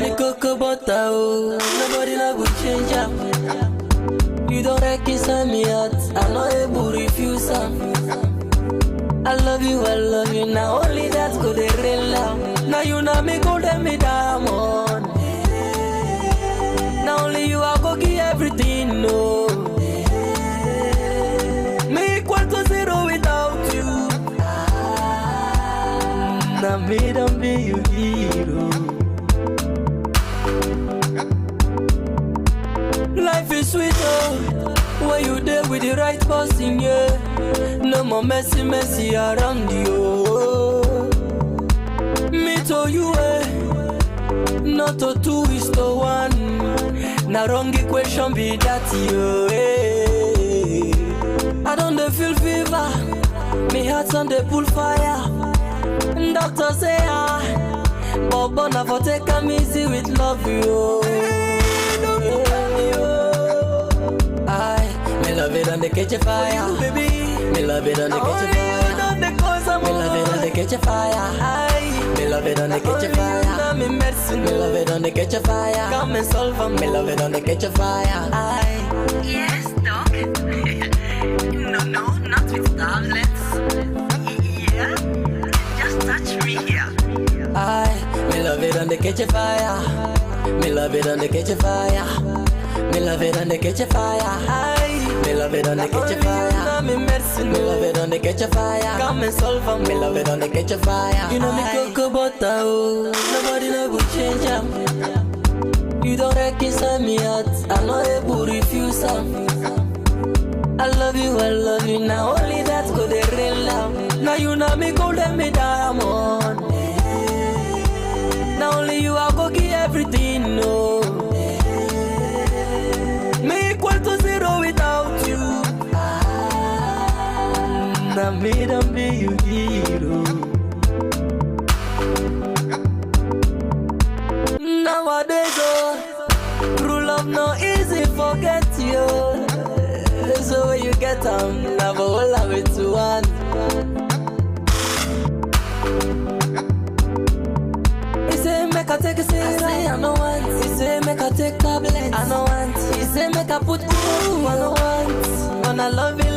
me cocoa butter, oh. Nobody love will change ya. You don't reconcile me out, I'm not able to refuse her. I love you, now only that's good, they real love. Now you know me gold and me diamond. Now only you are go give everything, no. Me equal to zero without you. Now me don't be your hero. Life is sweet, oh, when you there with the right person, yeah. No more messy around you, oh. Me to you, not to two is to one. Now wrong equation be that, you, I don't feel fever, me heart's on the pull fire. Doctor say, but now for take a easy with love, you. Me love it on the catch a fire, baby. Me love it on the catch a fire. Me love it on the catch a fire. Me love it on the catch a fire. Me love it on the catch a fire. Come and solve for me. Love it on the catch a fire. Yes, dog. No, not with tablets. Yeah, just touch me here. Me love it on the catch a fire. Me love it on the catch a fire. Me love it on the catch a fire. Me love it on the catch a fire. Me love it on the catch a fire. Come and solve for me. Love it on the catch a fire. You know me cocoa butter, oh. Nobody love will change ya. You don't reconcile me out, I'm not able to refuse her. I love you, now only that's good, they real love. Now you know me gold and me diamond. Now only you are go give everything, no. Me equal to zero without you. Now me don't be your hero. Nowadays, oh, true love no easy forget you. So when you get never will have it to one. He say make I take a serum, I no want. He say make I take tablets, I no want. He say make I put you, I no want. When I love you,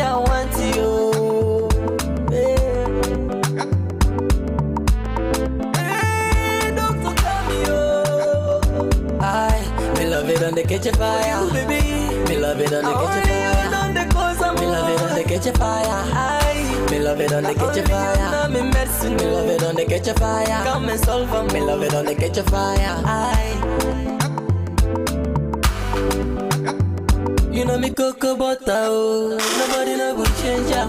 I want you. Hey, doctor, tell me, oh. Me love it on the catch a fire, baby. Me love it on the catch a fire. Me love it on the catch a fire. Me love it on the catch a fire. Me love it on the catch a fire. Come and solve for me. Love it on the catch a fire. You know me cocoa butter, oh. Nobody never change ya.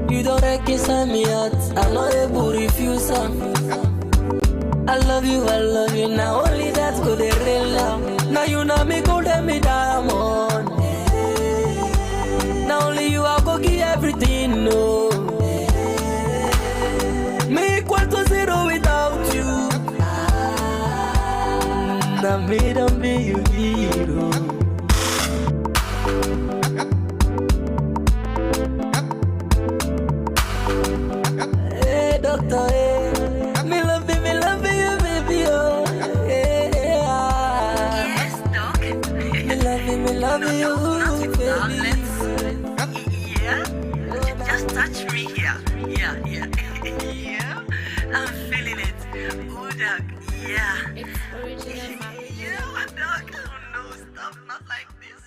You don't reconcile me out, I'm not able to refuse her. I love you, now only that's good, they real love. Now you know me gold and me diamond. Now only you are go give everything, no. Me equal to zero without you. Now me don't be your hero. Hey doctor, hey. Me love you, baby, oh. Hey, yes, dog. Me love you, baby. Yeah, just touch me here. Yeah. Yeah, I'm feeling it. Oh, dog. Yeah. It's original. Yeah, dog. Oh no, stop. Not like this.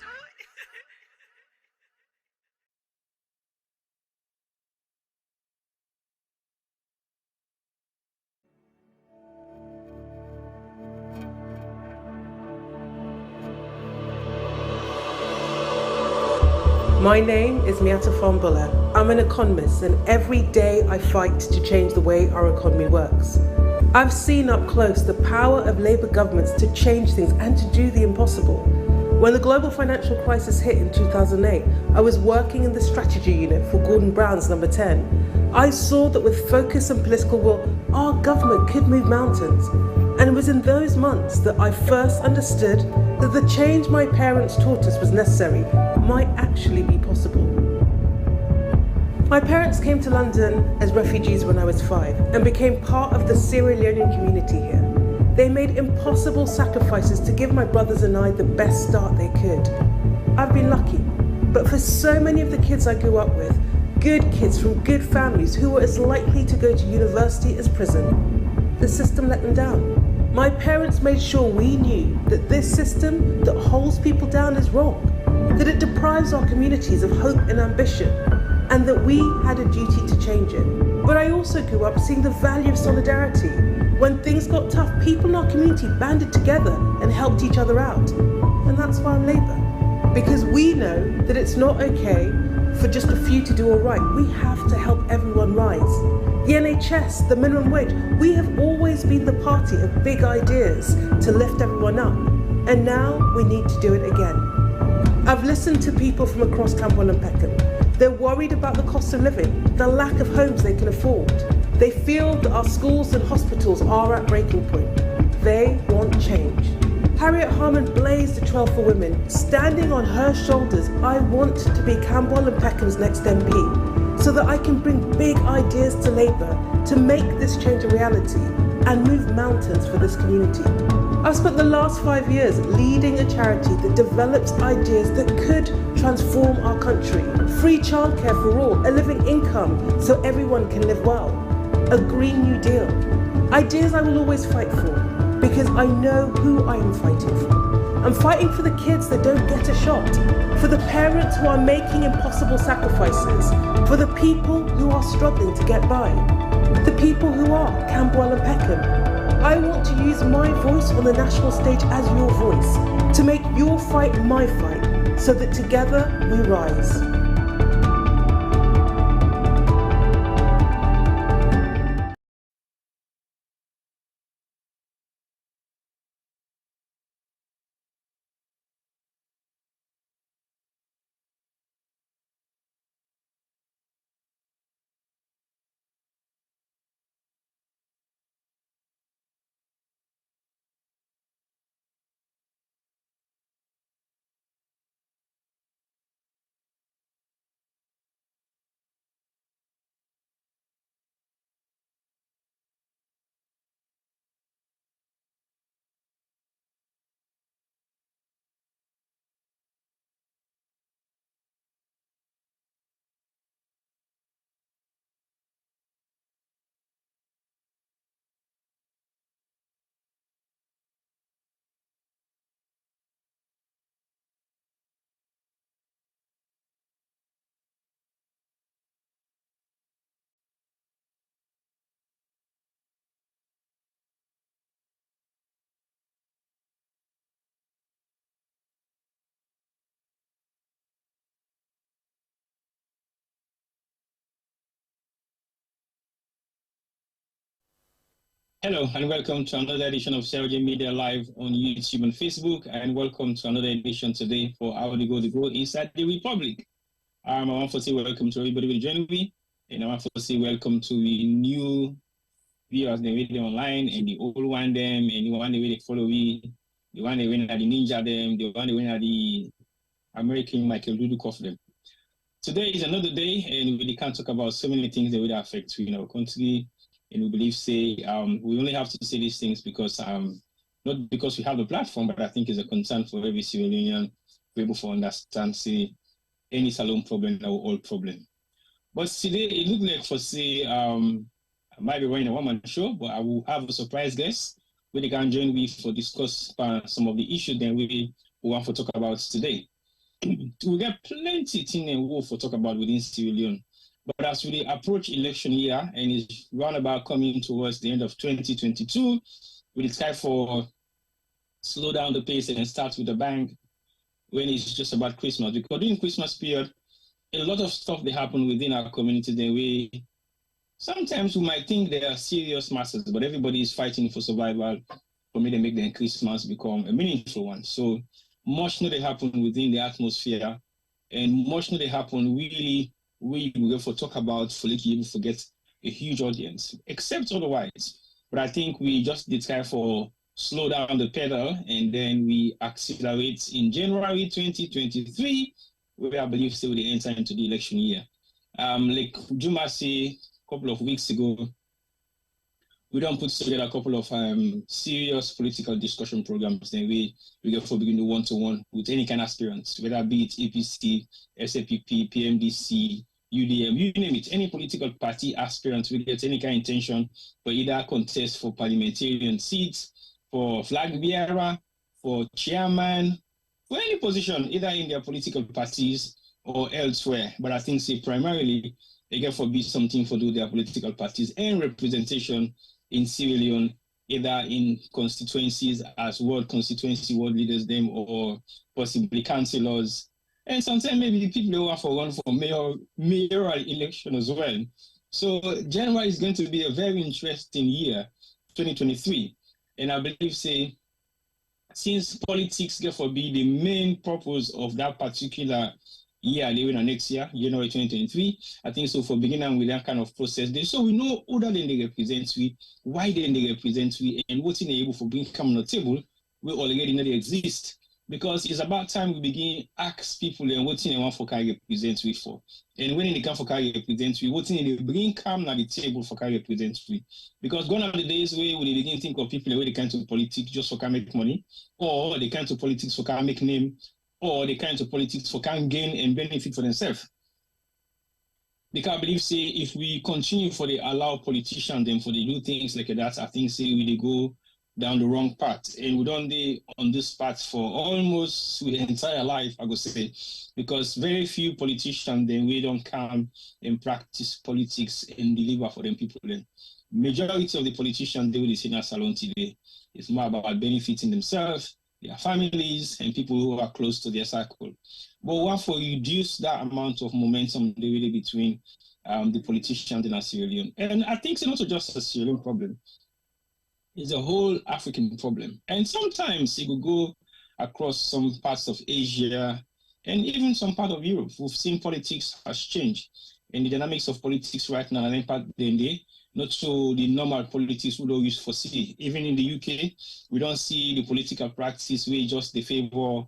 My name is Miata Fombula. I'm an economist, and every day I fight to change the way our economy works. I've seen up close the power of Labour governments to change things and to do the impossible. When the global financial crisis hit in 2008, I was working in the strategy unit for Gordon Brown's Number 10. I saw that with focus and political will, our government could move mountains. And it was in those months that I first understood that the change my parents taught us was necessary might actually be possible. My parents came to London as refugees when I was 5 and became part of the Sierra Leonean community here. They made impossible sacrifices to give my brothers and I the best start they could. I've been lucky, but for so many of the kids I grew up with, good kids from good families who were as likely to go to university as prison, the system let them down. My parents made sure we knew that this system that holds people down is wrong, that it deprives our communities of hope and ambition, and that we had a duty to change it. But I also grew up seeing the value of solidarity. When things got tough, people in our community banded together and helped each other out. And that's why I'm Labour. Because we know that it's not okay for just a few to do all right. We have to help everyone rise. The NHS, the minimum wage, we have always been the party of big ideas to lift everyone up. And now we need to do it again. I've listened to people from across Camberwell and Peckham. They're worried about the cost of living, the lack of homes they can afford. They feel that our schools and hospitals are at breaking point. They want change. Harriet Harman blazed a trail for women. Standing on her shoulders, I want to be Camberwell and Peckham's next MP, so that I can bring big ideas to Labour to make this change a reality and move mountains for this community. I've spent the last 5 years leading a charity that develops ideas that could transform our country. Free childcare for all, a living income so everyone can live well, a Green New Deal. Ideas I will always fight for because I know who I am fighting for. I'm fighting for the kids that don't get a shot, for the parents who are making impossible sacrifices, for the people who are struggling to get by, the people who are Camberwell and Peckham. I want to use my voice on the national stage as your voice, to make your fight my fight, so that together we rise. Hello and welcome to another edition of Sergey Media Live on YouTube and Facebook, and welcome to another edition today for How to Go the Grow Inside the Republic. I want to say welcome to everybody who joined me, and I want to say welcome to the new viewers that wait online, and the old one them, and the one that wait follow me, the one that went at the Ninja them, the one that went at the American Michael Dudikoff them. Today is another day, and we can't talk about so many things that would affect our country. And we believe, we only have to say these things because, not because we have the platform, but I think it's a concern for every civilian to be able to understand, any salon problem or all problem. But today, it looks like I might be running a one-man show, but I will have a surprise guest where they can join me for discuss some of the issues that we want to talk about today. We got plenty of things we want to talk about within civilian. But as we approach election year and is roundabout coming towards the end of 2022, we decide for slow down the pace and start with a bang when it's just about Christmas. Because during Christmas period, a lot of stuff that happen within our community that sometimes we might think they are serious matters, but everybody is fighting for survival for me to make their Christmas become a meaningful one. So much not they happen within the atmosphere, and much not they happen really we will for talk about for like you forget a huge audience, except otherwise. But I think we just decide for slow down the pedal and then we accelerate in January 2023, where I believe still we enter into the election year. Like Juma said a couple of weeks ago, we don't put together a couple of serious political discussion programs, then we get for begin the one-to-one with any kind of aspirants, whether be it APC, SAPP, PMDC, UDM, you name it, any political party aspirants will get any kind of intention for either contest for parliamentarian seats, for flag bearer, for chairman, for any position, either in their political parties or elsewhere. But I think, say, primarily, they get for be something for do their political parties and representation in Sierra Leone, either in constituencies as world constituency, world leaders, them, or possibly councillors. And sometimes maybe people who are for one for mayoral election as well. So January is going to be a very interesting year, 2023. And I believe, say, since politics get for be the main purpose of that particular year, even next year, January 2023, I think so for beginning with that kind of process, so we know other than they represent we, why then they represent we, and what's in the able for being come on the table, we already know they exist. Because it's about time we begin ask people and what they want for carry represent we for. And when they come for carry represent we, what they bring come at the table for carry represent we. Because gone are the days where they begin think of people where they come to politics just for can make money, or they come to politics for can make name, or they come to politics for can gain and benefit for themselves. Because I believe, say, if we continue for the allow politicians them for they do things like that, I think say we they go down the wrong path. And we don't be on this path for almost the entire life, I would say, because very few politicians then we don't come and practice politics and deliver for them people then. Majority of the politicians they will be seen as salon today. It's more about benefiting themselves, their families, and people who are close to their circle. But one for reduce that amount of momentum really between the politicians and Sierra Leone. And I think it's not just a Sierra Leone problem. It's a whole African problem. And sometimes it will go across some parts of Asia and even some part of Europe. We've seen politics has changed. And the dynamics of politics right now are impact not so the normal politics we don't use for see. Even in the UK, we don't see the political practice where just they favor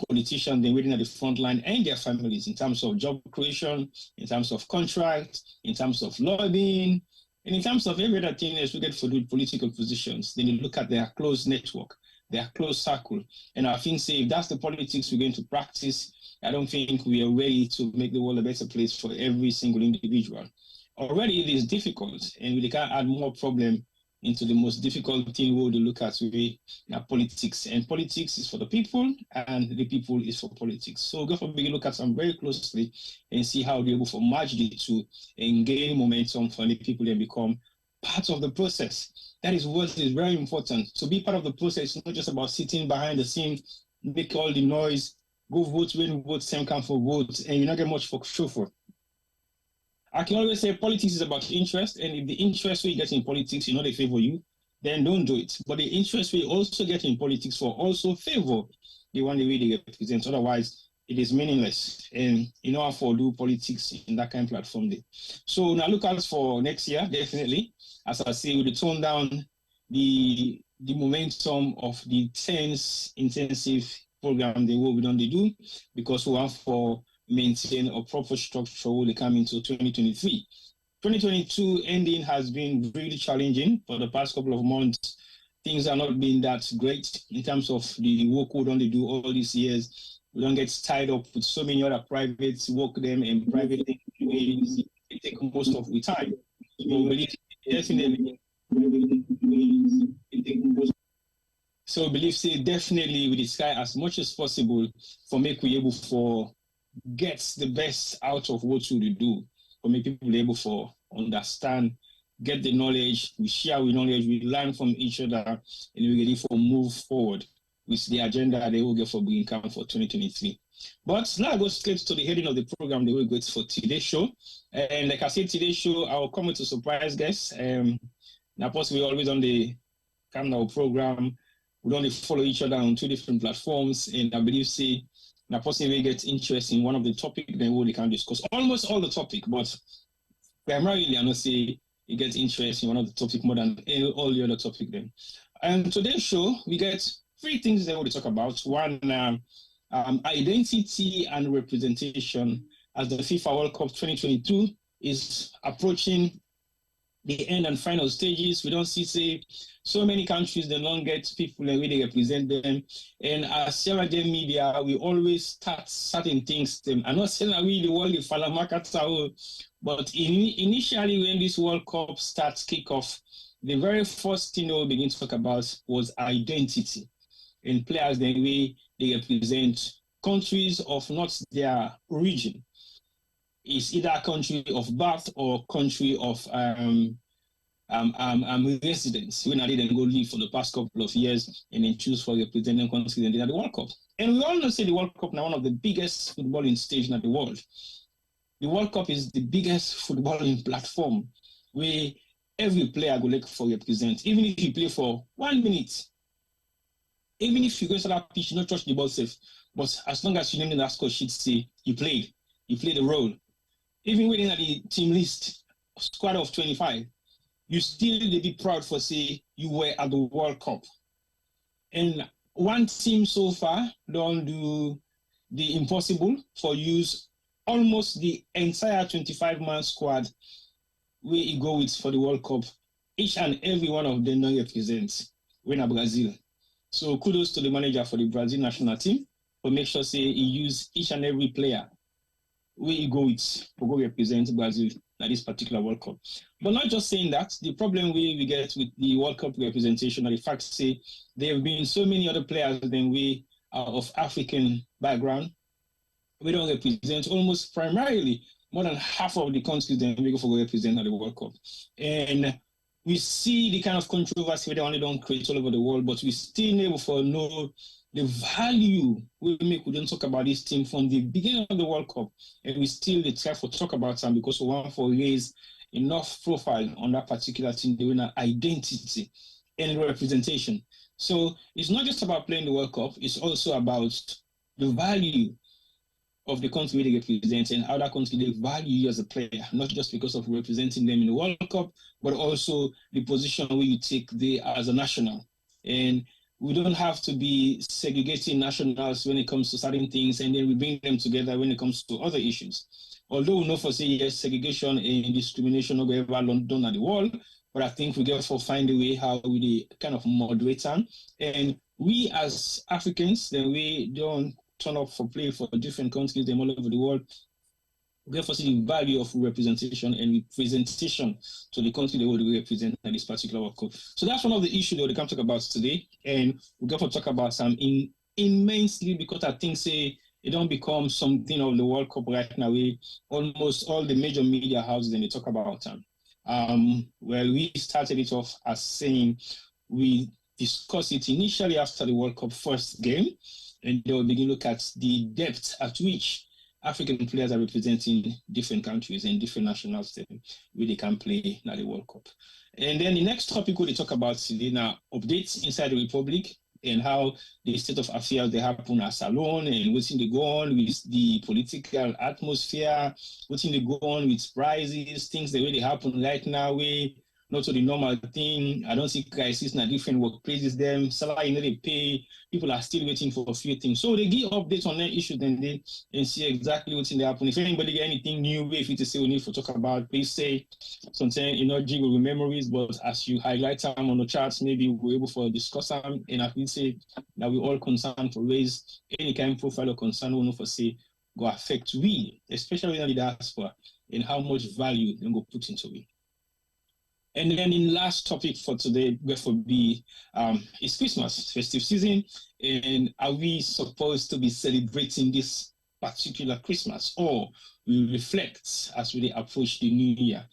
politicians then waiting at the front line and their families in terms of job creation, in terms of contract, in terms of lobbying, and in terms of every other thing else we get for the political positions. Then you look at their close network, their close circle. And I think, say, if that's the politics we're going to practice, I don't think we are ready to make the world a better place for every single individual. Already it is difficult, and we can't add more problem into the most difficult thing we would look at today, politics. And politics is for the people, and the people is for politics. So go for big look at them very closely and see how they're able to merge the two and gain momentum for the people and become part of the process. That is what is very important. To be part of the process is not just about sitting behind the scene, make all the noise, go vote when vote, same come for vote, and you not get much for show for. I can always say politics is about interest, and if the interest we get in politics, they favor you, then don't do it. But the interest we also get in politics for also favor the one the way they represent. Otherwise, it is meaningless. And how for do politics in that kind of platform there. So now look out for next year, definitely. As I say, we tone down the momentum of the intensive program they will be done they do, because we want for maintain a proper structure when they come into 2023. 2022 ending has been really challenging for the past couple of months. Things are not been that great in terms of the work we don't do all these years. We don't get tied up with so many other private work them and private things. They take most of the time. So believe say definitely we try as much as possible for make we able for gets the best out of what we do, for make people able for understand, get the knowledge, we share with knowledge, we learn from each other, and we ready for move forward with the agenda they will get for bringing camp for 2023. But now I go straight to the heading of the program they will go for today's show. And like I said, today's show, I will come with a surprise guest. Now, possibly always on the Camp Now program, we only follow each other on two different platforms, and I believe, say, now, possibly get interest in one of the topics, then we can discuss almost all the topic, but primarily, I know say you get interest in one of the topic more than all the other topic then. And today's show, we get three things that we talk about. One, identity and representation as the FIFA World Cup 2022 is approaching the end and final stages. We don't see, say, so many countries, they don't get people and they represent them. And as Sierra Media, we always start certain things. I'm not saying that we the world is Falamakatao, but initially when this World Cup starts kick off, the very first thing we begin to talk about was identity. And players, the way they represent countries of not their origin. It's either a country of birth or country of residence. When I didn't go live for the past couple of years and then choose for representing countries and then the World Cup. And we all know say the World Cup now one of the biggest footballing stage in the world. The World Cup is the biggest footballing platform where every player go look for represent. Even if you play for 1 minute, even if you go to that pitch, you not touch the ball safe. But as long as you name the score sheet say you played the role. Even within the team list, squad of 25, you still be proud for say you were at the World Cup. And one team so far don't do the impossible for use almost the entire 25-man squad where you go with for the World Cup. Each and every one of them represents winner Brazil. So kudos to the manager for the Brazil national team for make sure say he use each and every player where you go with to go represent Brazil at this particular World Cup. But not just saying that, the problem we get with the World Cup representation are the fact say there have been so many other players than we are of African background. We don't represent almost primarily more than half of the countries that we go for represent at the World Cup. And we see the kind of controversy they only don't create all over the world, but we still able to know the value we make. We don't talk about this team from the beginning of the World Cup, and we still try to talk about them because we want to raise enough profile on that particular team, the winner identity and representation. So it's not just about playing the World Cup, it's also about the value of the country they represent and how that country they value you as a player, not just because of representing them in the World Cup, but also the position where you take there as a national. And we don't have to be segregating nationals when it comes to certain things, and then we bring them together when it comes to other issues. Although we know for say yes, segregation and discrimination will ever done at the world, but I think we get to find a way how we kind of moderate them. And we as Africans, then we don't turn up for play for different countries them all over the world. We get to see the value of representation and representation to the country they will represent in this particular World Cup. So that's one of the issues that we can talk about today. And we get to talk about some immensely because I think say it don't become something of the World Cup right now. Almost all the major media houses and they talk about them. Well, we started it off as saying we discussed it initially after the World Cup first game, and they will begin to look at the depth at which African players are representing different countries and different nationals where they can play in the World Cup. And then the next topic we talk about today now updates inside the Republic and how the state of affairs they happen as alone and what's in the go on with the political atmosphere, what's in the go on with prizes, things the way they happen right now, way not to the normal thing. I don't see crisis in a different workplaces them, salary they pay, people are still waiting for a few things. So they give updates on that issue then they and see exactly what's in the happen. If anybody get anything new, if you to say we need to talk about, please say something, jiggle with memories, but as you highlight them on the charts, maybe we'll be able to discuss them. And I will say that we all concerned to raise any kind of profile or concern we know for say go affect we, especially in the diaspora, and how much value they go put into it. And then in last topic for today, will be it's Christmas, festive season, and are we supposed to be celebrating this particular Christmas, or we reflect as we approach the new year?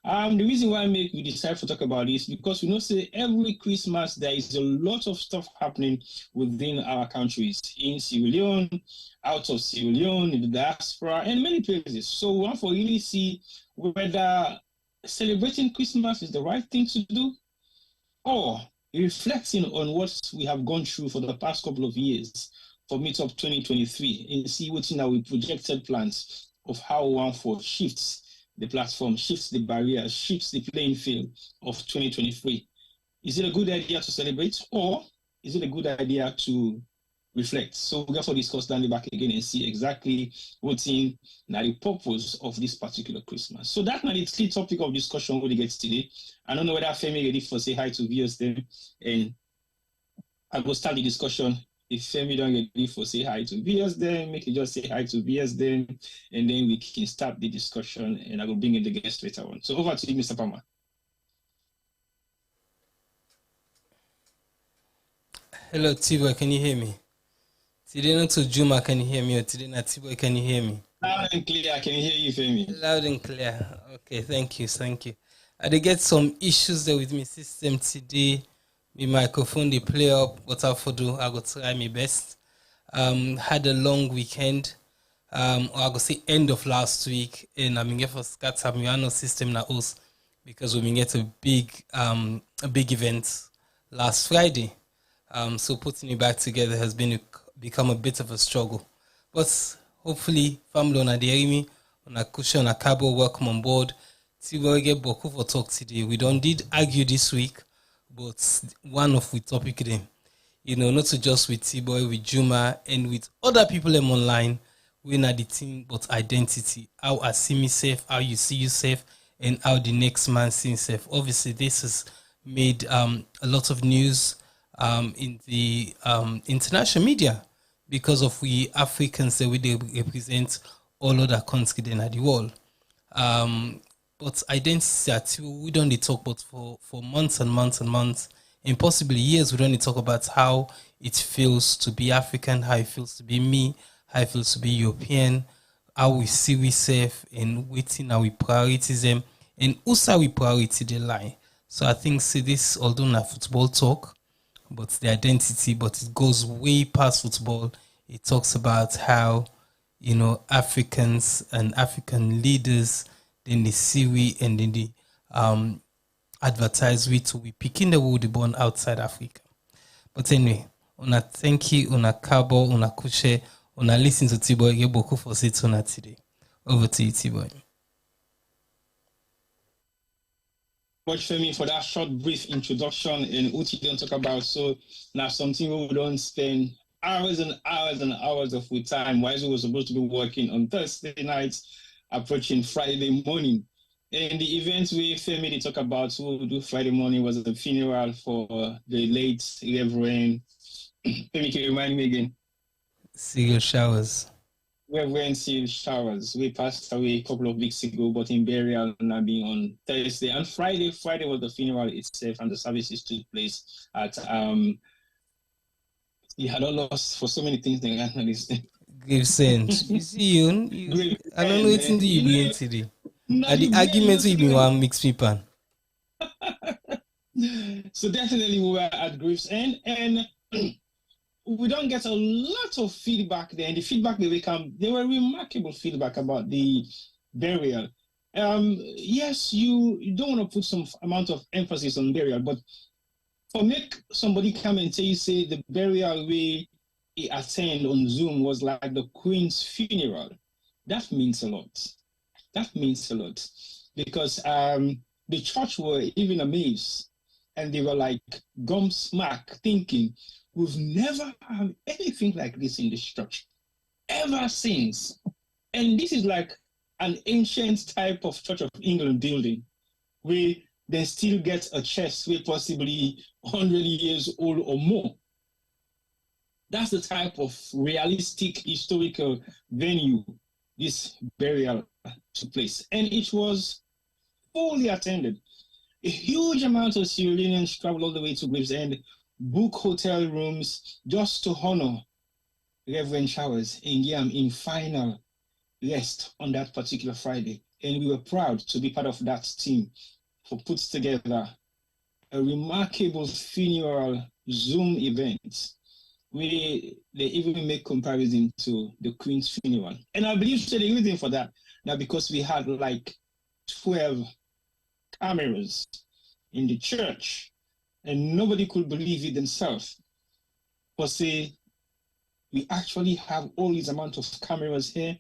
The reason why we decide to talk about this because we know say every Christmas there is a lot of stuff happening within our countries, in Sierra Leone, out of Sierra Leone, in the diaspora, and many places. So we want to really see whether celebrating Christmas is the right thing to do, or reflecting on what we have gone through for the past couple of years for Meetup 2023 and see what's in our projected plans of how one for shifts the platform, shifts the barriers, shifts the playing field of 2023. Is it a good idea to celebrate, or is it a good idea to reflect. So we also discuss down the back again and see exactly what's in now the purpose of this particular Christmas. So that's not the key topic of discussion we get today. I don't know whether Femi ready for say hi to viewers them, and I will start the discussion. If Femi don't get ready for say hi to viewers them, make it just say hi to viewers them, and then we can start the discussion, and I will bring in the guest later on. So over to you, Mr. Palmer. Hello, T-Boy, can you hear me? Today not to Juma, can you hear me? Or today not T-Boy, can you hear me? Loud and clear, I can hear you, Femi. Loud and clear. Okay, thank you. I did get some issues there with my system today. My microphone they play up, what I for do, I go try my best. Had a long weekend. Or I go say end of last week, and I'm going for scatter my system na us because we get a big event last Friday. So putting it back together has become a bit of a struggle. But hopefully, family on Adierimi, on a cushion, on a cabo, welcome on board. Tibo get Boku for talk today. We don't did argue this week, but one of the topic them, not to just with T-Boy, with Juma, and with other people them online, we're not the team, but identity. How I see me safe, how you see you safe, and how the next man sees safe. Obviously, this has made a lot of news in the international media because of we Africans that we represent all other countries in the world. But identity, we don't talk about for months and months and months, and possibly years. We don't talk about how it feels to be African, how it feels to be me, how it feels to be European, how we see we safe, and waiting how we prioritize them, and also we priority the line. So I think see this, although not football talk, but the identity, but it goes way past football. It talks about how, Africans and African leaders, then they see we and then they advertise we to be picking the wood born outside Africa. But anyway, una thank you, una cabo, una kushe, una listen to T-Boy, get boku for sit on today. Over to you, T-Boy. Much for me for that short, brief introduction and what you don't talk about. So now something we don't spend hours and hours and hours of our time. Why we were supposed to be working on Thursday nights, approaching Friday morning. And the events we Femi they talk about what we do Friday morning was the funeral for the late Reverend. Femi, can you remind me again? Seal Showers. Reverend Seal Showers. We passed away a couple of weeks ago, but in burial now being on Thursday. And Friday was the funeral itself, and the services took place at he had all lost for so many things they can't understand. Gravesend. You see you I don't know what in the EBN today. And the arguments we been one mixed people. So definitely we were at Gravesend, and we don't get a lot of feedback there. And the feedback they were remarkable feedback about the burial. Yes, you don't want to put some amount of emphasis on burial, but for make somebody come and say the burial we attend on Zoom was like the Queen's funeral, that means a lot. That means a lot because the church were even amazed, and they were like gum-smack thinking, we've never had anything like this in this church ever since. And this is like an ancient type of Church of England building where they still get a chest where possibly 100 years old or more. That's the type of realistic historical venue this burial took place. And it was fully attended. A huge amount of Sierra Leoneans traveled all the way to Gravesend, book hotel rooms just to honor Reverend Showers and Yam in final rest on that particular Friday. And we were proud to be part of that team for put together a remarkable funeral Zoom event where they even make comparison to the Queen's funeral. And I believe the reason for that, now because we had like 12 cameras in the church, and nobody could believe it themselves. But say, we actually have all these amount of cameras here.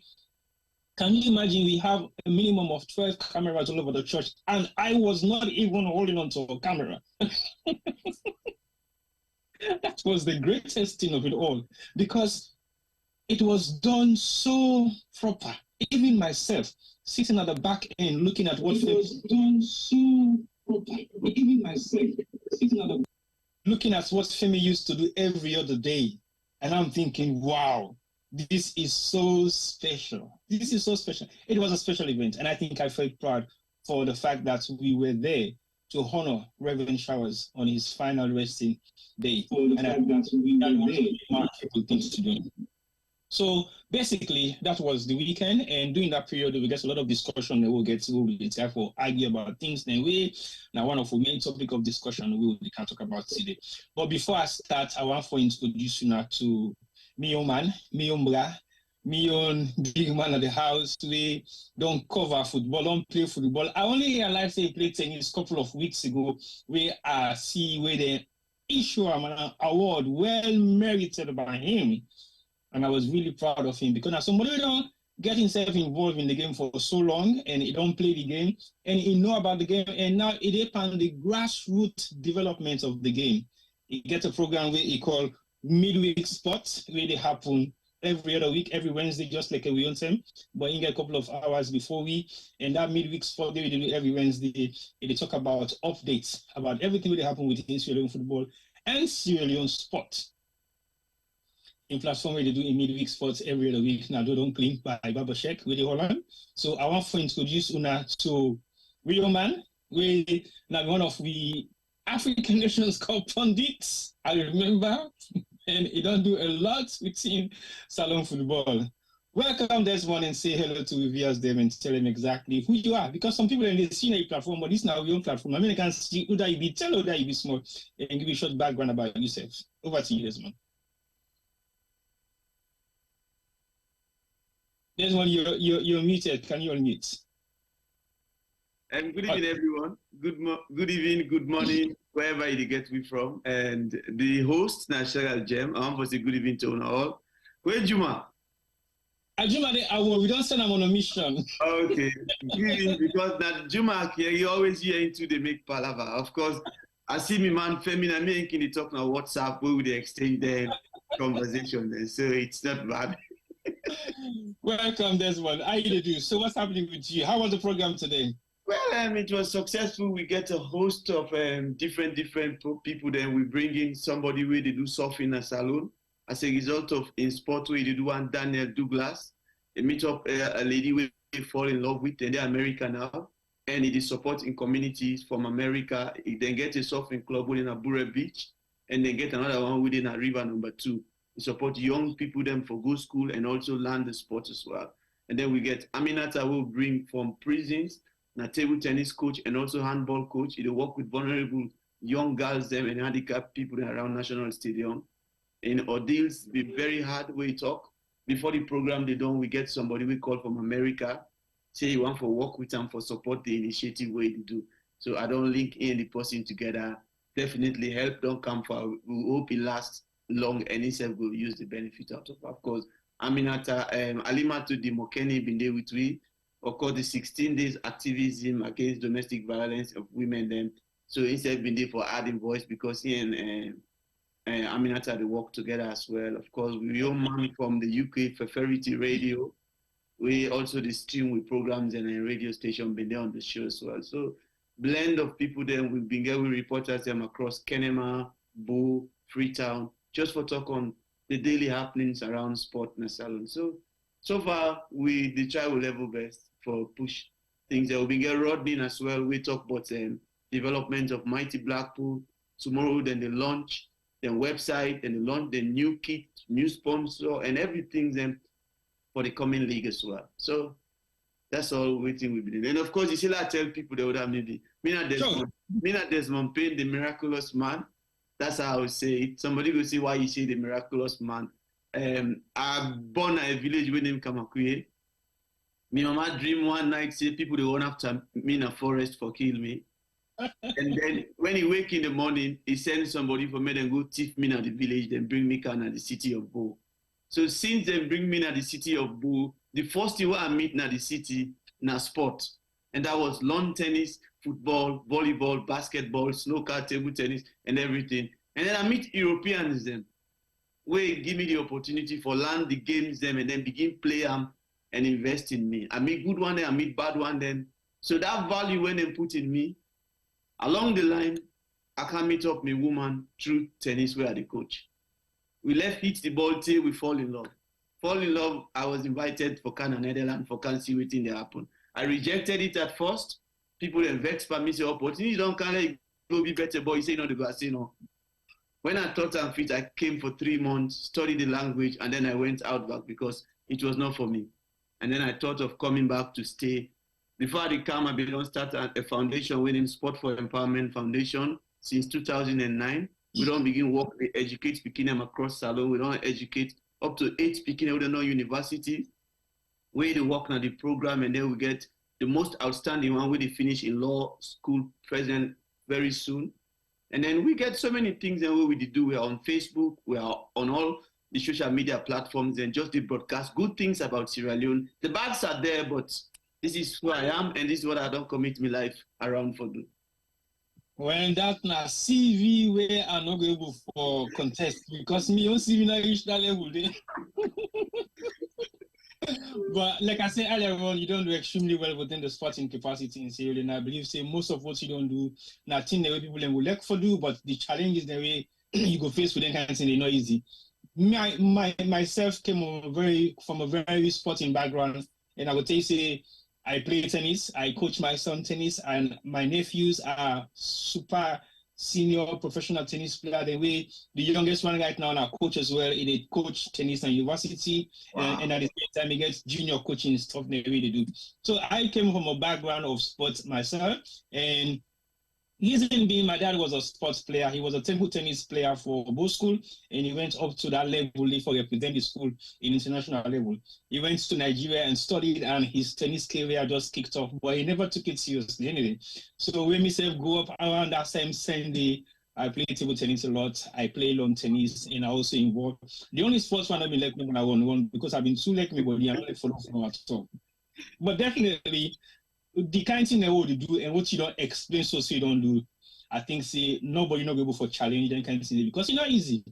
Can you imagine we have a minimum of 12 cameras all over the church, and I was not even holding on to a camera. That was the greatest thing of it all, because it was done so proper. Even myself, sitting at the back end, looking at what it was done so proper. Even myself, sitting at the looking at what Femi used to do every other day, and I'm thinking, wow, this is so special. This is so special. It was a special event, and I think I felt proud for the fact that we were there to honor Reverend Showers on his final resting day. And I think that we were there remarkable things to do. So basically, that was the weekend, and during that period, we get a lot of discussion. We'll get to therefore argue about things. Then now one of the main topic of discussion we can talk about today. But before I start, I want to introduce you now to me own man, me own bra, me own big man of the house. We don't cover football, don't play football. I only realized he played tennis a couple of weeks ago. We see where they issue an award well merited by him. And I was really proud of him, because now somebody who don't get himself involved in the game for so long, and he don't play the game, and he know about the game, and now it depends the grassroots development of the game. He gets a program where he call midweek sports, where they happen every other week, every Wednesday, just like we on them. But he get a couple of hours before and that midweek sport they do every Wednesday. They talk about updates about everything that happen within Sierra Leone football and Sierra Leone sport. In platform where they do in midweek sports every other week. Now, don't clean by Baba Sheikh with the Holland. So I want to introduce Una to Rio Man, we now one of the African Nations Cup pundits. I remember, and he don't do a lot within Salon football. Welcome Desmond, and say hello to viewers them and tell them exactly who you are. Because some people in the seen a platform, but this now your own platform. I mean, I can see who that you be, tell who that you be small, and give you a short background about yourself. Over to you, Desmond. Desmond, you're muted. Can you unmute? And good evening, everyone. Good evening, good morning, wherever you get me from. And the host, National Gem, I want to say good evening to all. Where Juma? Juma, we don't send them on a mission. Okay. Good evening, because that Juma here, you always hear into the make palaver. Of course, I see me man, Femina, me can talk on WhatsApp, where we exchange their conversation there. So it's not bad. Welcome, Desmond. How you do? So what's happening with you? How was the program today? Well, it was successful. We get a host of different people. Then we bring in somebody where they do surfing in a salon. As a result of in sport where they do one Daniel Douglas. They meet up a lady we fall in love with, and they're American now. And it is supporting communities from America. It then get a surfing club within Abure Beach, and then get another one within a river number 2. Support young people them for good school and also learn the sport as well. And then we get Aminata will bring from prisons, a table tennis coach and also handball coach. They work with vulnerable young girls them and handicapped people around National Stadium. And ordeals be very hard way talk. Before the program they done, we get somebody we call from America, say you want for work with them for support the initiative way they do. So I don't link in the person together. Definitely help don't come for. We hope it lasts long and itself will use the benefit out of course. Aminata, Alimatu Dimokeni been there with we. Of course, the 16 days activism against domestic violence of women then. So instead been there for adding voice because he and Aminata they work together as well. Of course, we own man from the UK for Ferrity Radio. We also the stream with programs and a radio station been there on the show as well. So blend of people then we've been getting reporters them across Kenema, Bo, Freetown, just for talk on the daily happenings around sport in the salon. So far, we try our level best for push things. There will be get Rodney as well. We talk about development of Mighty Blackpool. Tomorrow, then the launch, then website, then the launch, the new kit, new sponsor, and everything then for the coming league as well. So that's all waiting we've been doing. And of course, you still tell people they would have maybe Desmond Payne, the miraculous man. That's how I would say it. Somebody will see why you say the miraculous man. I born at a village with him Kamakwe. My mama dream one night say people they run after me in a forest for kill me. And then when he wake in the morning, he send somebody for me then go thief me at the village, then bring me down at the city of Bo. So since they bring me at the city of Bo, the first thing I meet at the city na sport. And that was lawn tennis, football, volleyball, basketball, snooker, table tennis, and everything. And then I meet Europeans them, where give me the opportunity for learn the games them and then begin play them and invest in me. I meet good one then, I meet bad one then. So that value when they put in me, along the line, I can meet up my woman through tennis where the coach. We left hit the ball till we fall in love. Fall in love, I was invited for Canada, Netherlands for can see waiting there happen. I rejected it at first. People then vexed by me, say, opportunity don't can go be better, boy. You say no, the go, I say no. When I thought I'm fit, I came for 3 months, studied the language, and then I went out back because it was not for me. And then I thought of coming back to stay. Before I come, I've been start a foundation within Sport for Empowerment Foundation since 2009. We don't begin work, we educate speaking them across Salon. We don't educate up to 8 speaking we don't know university. Where they work on the program, and then we get the most outstanding one where they finish in law school present very soon. And then we get so many things and what we do. We are on Facebook, we are on all the social media platforms and just the broadcast good things about Sierra Leone. The bags are there, but this is who I am and this is what I don't commit my life around for do. When that na CV where I'm not able for contest because me own CV not reach that level there. But like I said earlier on, you don't do extremely well within the sporting capacity in Sierra Leone. I believe say most of what you don't do, nothing the way people will like for do, but the challenge is the way you go face with them kind of thing, they're not easy. Myself came from a very sporting background, and I would say I play tennis, I coach my son tennis, and my nephews are super senior professional tennis player. The way the youngest one right now, our coach as well, he coach tennis and university, wow. And at the same time he gets junior coaching stuff the way they do. So I came from a background of sports myself, and reason being my dad was a sports player. He was a table tennis player for both school, and he went up to that level for represent the school in international level. He went to Nigeria and studied, and his tennis career just kicked off, but he never took it seriously anyway. So when myself grew up around that same Sunday, I play table tennis a lot. I play lawn tennis, and I also involved. The only sports one I've been like me when I won because I've been too like me, but I'm not follow from at all. But definitely, the kind of thing they would do and what you don't explain so you don't do, I think say nobody not able for challenge that kind of thing because it's not easy.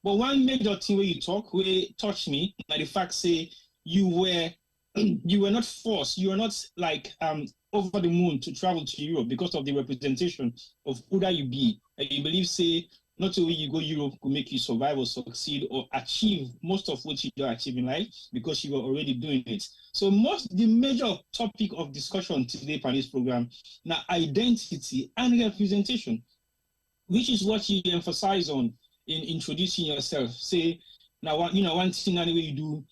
But one major thing where you talk, where touch me, like the fact say you were not forced, you were not like over the moon to travel to Europe because of the representation of who that you be. Like you believe say not only you go Europe could make you survive or succeed or achieve most of what you don't achieve in life because you were already doing it. So the major topic of discussion today for this program now identity and representation, which is what you emphasize on in introducing yourself. Say now one thing anyway you do,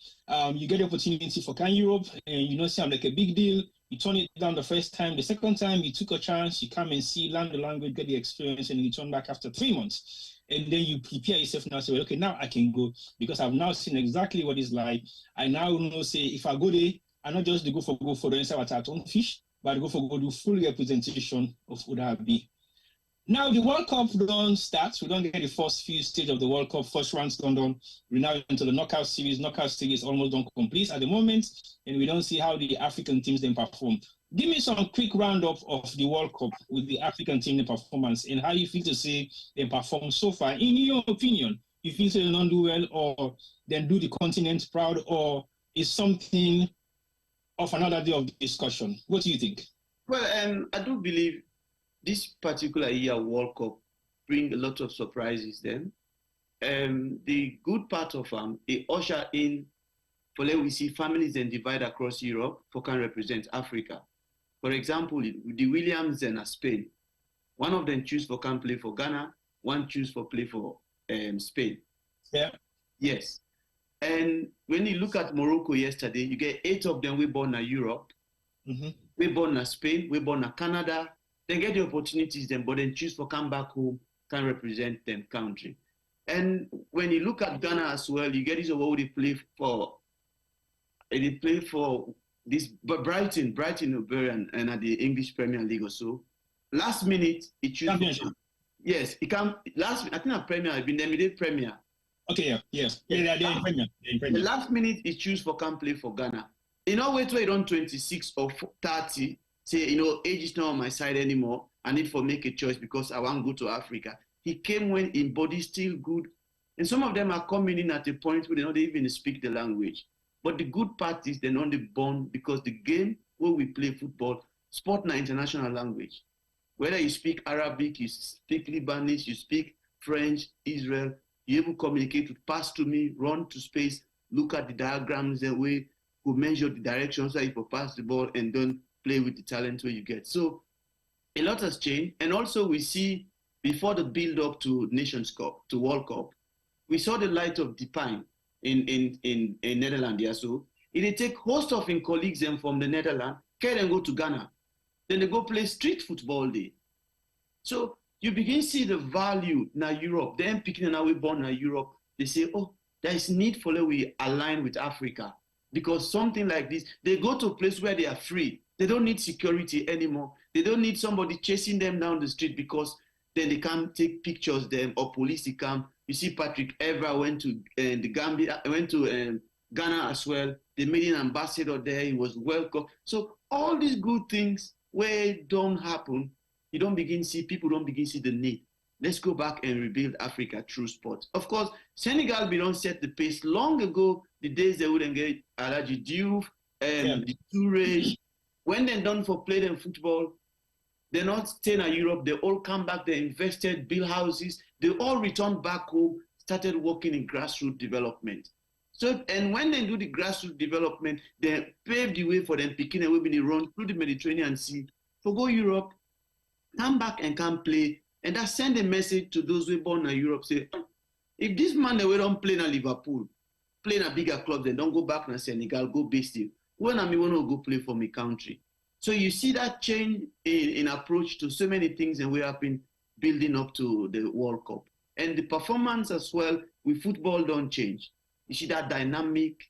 you get the opportunity for Can Europe and you know sound like a big deal. You turn it down the first time. The second time, you took a chance. You come and see, learn the language, get the experience, and you turn back after 3 months. And then you prepare yourself now. Say, well, okay, now I can go because I've now seen exactly what it's like. I now know, say, if I go there, I not just go for the inside water on fish, but I go do full representation of who that be. Now the World Cup don't start. We don't get the first few stage of the World Cup. First round's done. We're now into the knockout series. Knockout series almost done complete at the moment, and we don't see how the African teams then perform. Give me some quick roundup of the World Cup with the African team performance and how you feel to say they perform so far. In your opinion, you feel they don't do well, or then do the continent proud, or is something of another day of discussion? What do you think? Well, I do believe this particular year World Cup bring a lot of surprises then. The good part of it usher in for let we see families and divide across Europe for can represent Africa. For example, the Williams and Spain. One of them choose for can play for Ghana, one choose for play for Spain. Yeah. Yes. And when you look at Morocco yesterday, you get 8 of them we born in Europe, we born in Spain, we born in Canada. They get the opportunities then, but then choose for come back home, can represent them country. And when you look at Ghana as well, you get this what they play for. They play for this Brighton Oberon and at the English Premier League or so. Last minute, it choose. Yes, it can. I think a Premier. I've been there. We did Premier. Okay, yeah, yes, yeah, they're in Premier. The last minute, it choose for can play for Ghana. In no way to it on 26 or 30. Say, age is not on my side anymore. I need to make a choice because I want to go to Africa. He came when his body still good. And some of them are coming in at a point where they don't even speak the language. But the good part is they're not born because the game where we play football, sport na international language. Whether you speak Arabic, you speak Lebanese, you speak French, Israel, you able to communicate with pass to me, run to space, look at the diagrams the way, go measure the direction so you can pass the ball and then play with the talent where you get. So a lot has changed. And also we see before the build up to Nations Cup, to World Cup, we saw the light of Depine in Netherlands. Yeah, so it take host of in colleagues them from the Netherlands, carry and go to Ghana. Then they go play street football day. So you begin to see the value now Europe. Them picking and we born in Europe, they say, oh, there is need for that we align with Africa. Because something like this, they go to a place where they are free. They don't need security anymore. They don't need somebody chasing them down the street because then they can't take pictures them or police they come. You see Patrick Evra went to the Gambia, went to Ghana as well. They made an ambassador there. He was welcome. So all these good things where don't happen, you don't begin to see, people don't begin to see the need. Let's go back and rebuild Africa through sport. Of course, Senegal, we don't set the pace long ago, the days they wouldn't get Alaji Diouf, the Touré. When they're done for play them football, they're not staying in Europe. They all come back, they invested, build houses. They all returned back home, started working in grassroots development. So, and when they do the grassroots development, they pave the way for them picking a way run through the Mediterranean Sea, for go Europe, come back and come play. And that send a message to those who are born in Europe, say, if this man they don't play in Liverpool, play in a bigger club, then don't go back to Senegal, go base it. When I want to go play for my country. So you see that change in approach to so many things and we have been building up to the World Cup. And the performance as well with football don't change. You see that dynamic,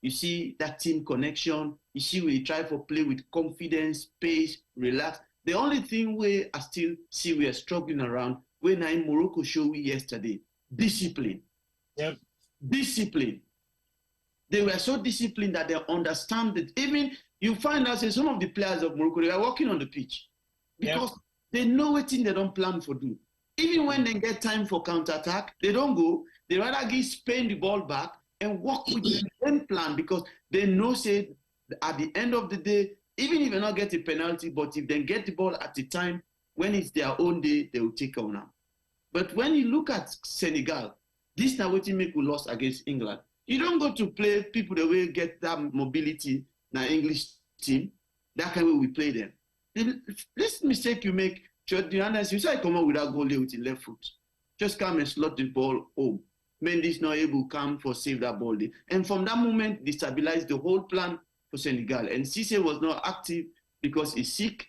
you see that team connection, you see we try to play with confidence, pace, relax. The only thing we are still see we are struggling around, when in Morocco show we yesterday, discipline. Yep. Discipline. They were so disciplined that they understand that even you find out some of the players of Morocco, they are working on the pitch because they know what thing they don't plan for do. Even when they get time for counter-attack, they don't go. They rather give Spain the ball back and work with the same plan because they know, say, at the end of the day, even if they not get a penalty, but if they get the ball at the time when it's their own day, they will take on them. But when you look at Senegal, this now what make we lost against England. You don't go to play people the way get that mobility in an English team. That kind of way we play them. This mistake you make, you understand, you say come on without goal with your left foot. Just come and slot the ball home. Mendy's not able to come for save that ball there. And from that moment, destabilize the whole plan for Senegal. And Cisse was not active because he's sick.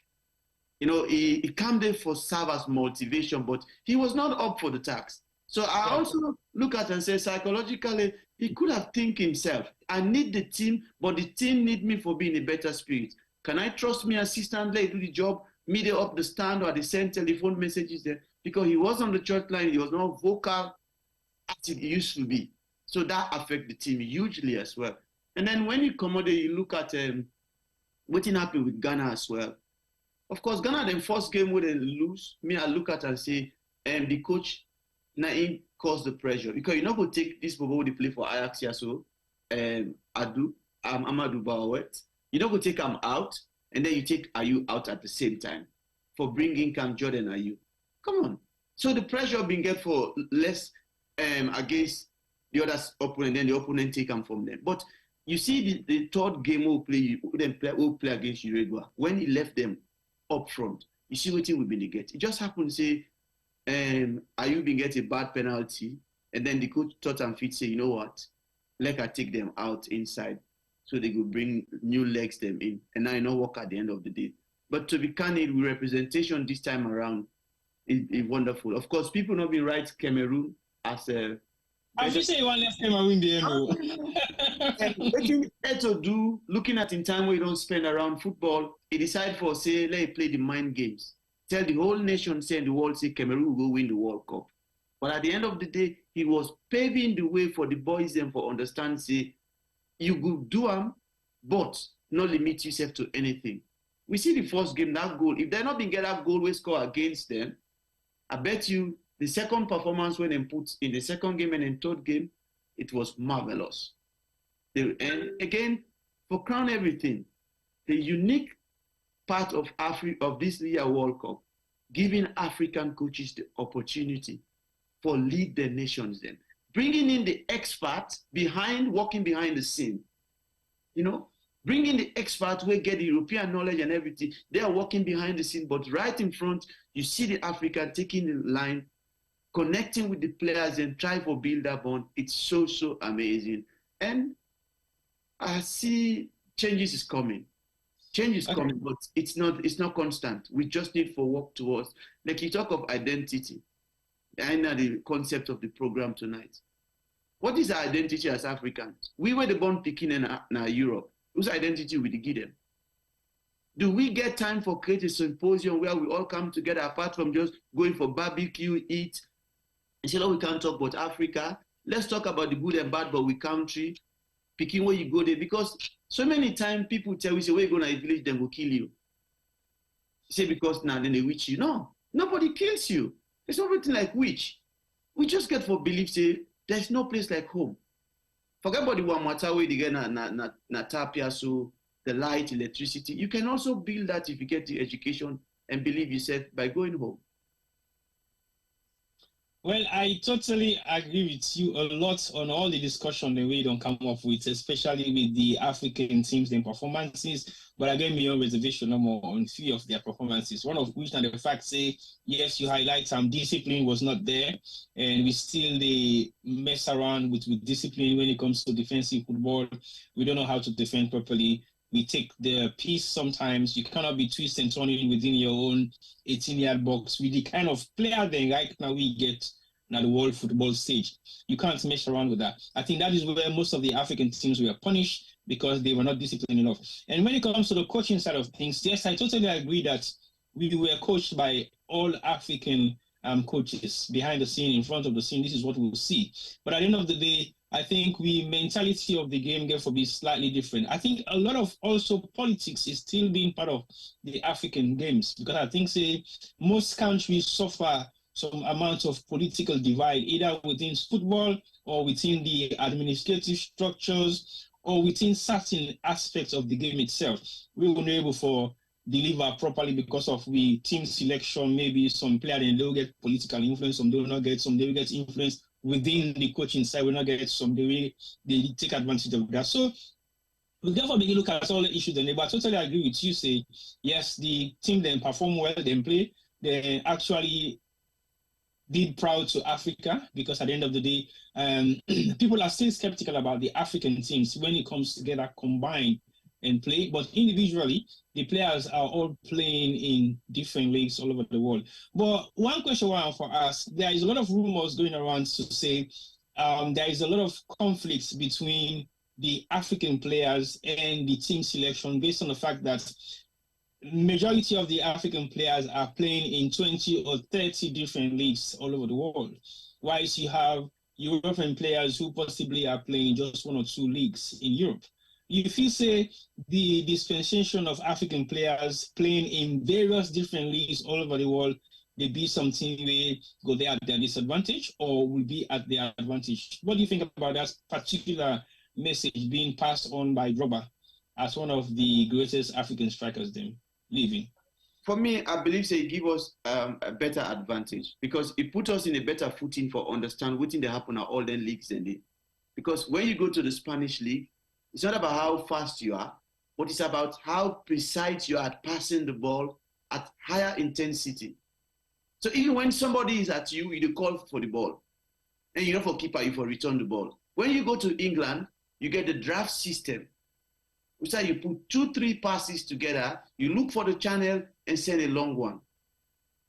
You know, he came there for serve as motivation, but he was not up for the task. So I also look at and say psychologically, he could have think himself, I need the team, but the team need me for being a better spirit. Can I trust me assistant, let do the job, media up the stand or the send telephone messages there? Because he was on the church line, he was not vocal as it used to be. So that affect the team hugely as well. And then when you come out there, you look at what happened with Ghana as well. Of course, Ghana, the first game where they lose, me, I look at and say, the coach, Naim caused the pressure. Because you're not going to take this ball they play for Ajax here, so Amadou Bawet. You're not going to take him out, and then you take Ayu out at the same time for bringing Cam Jordan Ayu. Come on. So the pressure being get for less against the other opponent, then the opponent take him from them. But you see the third game we'll play against Uruguay. When he left them up front, you see what he will be get. It just happened to say, Ayu been get a bad penalty, and then the coach thought and fit say, you know what, let her take them out inside, so they could bring new legs them in, and now you know work at the end of the day. But to be candid, with representation this time around is wonderful. Of course, people not been right Cameroon as a. I should say one less Cameroon the What you had to do, looking at in time where you don't spend around football, he decided for say let you play the mind games. Tell the whole nation, say in the world, say Cameroon will go win the World Cup. But at the end of the day, he was paving the way for the boys and for understand, say, you could do them, but not limit yourself to anything. We see the first game, that goal. If they're not been get that goal we score against them, I bet you The second performance when they put in the second game and in third game, it was marvelous. And again, for crown everything, the unique part of this year World Cup, giving African coaches the opportunity for lead the nations then. Bringing in the experts working behind the scene. You know, bringing the experts who get the European knowledge and everything. They are working behind the scene, but right in front, you see the African taking the line, connecting with the players and try to build that bond. It's so, so amazing. And I see changes is coming. Change is coming, but it's not constant. We just need to work towards, like you talk of identity. I know the concept of the program tonight. What is our identity as Africans? We were the born picking in Europe. Whose identity will we give them? Do we get time for create a symposium where we all come together apart from just going for barbecue, eat, and say, oh, we can't talk about Africa. Let's talk about the good and bad about we country, picking where you go there. Because so many times people tell we say, where you go to a village, then will kill you. Say because now then they witch you. No, nobody kills you. It's not everything like witch. We just get for belief, say, there's no place like home. Forget about the one matter where they get na tapia, so the light, electricity. You can also build that if you get the education and believe yourself by going home. Well, I totally agree with you a lot on all the discussion that we don't come up with, especially with the African teams and performances. But I gave me a reservation no more on few of their performances. One of which, and the fact say, yes, you highlight discipline was not there, and we still mess around with discipline when it comes to defensive football. We don't know how to defend properly. We take the piece sometimes. You cannot be twisting and turning within your own 18-yard box with the kind of player then right now we get now the world football stage. You can't mess around with that. I think that is where most of the African teams were punished because they were not disciplined enough. And when it comes to the coaching side of things, yes, I totally agree that we were coached by all African coaches behind the scene, in front of the scene. This is what we'll see. But at the end of the day, I think the mentality of the game therefore be slightly different. I think a lot of also politics is still being part of the African games because I think most countries suffer some amount of political divide either within football or within the administrative structures or within certain aspects of the game itself. We were not able to deliver properly because of the team selection. Maybe some players they will get political influence, some they will not get, some they will get influence within the coaching side, will not get some the way they take advantage of that. So we therefore begin to look at all the issues and but I totally agree with you, say, yes, the team then perform well, then play, they actually did proud to Africa because at the end of the day, people are still skeptical about the African teams when it comes together combined and play, but individually, the players are all playing in different leagues all over the world. But one question for us, there is a lot of rumors going around to say there is a lot of conflicts between the African players and the team selection based on the fact that majority of the African players are playing in 20 or 30 different leagues all over the world. Whilst you have European players who possibly are playing just 1 or 2 leagues in Europe. If you say the dispensation of African players playing in various different leagues all over the world, they be something where go there at their disadvantage or will be at their advantage. What do you think about that particular message being passed on by Drogba as one of the greatest African strikers then living? For me, I believe it give us a better advantage because it put us in a better footing for understand what they happen at all the leagues. Because when you go to the Spanish league, it's not about how fast you are, but it's about how precise you are at passing the ball at higher intensity. So even when somebody is at you, you call for the ball. And you know for keeper, you for return the ball. When you go to England, you get the draft system. Which is you put 2-3 passes together, you look for the channel and send a long one.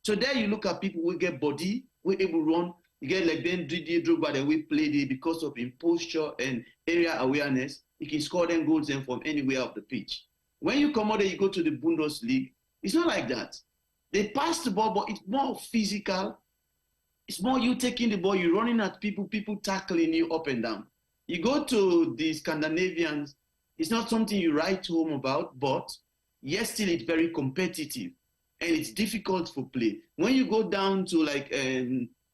So there you look at people who get body, who able to run. You get like then Didier Drogba that we played it because of his posture and area awareness. He can score them goals then from anywhere of the pitch. When you come out there, you go to the Bundesliga, it's not like that. They pass the ball, but it's more physical. It's more you taking the ball, you're running at people, people tackling you up and down. You go to the Scandinavians, it's not something you write home about, but yes, still it's very competitive and it's difficult for play. When you go down to like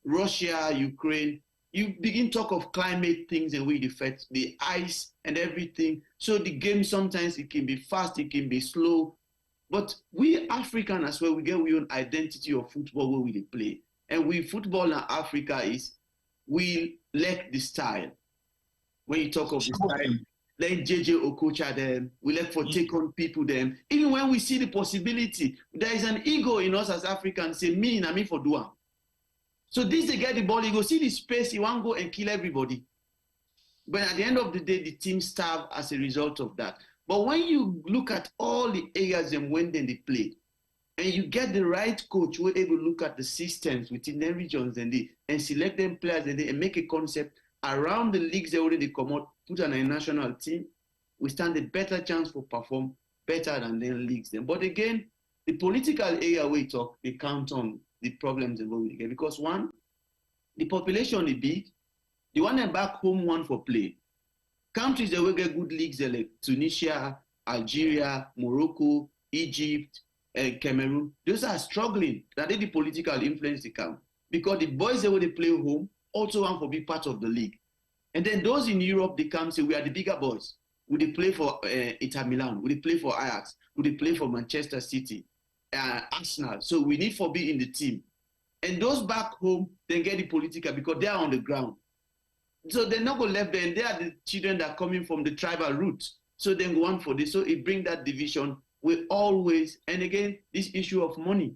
Russia, Ukraine, you begin talk of climate things and we affect the ice and everything. So the game sometimes it can be fast, it can be slow. But we African as well, we get our own identity of football where we play. And we football in Africa is we lack the style. When you talk of the style, like JJ Okocha them, we like for take on people them. Even when we see the possibility, there is an ego in us as Africans, say me and me for do am. So this they get the ball, you go see the space, you want to go and kill everybody. But at the end of the day, the team starve as a result of that. But when you look at all the areas and when they play, and you get the right coach who are able to look at the systems within the regions and select them players and make a concept around the leagues they already come out, put on a national team, we stand a better chance for perform better than the leagues. But again, the political area we talk, they count on the problems involved with the game. Because one, the population is big. The one that back home want for play. Countries that will get good leagues like Tunisia, Algeria, Morocco, Egypt, Cameroon, those are struggling. That is the political influence they come. Because the boys that will play home also want to be part of the league. And then those in Europe, they come say, we are the bigger boys. Will they play for Inter Milan? Will they play for Ajax? Will they play for Manchester City? Arsenal. So we need for be in the team. And those back home, they get the political because they are on the ground. So they're not going to left there. And they are the children that are coming from the tribal roots. So then go on for this. So it brings that division. We always, and again, this issue of money.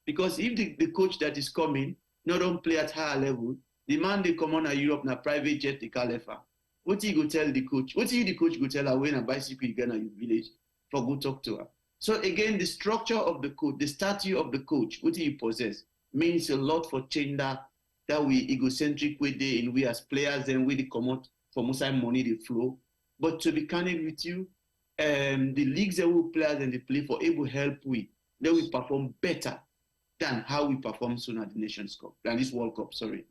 Because if the coach that is coming, not don't play at higher level, the man they come on a Europe na private jet the califa. What you go tell the coach? What you the coach go tell her when a bicycle you get your village for go talk to her? So again, the structure of the coach, the statue of the coach, what you possess means a lot for change that we egocentric way they in we as players and we come out for most time money they flow. But to be candid with you, the leagues that we players and they play for able help we, then we perform better than how we perform soon at the Nations Cup, than this World Cup, sorry.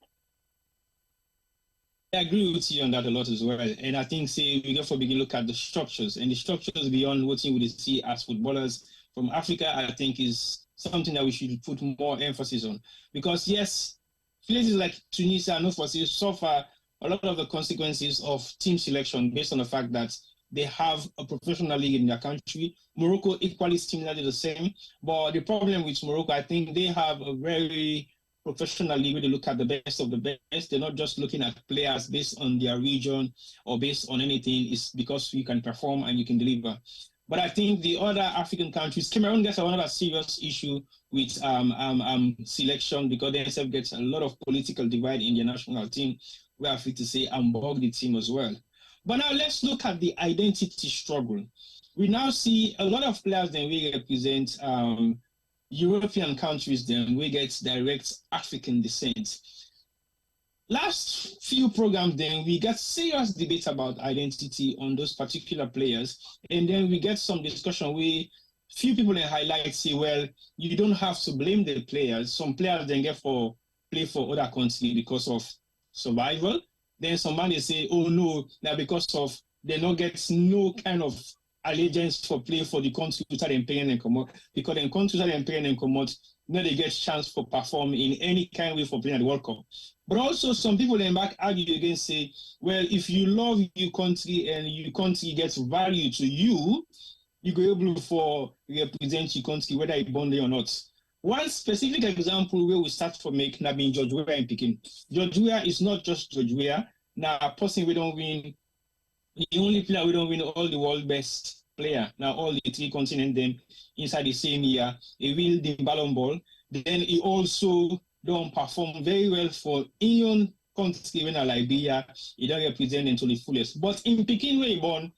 I agree with you on that a lot as well. And I think, say, we therefore begin to look at the structures and the structures beyond what you would see as footballers from Africa, I think is something that we should put more emphasis on. Because, yes, places like Tunisia, no for suffer a lot of the consequences of team selection based on the fact that they have a professional league in their country. Morocco equally similarly the same. But the problem with Morocco, I think they have a very professional league where they look at the best of the best. They're not just looking at players based on their region or based on anything. It's because you can perform and you can deliver. But I think the other African countries, Cameroon gets another serious issue with selection because they themselves get a lot of political divide in their national team. We have to say unbog the team as well. But now let's look at the identity struggle. We now see a lot of players that we represent European countries, then we get direct African descent. Last few programs, then we get serious debate about identity on those particular players, and then we get some discussion where few people in highlight say, well, you don't have to blame the players. Some players then play for other countries because of survival. Then somebody say, oh no, now because of they not get no kind of allegiance for play for the country without them paying and come out, because in countries without them paying and come out, now they get chance for perform in any kind of way for playing at the World Cup. But also some people then back argue against say, well, if you love your country and your country gets value to you, you go able for represent your country whether you born there or not. One specific example where we start from make now being George Weah in Peking. George Weah is not just George Weah. Now a person we don't win. The only player we don't win all the world best player. Now all the three continents them inside the same year. He win the Ballon d'Or. Then he also don't perform very well for Indian country when Liberia. He don't represent them to the fullest. But in Peking where he born,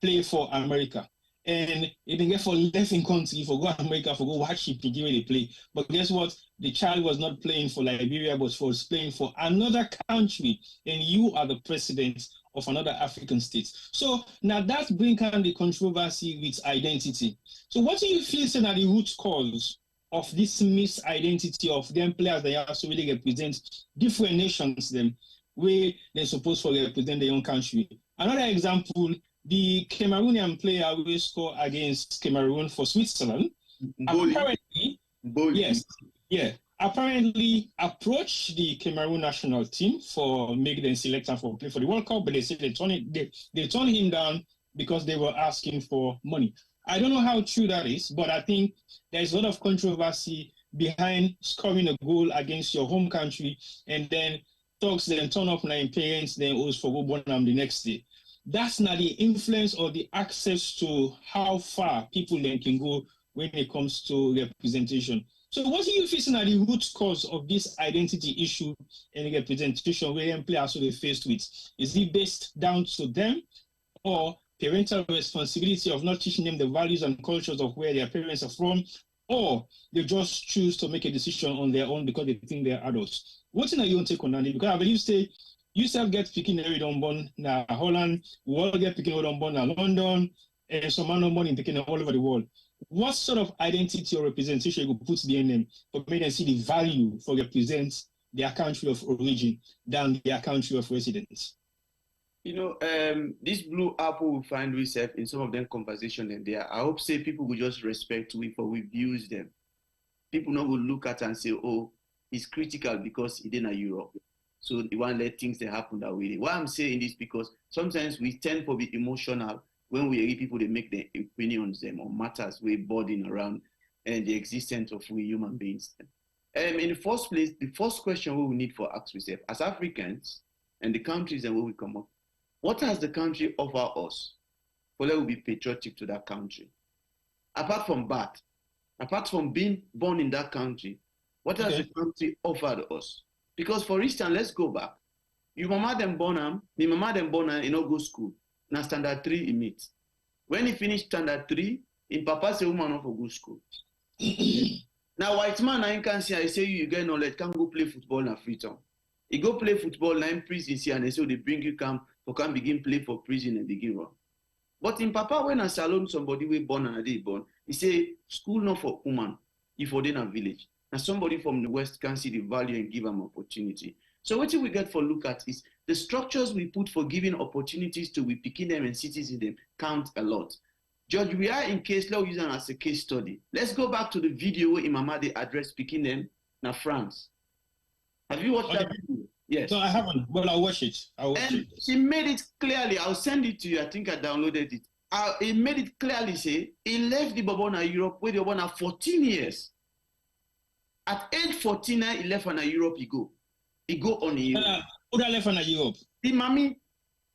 play for America. And he didn't get for left in country for go America for go watch Peking where they play. But guess what? The child was not playing for Liberia, but was playing for another country. And you are the president of another African state. So now that brings on the controversy with identity. So what do you feel are the root cause of this misidentity of them players that also really represent different nations them where they're supposed to represent their own country? Another example, the Cameroonian player will score against Cameroon for Switzerland. Apparently, apparently approached the Cameroon national team for making them select and for play for the World Cup, but they said they turned him down because they were asking for money. I don't know how true that is, but I think there's a lot of controversy behind scoring a goal against your home country and then talks then turn up nine parents then owes for Bonham the next day. That's not the influence or the access to how far people then can go when it comes to representation. So what do you feel are the root cause of this identity issue and representation where players are faced with? Is it based down to them or parental responsibility of not teaching them the values and cultures of where their parents are from, or they just choose to make a decision on their own because they think they're adults? What's in your take on that? Because I believe say you self get picking every born na Holland, we all get picking every born na London, and some man born in picking all over the world. What sort of identity or representation you put behind them for make them see the value for represent their country of origin than their country of residence? You know, this blue apple we find ourselves in some of them conversation and there. I hope say people will just respect we for we views them. People not will look at and say, oh, it's critical because he didn't Europe. So they want to let things that happen that way. Why I'm saying this because sometimes we tend to be emotional when we hear people they make their opinions them on matters we burden around and the existence of we human beings. In the first place, the first question we need for ask ourselves as Africans and the countries and where we come up, what has the country offer us for let we be patriotic to that country? Apart from that, apart from being born in that country, what has the country offered us? Because for instance, let's go back. Your mama them born him, my mama them born him, go school. Now standard 3 he meet. When he finished standard 3, in papa say woman for go school. Now white man I can see I say you get knowledge, can go play football na free time. He go play football now in prison see and they say they bring you come for can begin play for prison and begin run. But in papa when a salon somebody we born and a day born, he say school not for woman, if for in a village. And somebody from the West can see the value and give them opportunity. So what we get for look at is the structures we put for giving opportunities to we picking them and cities in them count a lot. George, we are in case law using as a case study. Let's go back to the video where Imama they address picking them na France. Have you watched that video? Yes. No, I haven't, but I'll watch it. She made it clearly. I'll send it to you. I think I downloaded it. He made it clearly say he left the Bobona Europe where they were 14 years. At age 49, he left on Europe. He go on Europe. Who left on Europe? The mommy.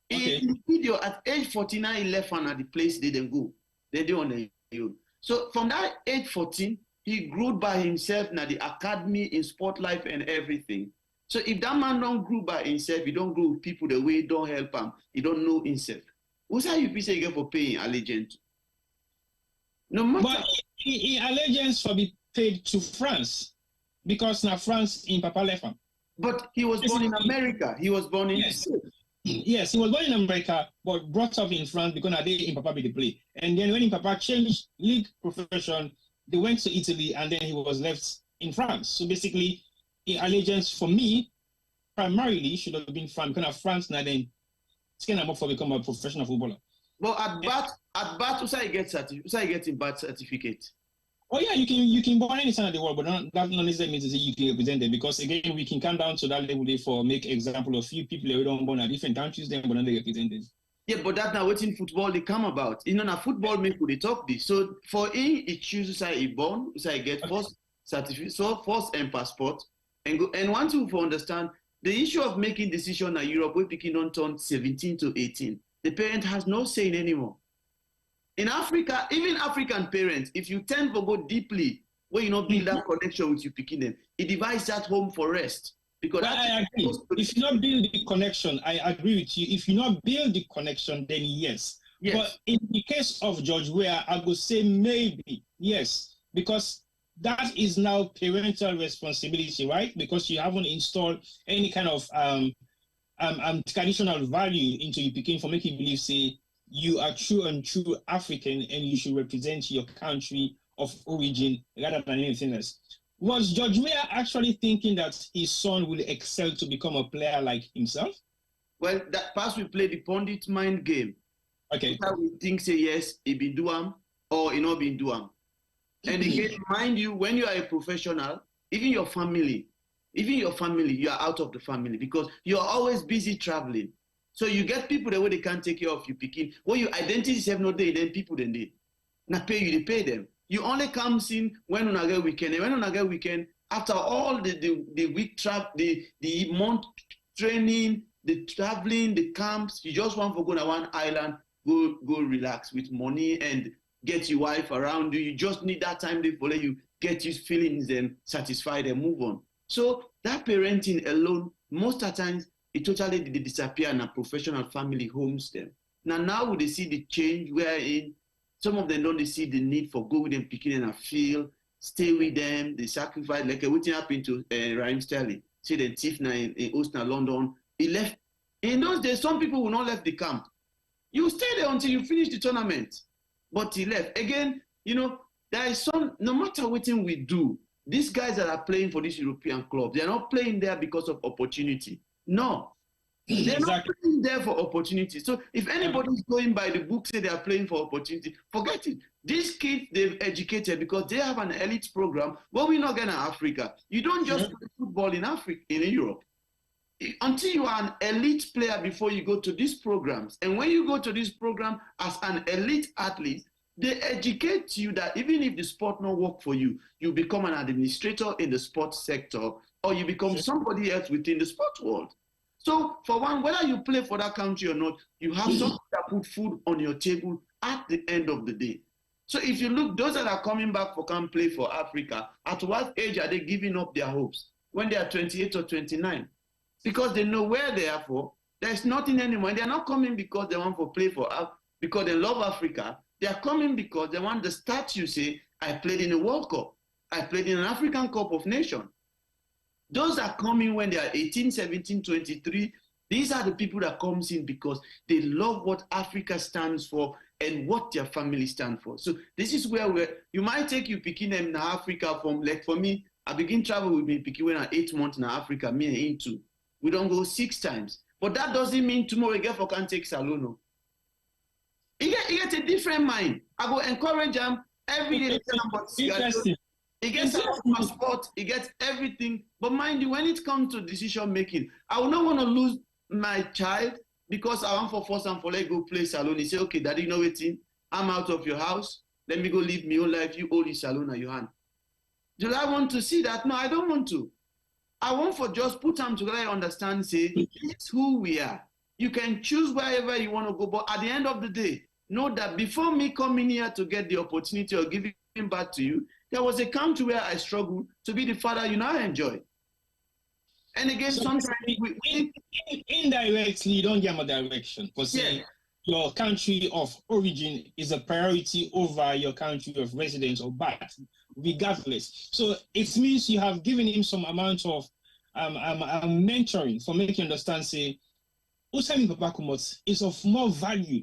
In the video, at age 49, he left on the place they didn't go. They do on the Europe. So from that age 14, he grew by himself now the academy in sport life and everything. So if that man don't grow by himself, he don't grow with people the way he don't help him, he don't know himself. Who's how you say you get for paying allegiance? No matter. But in allegiance for be paid to France. Because now France in Papa left him. But he was born in America. He was born in Yes, he was born in America, but brought up in France because now they in Papa be the play. And then when in Papa changed league profession, they went to Italy and then he was left in France. So basically, in allegiance for me, primarily should have been France because France now then it's kind of more for become a professional footballer. But at bat, who's I get in bat certificate? Oh yeah, you can born any time in the world, but that not necessarily means that you can represent them because again we can come down to that level for make example of few people who don't born at different countries then but not they represent them. Yeah, but that now waiting football they come about. You know, now football make they talk this. So for him, it chooses how he born, so I get first certificate, so first and passport, and go and want to understand the issue of making decision in Europe where picking on turn 17 to 18. The parent has no say anymore. In Africa, even African parents, if you tend to go deeply, where you not build that connection with you picking them, it divides that home for rest. Because I agree. If you not build the connection, I agree with you. If you not build the connection, then yes. But in the case of George Weah, I would say maybe yes, because that is now parental responsibility, right? Because you haven't installed any kind of traditional value into you picking for making believe say you are true and true African and you should represent your country of origin rather than anything else. Was George Weah actually thinking that his son will excel to become a player like himself? Well, that past we play the pundit mind game. Okay. We think say yes, he be do am or he not be do am. And again, mind you, when you are a professional, even your family, you are out of the family because you're always busy traveling. So you get people the way they can't take care of you picking. When you identity have no day, then people then they not pay you, they pay them. You only comes in when on a get weekend. And when on a get weekend, after all the week trap, the month training, the traveling, the camps, you just want to go to one island, go relax with money and get your wife around you. You just need that time to follow you, get your feelings and satisfied and move on. So that parenting alone, most of the times, it totally they disappear and a professional family homes them. Now they see the change wherein some of them don't see the need for go with them picking in a field, stay with them, they sacrifice, like what happened to Raheem Sterling. See the thief now in Osna, London. He left. In those days, some people will not left the camp. You stay there until you finish the tournament. But he left. Again, there is some, no matter what we do, these guys that are playing for this European club, they are not playing there because of opportunity. No. They're not playing there for opportunity. So if anybody's going by the book, say they are playing for opportunity, forget it. These kids, they've educated because they have an elite program, but we're not getting Africa. You don't just play football in Africa, in Europe. Until you are an elite player before you go to these programs. And when you go to this program as an elite athlete, they educate you that even if the sport not work for you, you become an administrator in the sports sector or you become somebody else within the sports world. So for one, whether you play for that country or not, you have something that put food on your table at the end of the day. So if you look, those that are coming back for can play for Africa, at what age are they giving up their hopes? When they are 28 or 29? Because they know where they are for. There's nothing anymore. They are not coming because they want to play for because they love Africa. They are coming because they want the statue say, I played in a World Cup. I played in an African Cup of Nations. Those are coming when they are 18, 17, 23. These are the people that comes in because they love what Africa stands for and what their family stand for. So this is where you might take you picking them in Africa from, like for me, I begin travel with me picking when I'm 8 months in Africa, me and into. We don't go 6 times. But that doesn't mean tomorrow we get for can take Salono. He get a different mind. I go encourage him every day to tell him about Interesting. He gets a passport, he gets everything. But mind you, when it comes to decision making, I will not want to lose my child because I want for force and for let go play Salon. He say, okay, daddy, you know what? I'm out of your house. Let me go live my own life. You hold the Salon at your hand. Do I want to see that? No, I don't want to. I want for just put them together and understand, say, it's who we are. You can choose wherever you want to go, but at the end of the day, know that before me coming here to get the opportunity of giving back to you, there was a country where I struggled to be the father you now enjoy. And again, so sometimes indirectly, you don't get more direction for saying your country of origin is a priority over your country of residence or birth, regardless. So it means you have given him some amount of mentoring for making understand, say, Usami Papakumot is of more value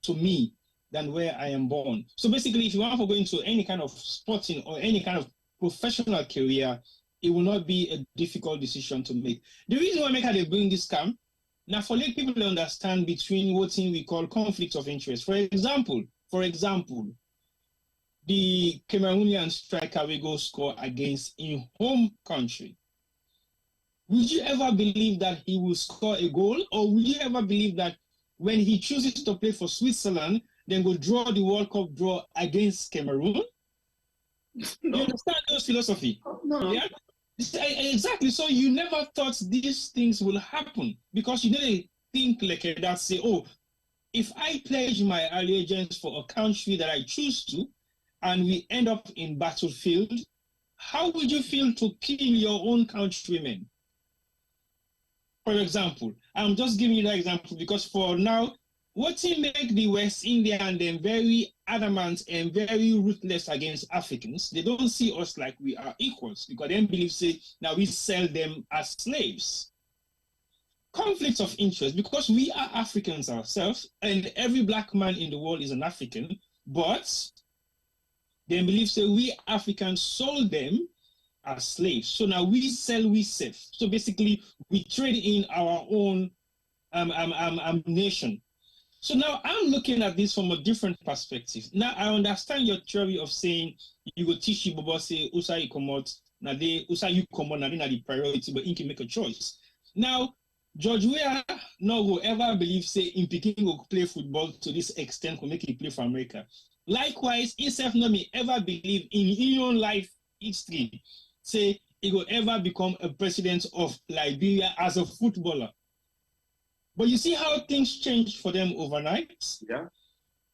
to me than where I am born. So basically, if you want to go into any kind of sporting or any kind of professional career, it will not be a difficult decision to make. The reason why they bring this camp, now for let people understand between what we call conflicts of interest. For example, the Cameroonian striker will go score against in home country. Would you ever believe that he will score a goal? Or would you ever believe that when he chooses to play for Switzerland, then go draw the World Cup draw against Cameroon? No. You understand those philosophy? No. Yeah? Exactly. So you never thought these things will happen because you didn't think like that, say, oh, if I pledge my allegiance for a country that I choose to, and we end up in battlefield, how would you feel to kill your own countrymen? For example, I'm just giving you that example because for now, what make the West Indian them very adamant and very ruthless against Africans? They don't see us like we are equals because they believe, say, now we sell them as slaves. Conflicts of interest because we are Africans ourselves and every black man in the world is an African, but they believe, say, we Africans sold them as slaves. So now we sell, we save. So basically, we trade in our own nation. So now I'm looking at this from a different perspective. Now I understand your theory of saying you will teach Ibobo say Usai Komot Now they also you come on, now the priority, but he can make a choice. Now, George Weah no will ever believe, say, in Peking will play football to this extent, will make it play for America. Likewise, himself no may ever believe in his own life history, say, he will ever become a president of Liberia as a footballer. But you see how things changed for them overnight? Yeah.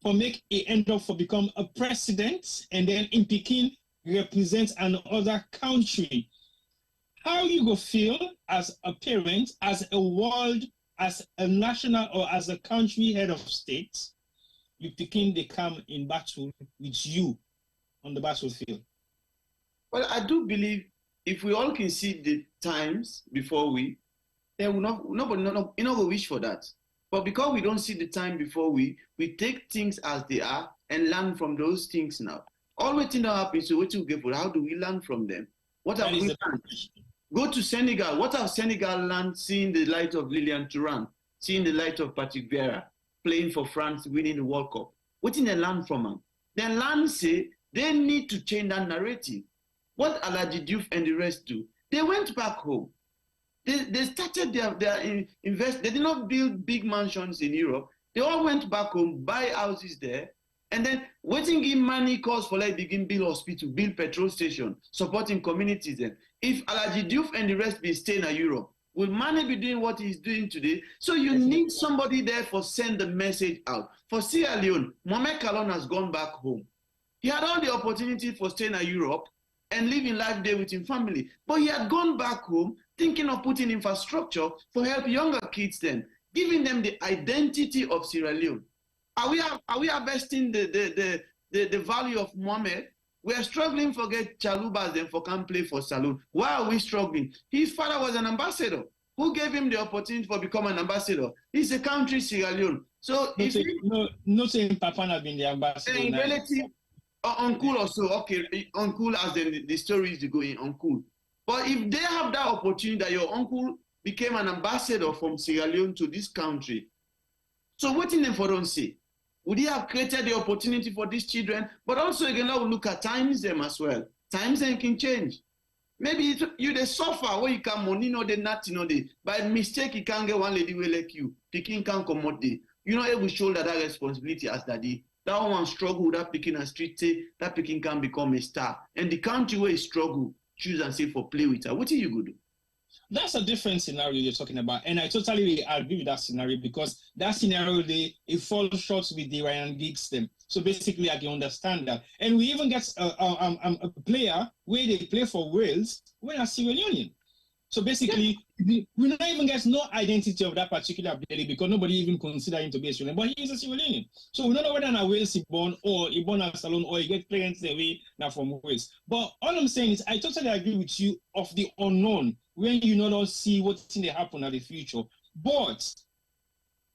For make it end up for become a president, and then in Peking represent another country. How you go feel as a parent, as a world, as a national or as a country head of state, you Peking they come in battle with you on the battlefield? Well, I do believe if we all can see the times before we, then nobody will wish for that. But because we don't see the time before we take things as they are and learn from those things now. All waiting that happens, so what we get for how do we learn from them? What have we learned? Go to Senegal. What have Senegal learned seeing the light of Lilian Thuram, seeing the light of Patrick Vieira, playing for France, winning the World Cup? What did they learn from them? They learn, say, they need to change that narrative. What Alhaji Diouf and the rest do? They went back home. They started their invest. They did not build big mansions in Europe. They all went back home, buy houses there, and then waiting give money cause for like begin build hospital, build petrol station, supporting communities. Then if Alhaji Diouf and the rest be staying in Europe, will Mane be doing what he's doing today? So you need somebody there for send the message out. For Sierra Leone, Mohamed Kalon has gone back home. He had all the opportunity for staying in Europe and living life there with his family, but he had gone back home thinking of putting infrastructure for help younger kids then, giving them the identity of Sierra Leone. Are we harvesting the value of Mohamed? We are struggling for get Chalubas then for can play for Saloon. Why are we struggling? His father was an ambassador. Who gave him the opportunity for become an ambassador? He's a country Sierra Leone. So not saying Papa has been the ambassador. Relative, uncle also, okay, uncle as the story is going, uncle. But if they have that opportunity that your uncle became an ambassador from Sierra Leone to this country, so what in them for don't say? Would he have created the opportunity for these children? But also again, now we look at times them as well. Times them can change. Maybe you they suffer where you can money no they nothing no they. By mistake you can't get one lady will like you. Picking can't come out there. You're not able to shoulder that responsibility as daddy. That one struggle that picking a street say that picking can become a star. And the country where he struggle, choose and say for play with her. What are you going to do? That's a different scenario you're talking about. And I totally agree with that scenario because that scenario, it falls short with the Ryan Giggs them. So basically, I can understand that. And we even get a player where they play for Wales when a Sierra Leonean. So basically, we not even get no identity of that particular player because nobody even consider him to be a Sierra Leonean. But he is a Sierra Leonean. So we don't know whether in a Wales he born or he born at Salon or he get parents away now from Wales. But all I'm saying is I totally agree with you of the unknown when you not see what's going to happen in the future. But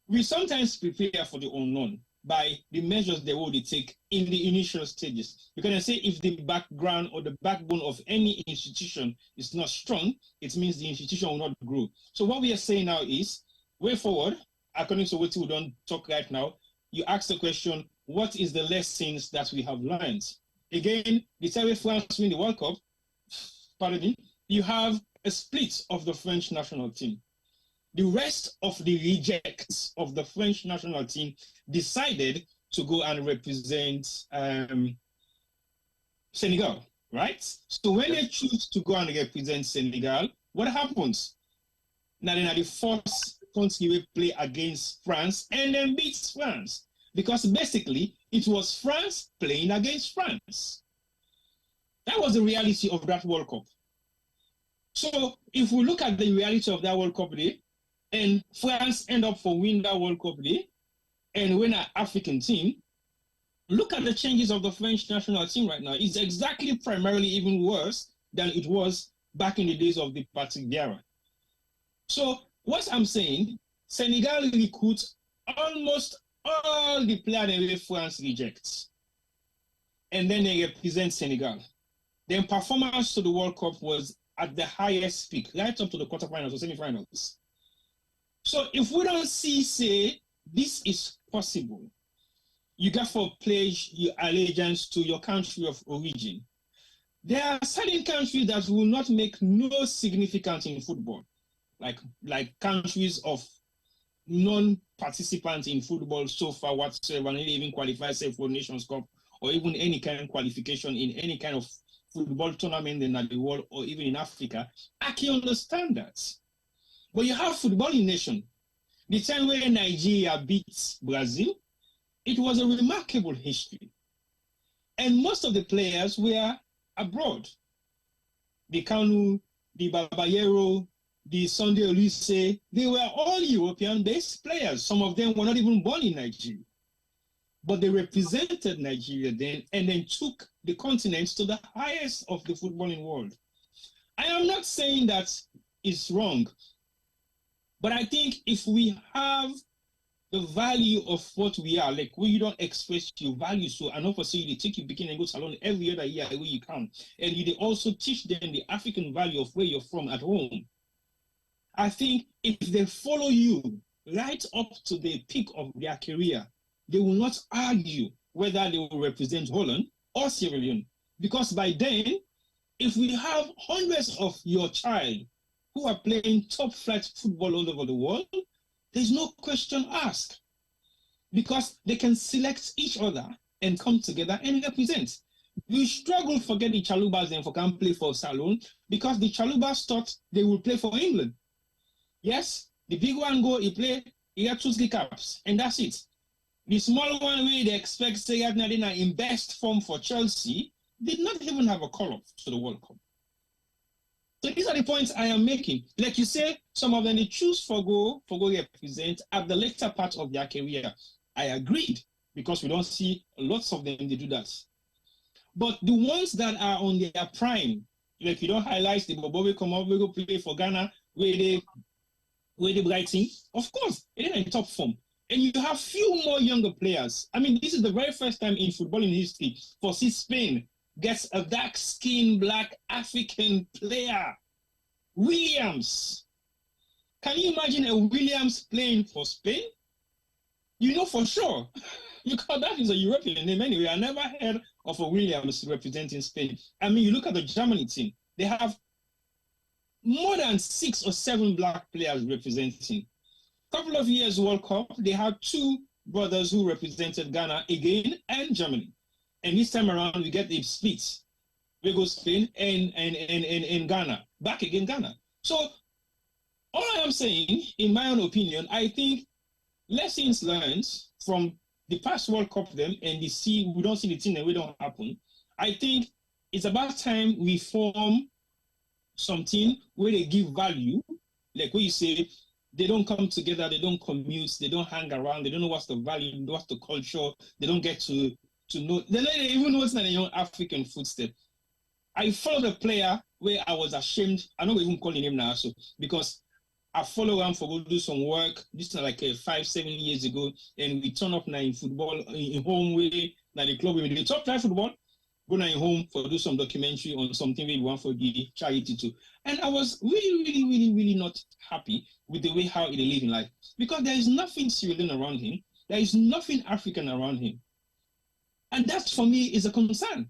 we sometimes prepare for the unknown by the measures they will take in the initial stages. You can say if the background or the backbone of any institution is not strong, it means the institution will not grow. So what we are saying now is, way forward, according to what we don't talk right now, you ask the question, what is the lessons that we have learned? Again, the time France win the World Cup, pardon me, you have a split of the French national team. The rest of the rejects of the French national team decided to go and represent Senegal, right? So when they choose to go and represent Senegal, what happens? Now they're the first country will play against France and then beats France. Because basically, it was France playing against France. That was the reality of that World Cup. So if we look at the reality of that World Cup day, and France end up for win that World Cup day, and win an African team, look at the changes of the French national team right now. It's exactly primarily even worse than it was back in the days of the Patrick Vieira. So what I'm saying, Senegal recruits almost all the players that France rejects. And then they represent Senegal. Their performance to the World Cup was at the highest peak, right up to the quarterfinals or semifinals. So if we don't see, say, this is possible, you got to pledge your allegiance to your country of origin. There are certain countries that will not make no significance in football, like countries of non-participants in football so far whatsoever, and even qualify, say, for Nations Cup or even any kind of qualification in any kind of football tournament in the world or even in Africa. I can understand that. But you have footballing nation. The time where Nigeria beat Brazil, it was a remarkable history. And most of the players were abroad. The Kanu, the Babayero, the Sunday Olise, they were all European-based players. Some of them were not even born in Nigeria. But they represented Nigeria then and then took the continent to the highest of the footballing world. I am not saying that it's wrong, but I think if we have the value of what we are, like when you don't express your value, so enough for say you take your beginning and go salon every other year where you come, and you also teach them the African value of where you're from at home. I think if they follow you right up to the peak of their career, they will not argue whether they will represent Holland or Sierra Leone. Because by then, if we have hundreds of your child who are playing top flight football all over the world, there's no question asked. Because they can select each other and come together and represent. We struggle to get the Chalubas and for can play for Salon because the Chalubas thought they will play for England. Yes, the big one go, he had 2 caps, and that's it. The small one where they expect say Nadina in best form for Chelsea did not even have a call-up to the World Cup. So these are the points I am making. Like you say, some of them they choose for go represent at the later part of their career. I agreed because we don't see lots of them they do that. But the ones that are on their prime, like you don't highlight the Bobo come up, we go play for Ghana, where they brighten, of course, it is in top form. And you have few more younger players. I mean, this is the very first time in footballing history for Spain gets a dark-skinned black African player. Williams. Can you imagine a Williams playing for Spain? You know for sure. Because that is a European name anyway. I never heard of a Williams representing Spain. I mean, you look at the Germany team. They have more than 6 or 7 black players representing. Couple of years World Cup, they had 2 brothers who represented Ghana again and Germany. And this time around, we get the split. We go Spain and Ghana. Back again, Ghana. So all I am saying, in my own opinion, I think lessons learned from the past World Cup then, and we don't see the thing that we don't happen. I think it's about time we form something where they give value, like what you say, they don't come together, they don't commute, they don't hang around, they don't know what's the value, what's the culture, they don't get to know, they don't even know what's in a young African footstep. I followed a player where I was ashamed, I'm not even calling him now, so because I follow him for go do some work, this is like 5-7 years ago, and we turn up now in football, in home way, now the club, we top flight football, go now in home for do some documentary on something we want for the charity too. And I was really not happy with the way how he live in life. Because there is nothing Sierra Leone around him. There is nothing African around him. And that for me is a concern.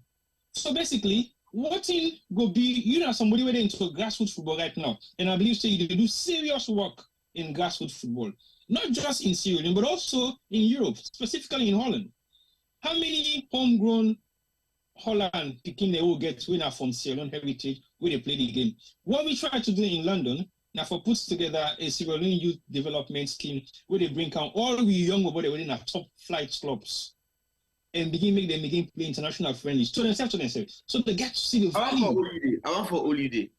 So basically, what in go be, you know, somebody went into grassroots football right now. And I believe say you do serious work in grassroots football. Not just in Sierra Leone, but also in Europe, specifically in Holland. How many homegrown Holland picking they will get winner from Sierra Leone heritage where they play the game? What we try to do in London, now for puts together a Sierra Leone youth development scheme where they bring out all the young boys within our top flight clubs and make them play international friendlies to themselves. So they get to see the value. I want for holiday.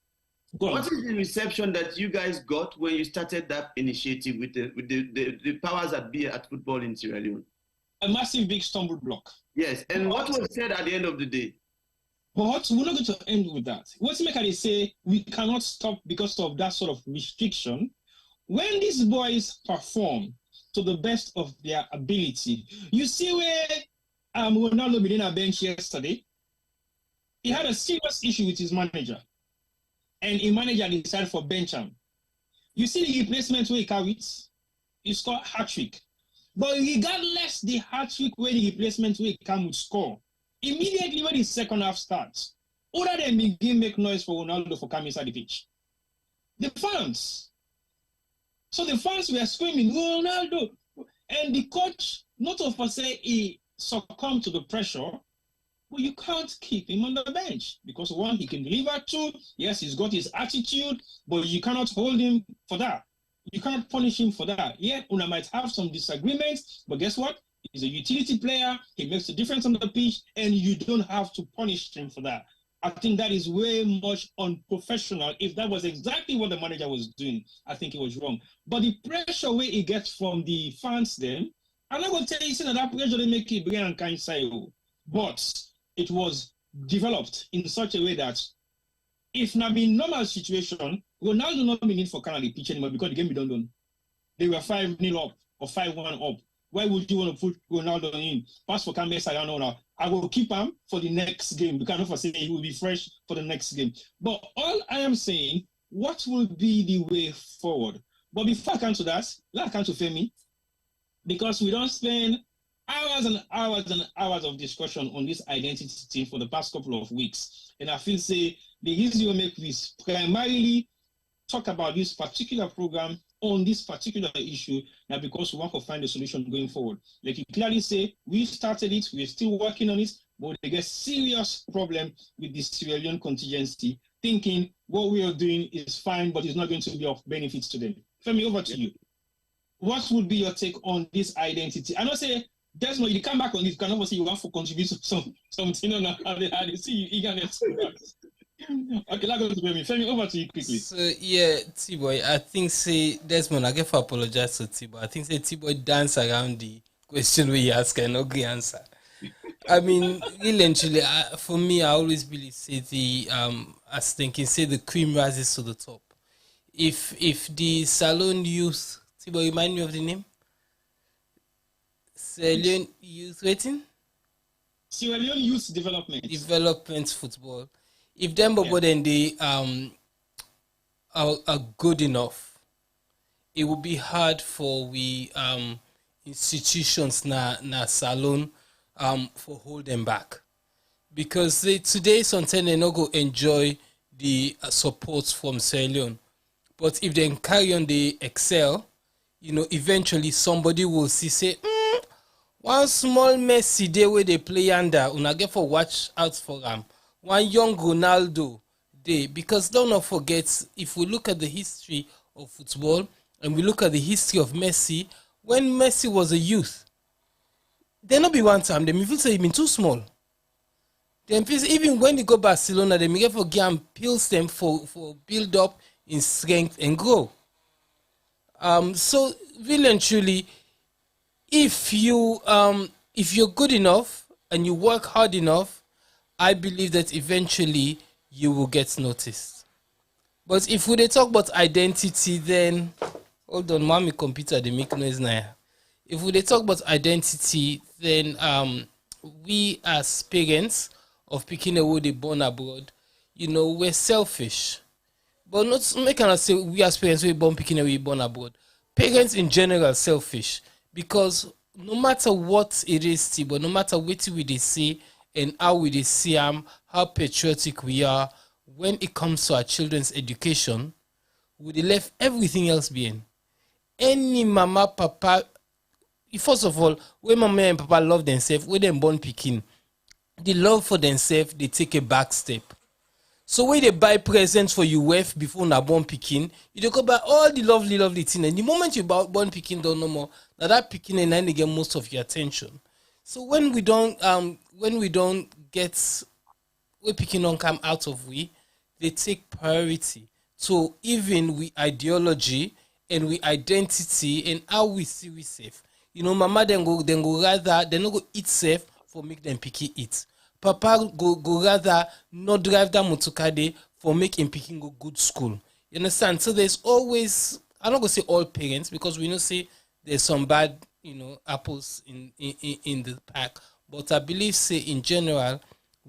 What is the reception that you guys got when you started that initiative with the powers that be at football in Sierra Leone? A massive big stumble block. Yes, and what was said at the end of the day? But we're not going to end with that. What's make they say we cannot stop because of that sort of restriction? When these boys perform to the best of their ability, you see where Ronaldo been in a bench yesterday, he had a serious issue with his manager, and the manager decided for bench him. You see the replacement where he carried, he scored hat-trick. But regardless the hat-trick where the replacement will come with score, immediately when the second half starts, Other than begin make noise for Ronaldo for coming inside the pitch. The fans. So the fans were screaming, Ronaldo. And the coach, not of us say he succumbed to the pressure, but you can't keep him on the bench because one, he can deliver, two, yes, he's got his attitude, but you cannot hold him for that. You cannot punish him for that. Yeah, Una might have some disagreements, but guess what? He's a utility player. He makes a difference on the pitch, and you don't have to punish him for that. I think that is way much unprofessional. If that was exactly what the manager was doing, I think it was wrong. But the pressure where he gets from the fans then, I'm not going to tell you that pressure they make it bring and kind say, but it was developed in such a way that if not in normal situation, Ronaldo not be need for kind of the pitch anymore because the game be done. They were 5-0 up or 5-1 up. Why would you want to put Ronaldo in? Pass for Kambesa, I don't know now. I will keep him for the next game because I know for saying he will be fresh for the next game. But all I am saying, what will be the way forward? But before I come to that, let's come to Femi, because we don't spend hours and hours and hours of discussion on this identity thing for the past couple of weeks. And I feel say the easy way make this primarily talk about this particular program on this particular issue now because we want to find a solution going forward. Like you clearly say, we started it, we're still working on it, but they get serious problem with the Sierra Leone contingency, thinking what we are doing is fine, but it's not going to be of benefit to them. Femi, over to you. What would be your take on this identity? I know say, Desmond, you come back on this, can say you want to contribute something on how they see you eagerness. Okay, that goes to me. Femi, over to you quickly. So yeah, T-Boy, I think say Desmond, I get to apologize to T-Boy. I think say T-Boy dance around the question where you ask and no good answer. I mean, really and truly, for me, I always believe say the as thinking say the cream rises to the top. If the Salon youth, T-Boy, remind me of the name. Sierra Leone youth rating. Sierra Leone youth development football. If them then they are good enough, it would be hard for we institutions na Salon for hold them back, because today sometimes they not go enjoy the support from Sierra Leone, but if they carry on the excel, eventually somebody will see say one small Messi day where they play under, una get for watch out for them. One young Ronaldo day, because don't not forget, if we look at the history of football and we look at the history of Messi, when Messi was a youth, there not be one time they feel say he been too small. Then even when they go Barcelona, they get for game pills them for build up in strength and grow. So really and truly, if you're good enough and you work hard enough, I believe that eventually you will get noticed. But if we talk about identity, then hold on, mommy computer they make noise now. If we talk about identity, then we as parents of picking away they born abroad, we're selfish. But not make I say we as parents we born picking away born abroad. Parents in general are selfish, because no matter what it is, but no matter what we they say and how we they see how patriotic we are, when it comes to our children's education, we left everything else behind. Any mama, papa, first of all, when mama and papa love themselves, when them born picking, the love for themselves, they take a back step. So when they buy presents for your wife before na born picking, you go buy all the lovely things. And the moment you born picking don't no more, that picking and then they get most of your attention. So when we don't get we picking on come out of they take priority. So even we ideology and we identity and how we see we safe. Mama then go rather they not go eat safe for make them picky eat. Papa go rather not drive that motorcade for making picking go good school. You understand? So there's always, I'm not gonna say all parents, because we know say there's some bad apples in the pack, but I believe say in general,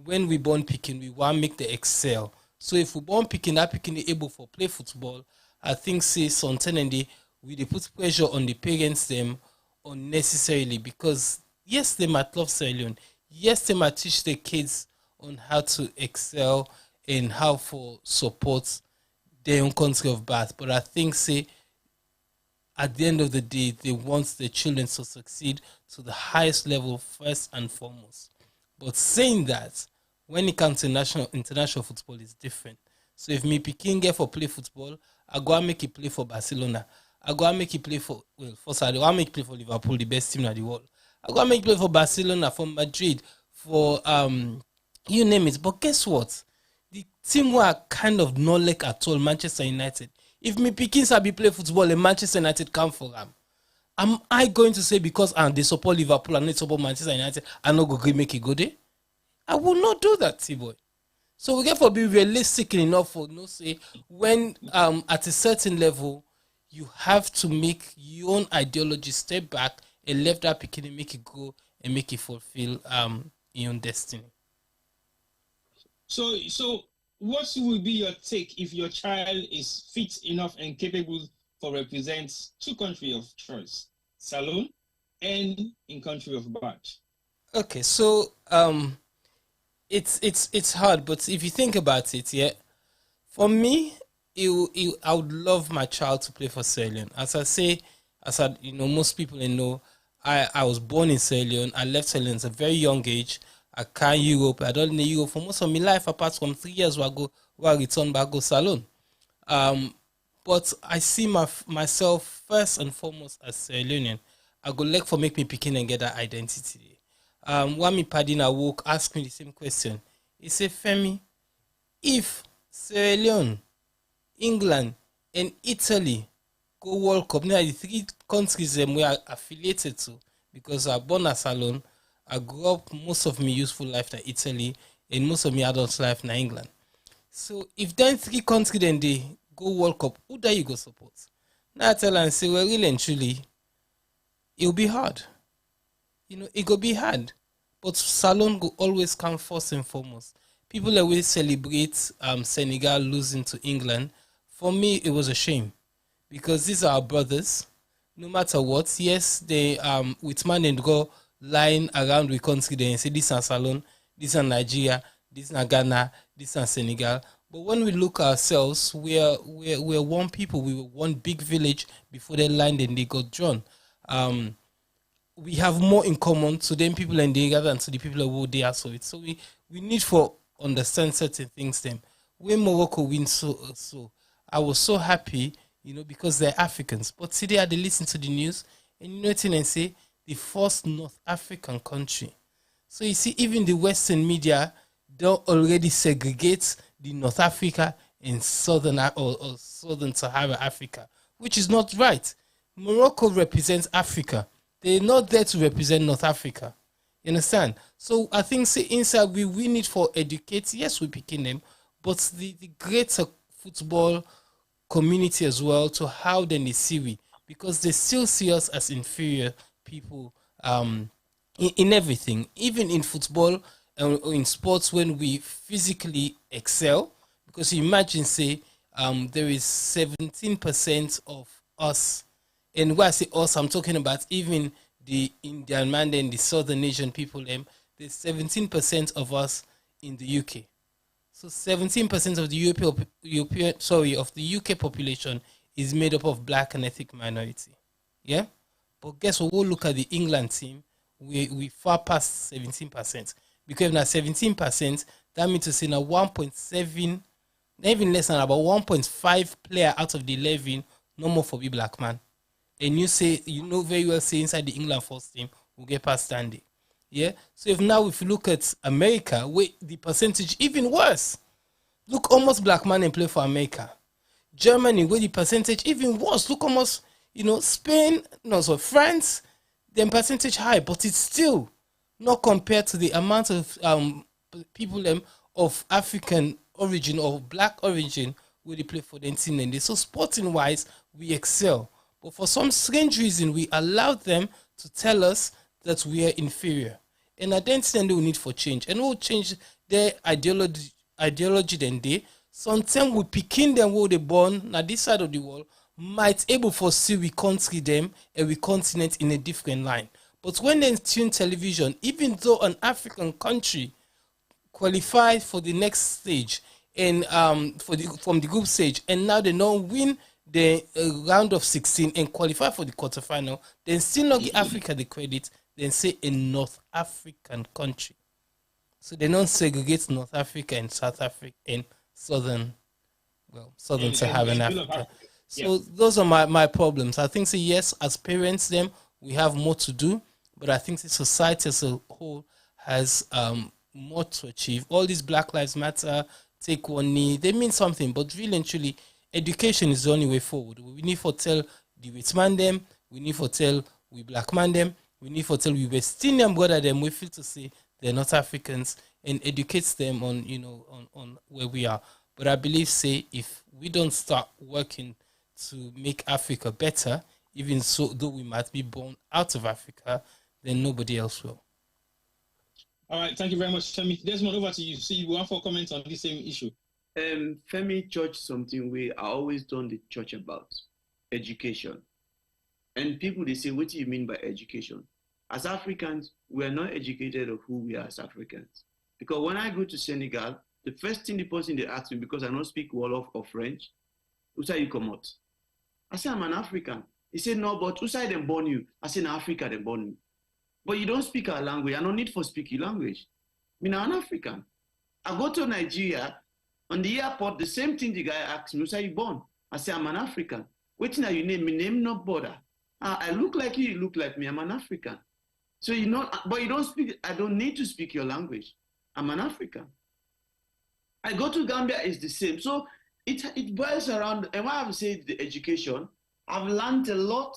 when we born picking, we want to make the excel. So if we born picking, that picking is able for play football, I think say something and we put pressure on the parents them unnecessarily, because yes, they might love Sierra Leone. Yes, they might teach their kids on how to excel and how for support their own country of birth. But I think, say, at the end of the day, they want the children to succeed to the highest level first and foremost. But saying that, when it comes to international football, is different. So if me Peking get for play football, I go and make it play for Barcelona. I go and make it play for I make it play for Liverpool, the best team in the world. I go and make it play for Barcelona, for Madrid, for you name it. But guess what? The team were kind of not like at all, Manchester United. If me Peking sabi play football and Manchester United come for them, am I going to say because they support Liverpool and they support Manchester United, I not go make it go there? I will not do that, T-boy. So we get to be realistic enough for no say when at a certain level you have to make your own ideology step back and let that Peking and make it go and make it fulfill your own destiny. So what will be your take if your child is fit enough and capable for represent two countries of choice, Salon and in country of birth? Okay, so it's hard, but if you think about it, yeah, for me, I would love my child to play for Sierra Leone. As most people know, I was born in Sierra Leone. I left Sierra Leone at a very young age. I came Europe. I don't know Europe for most of my life, apart from 3 years where I returned back to Salon. But I see myself first and foremost as Sierra Leonean. I go like for make me picking and get that identity. When me Padina woke, asked me the same question. He said, Femi, if Sierra Leone, England, and Italy go World Cup, now the 3 countries we are affiliated to, because I born at Salon, I grew up most of my useful life in Italy, and most of my adult life in England. So if then 3 countries then they go World Cup, who do you go support? Now I tell and say, well, really and truly, it'll be hard. It go be hard. But Salon go always come first and foremost. People always celebrate Senegal losing to England. For me, it was a shame. Because these are our brothers. No matter what, yes, they with man and go lying around with country and say this is Salon, this is Nigeria, this is Ghana, this is Senegal. But when we look ourselves, we're one people. We were one big village before they land and they got drawn. We have more in common to them people in the than to the people who they are. So we need for understand certain things. Them when Morocco wins, so I was so happy, because they're Africans. But today they listen to the news and and say the first North African country. So you see, even the Western media don't already segregate the North Africa in Southern or Southern Sahara Africa, which is not right. Morocco represents Africa. They're not there to represent North Africa. You understand? So I think inside we need for educate. Yes, we're picking them, but the greater football community as well to how they see we, because they still see us as inferior people in everything, even in football or in sports when we physically excel. Because you imagine, there is 17% of us. And when I say us, I'm talking about even the Indian man and the Southern Asian people. There's 17% of us in the UK. So 17% of the of the UK population is made up of black and ethnic minority. Yeah? But guess what? We'll look at the England team. We far past 17%. Because now 17%, that means to say now 1.7, even less than about 1.5 player out of the 11, no more for be black man. And very well say inside the England first team will get past standing. Yeah. So if you look at America, where the percentage even worse. Look, almost black man and play for America. Germany, where the percentage even worse. Look, almost Spain, France, then percentage high, but it's still not compared to the amount of people of African origin or black origin where they play for the team. So sporting wise, we excel. But for some strange reason, we allow them to tell us that we are inferior. And I don't think they will need for change. And we'll change their ideology then they. Sometimes we picking them where they born, now this side of the world, might able for see we country them and we continent in a different line. But when they tune television, even though an African country qualify for the next stage and from the group stage, and now they don't win the round of 16 and qualify for the quarterfinal, then still not give Africa the credit, then say a North African country. So they don't segregate North Africa and South Africa and Southern Saharan Africa. So those are my problems. I think, yes, as parents, we have more to do, but I think the society as a whole has more to achieve. All these Black Lives Matter, take one knee, they mean something, but really and truly, education is the only way forward. We need to tell the white man them, we need to tell we black man them, we need to tell we West Indian brother them, we feel to say they're not Africans, and educate them on, on where we are. But I believe, if we don't start working to make Africa better, even so, though we might be born out of Africa, then nobody else will. All right, thank you very much, Femi. Desmond, over to you. See, you want for comments on this same issue. Femi church something we are always done the church about education. And people, they say, what do you mean by education? As Africans, we are not educated of who we are as Africans. Because when I go to Senegal, the first thing the person they ask me, because I don't speak Wolof or French, who say you come out? I say, I'm an African. He said, no, but who say they born you? I say, in Africa, they born me. But you don't speak our language. I don't need for speaking language. I mean, I'm an African. I go to Nigeria, on the airport, the same thing the guy asked me, who say you born? I say, I'm an African. Waiting at you name, me name no bother. I look like you look like me, I'm an African. So but you don't speak, I don't need to speak your language. I'm an African. I go to Gambia, it's the same. So it boils around, and why I've said the education, I've learned a lot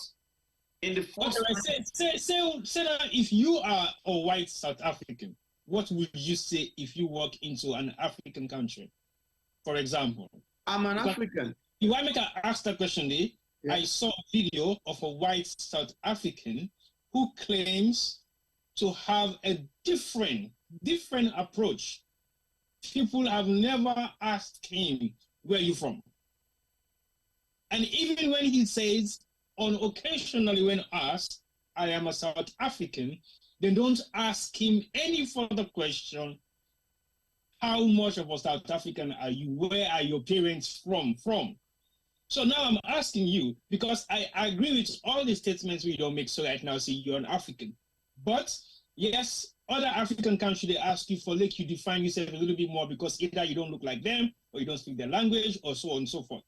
in the first. Okay, say that if you are a white South African, what would you say if you walk into an African country? For example, I'm an African. If I make ask that question, I saw a video of a white South African who claims to have a different approach. People have never asked him, where are you from? And even when he says, occasionally when asked, I am a South African, they don't ask him any further question. How much of a South African are you? Where are your parents from? So now I'm asking you, because I agree with all the statements we don't make so right now, say you're an African. But yes, other African countries, they ask you for you define yourself a little bit more because either you don't look like them or you don't speak their language or so on and so forth.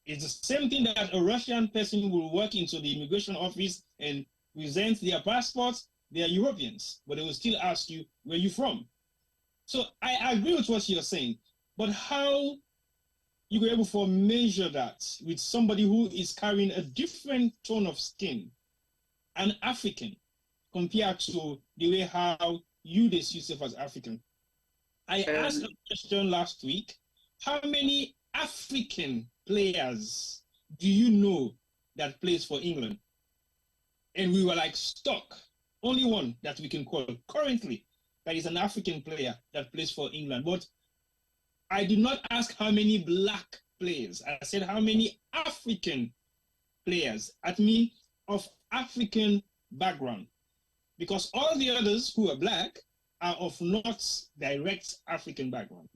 It's the same thing that a Russian person will walk into the immigration office and present their passports. They are Europeans, but they will still ask you, where are you from? So I agree with what you're saying, but how you were able to measure that with somebody who is carrying a different tone of skin, an African, compared to the way how you see yourself as African? I asked a question last week. How many African players do you know that plays for England? And we were stuck. Only one that we can call currently that is an African player that plays for England. But I did not ask how many black players. I said how many African players, of African background. Because all the others who are black are of not direct African background.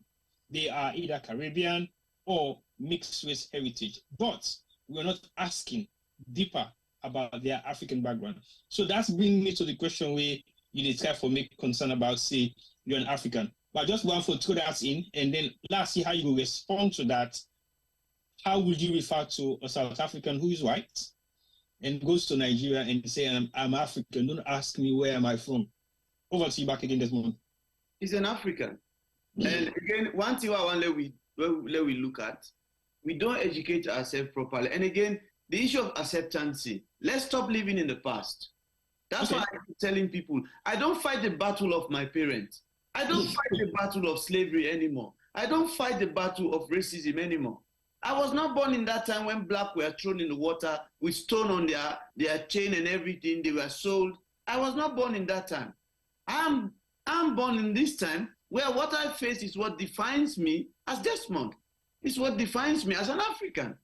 They are either Caribbean or mixed race heritage. But we're not asking deeper about their African background. So that's bringing me to the question where you decide for me concern about, say, you're an African. But I just want to throw that in, and then let's see how you will respond to that. How would you refer to a South African who is white and goes to Nigeria and say, I'm African, don't ask me where am I from? Over to you back again, Desmond. He's an African. And again, one thing I want to let we look at, we don't educate ourselves properly. And again, the issue of acceptance, let's stop living in the past. That's why I'm telling people, I don't fight the battle of my parents. I don't fight the battle of slavery anymore. I don't fight the battle of racism anymore. I was not born in that time when black were thrown in the water with stone on their chain and everything. They were sold. I was not born in that time. I'm born in this time where what I face is what defines me as Desmond. It's what defines me as an African.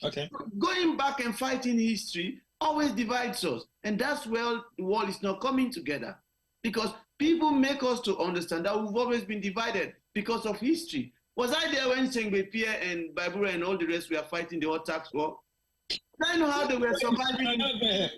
Okay. Going back and fighting history always divides us. And that's where the world is not coming together. Because people make us to understand that we've always been divided because of history. Was I there when Sengbe Pierre and Babura and all the rest were fighting the hot tax war? I know how they were surviving.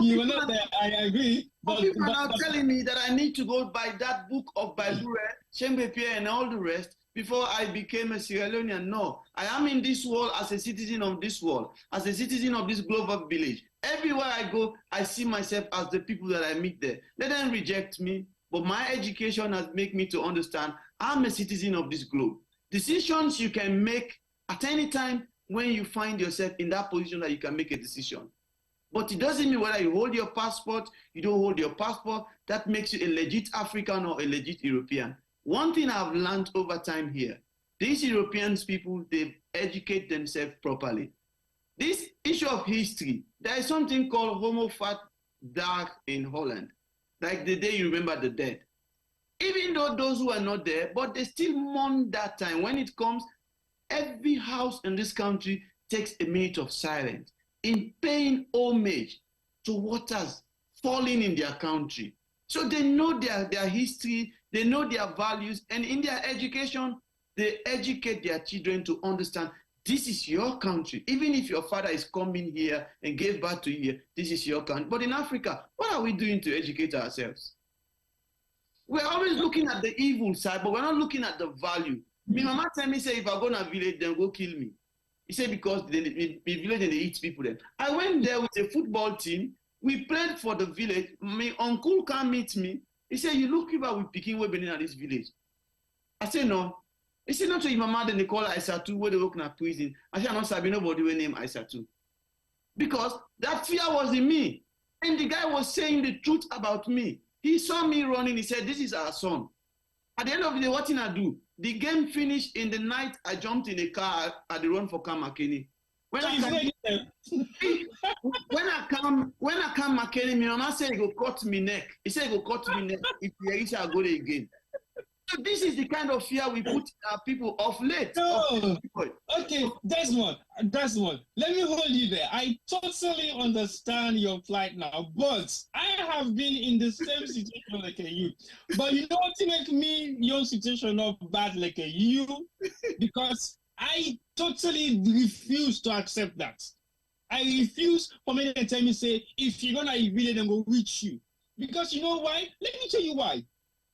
You were not there, I agree. But people are now telling me that I need to go by that book of Babura, Sengbe Pierre and all the rest before I became a Sierra Leonean. No, I am in this world as a citizen of this world, as a citizen of this global village. Everywhere I go, I see myself as the people that I meet there. Let them reject me, but my education has made me to understand I'm a citizen of this globe. Decisions you can make at any time when you find yourself in that position that you can make a decision. But it doesn't mean whether you hold your passport, you don't hold your passport, that makes you a legit African or a legit European. One thing I've learned over time here, these Europeans people, they educate themselves properly. This issue of history, there is something called Homo Fat Dag in Holland, like the day you remember the dead. Even though those who are not there, but they still mourn that time. When it comes, every house in this country takes a minute of silence in paying homage to what has fallen in their country. So they know their history, they know their values, and in their education, they educate their children to understand this is your country. Even if your father is coming here and gave birth to you here, this is your country. But in Africa, what are we doing to educate ourselves? We're always looking at the evil side, but we're not looking at the value. My mama tell me, say, if I go to a village, then go kill me. He said, because the village, and they eat people then. I went there with a football team. We played for the village. My uncle can't meet me. He said, you look about with picking way being at this village. I said, no. He said, not to your mama, then they call Aisatu, where they work in a prison. I said, I'm not sabi nobody will name Aisatu. Because that fear was in me. And the guy was saying the truth about me. He saw me running. He said, this is our son. At the end of the day, what did I do? The game finished in the night. I jumped in a car at the run for Kamakeni. When I come Makeni, my mama said he go cut me neck. He said he go cut me neck if he shall go there again. So this is the kind of fear we put people of late. No. Okay, that's one. Let me hold you there. I totally understand your plight now, but I have been in the same situation like you. But you know what make me your situation not bad like you? Because I totally refuse to accept that. I refuse for me to tell me, say, if you're gonna really then go reach you. Because you know why? Let me tell you why.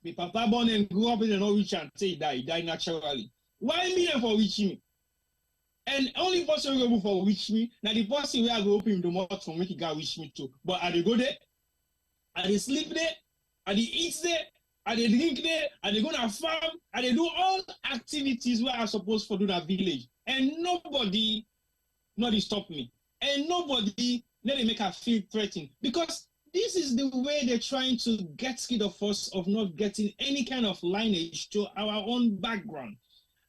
My papa born and grew up in the Norwich and say he died naturally. Why me then for reach me? And only person who go for reach me, now the person where I go open the mouth for make he go reach me too. But I they go there, I they sleep there, I they eat there, I they drink there, I they go to farm, I they do all activities where I'm supposed to do in that village. And nobody not stop me. And nobody let me make her feel threatened. Because this is the way they're trying to get rid of us of not getting any kind of lineage to our own background.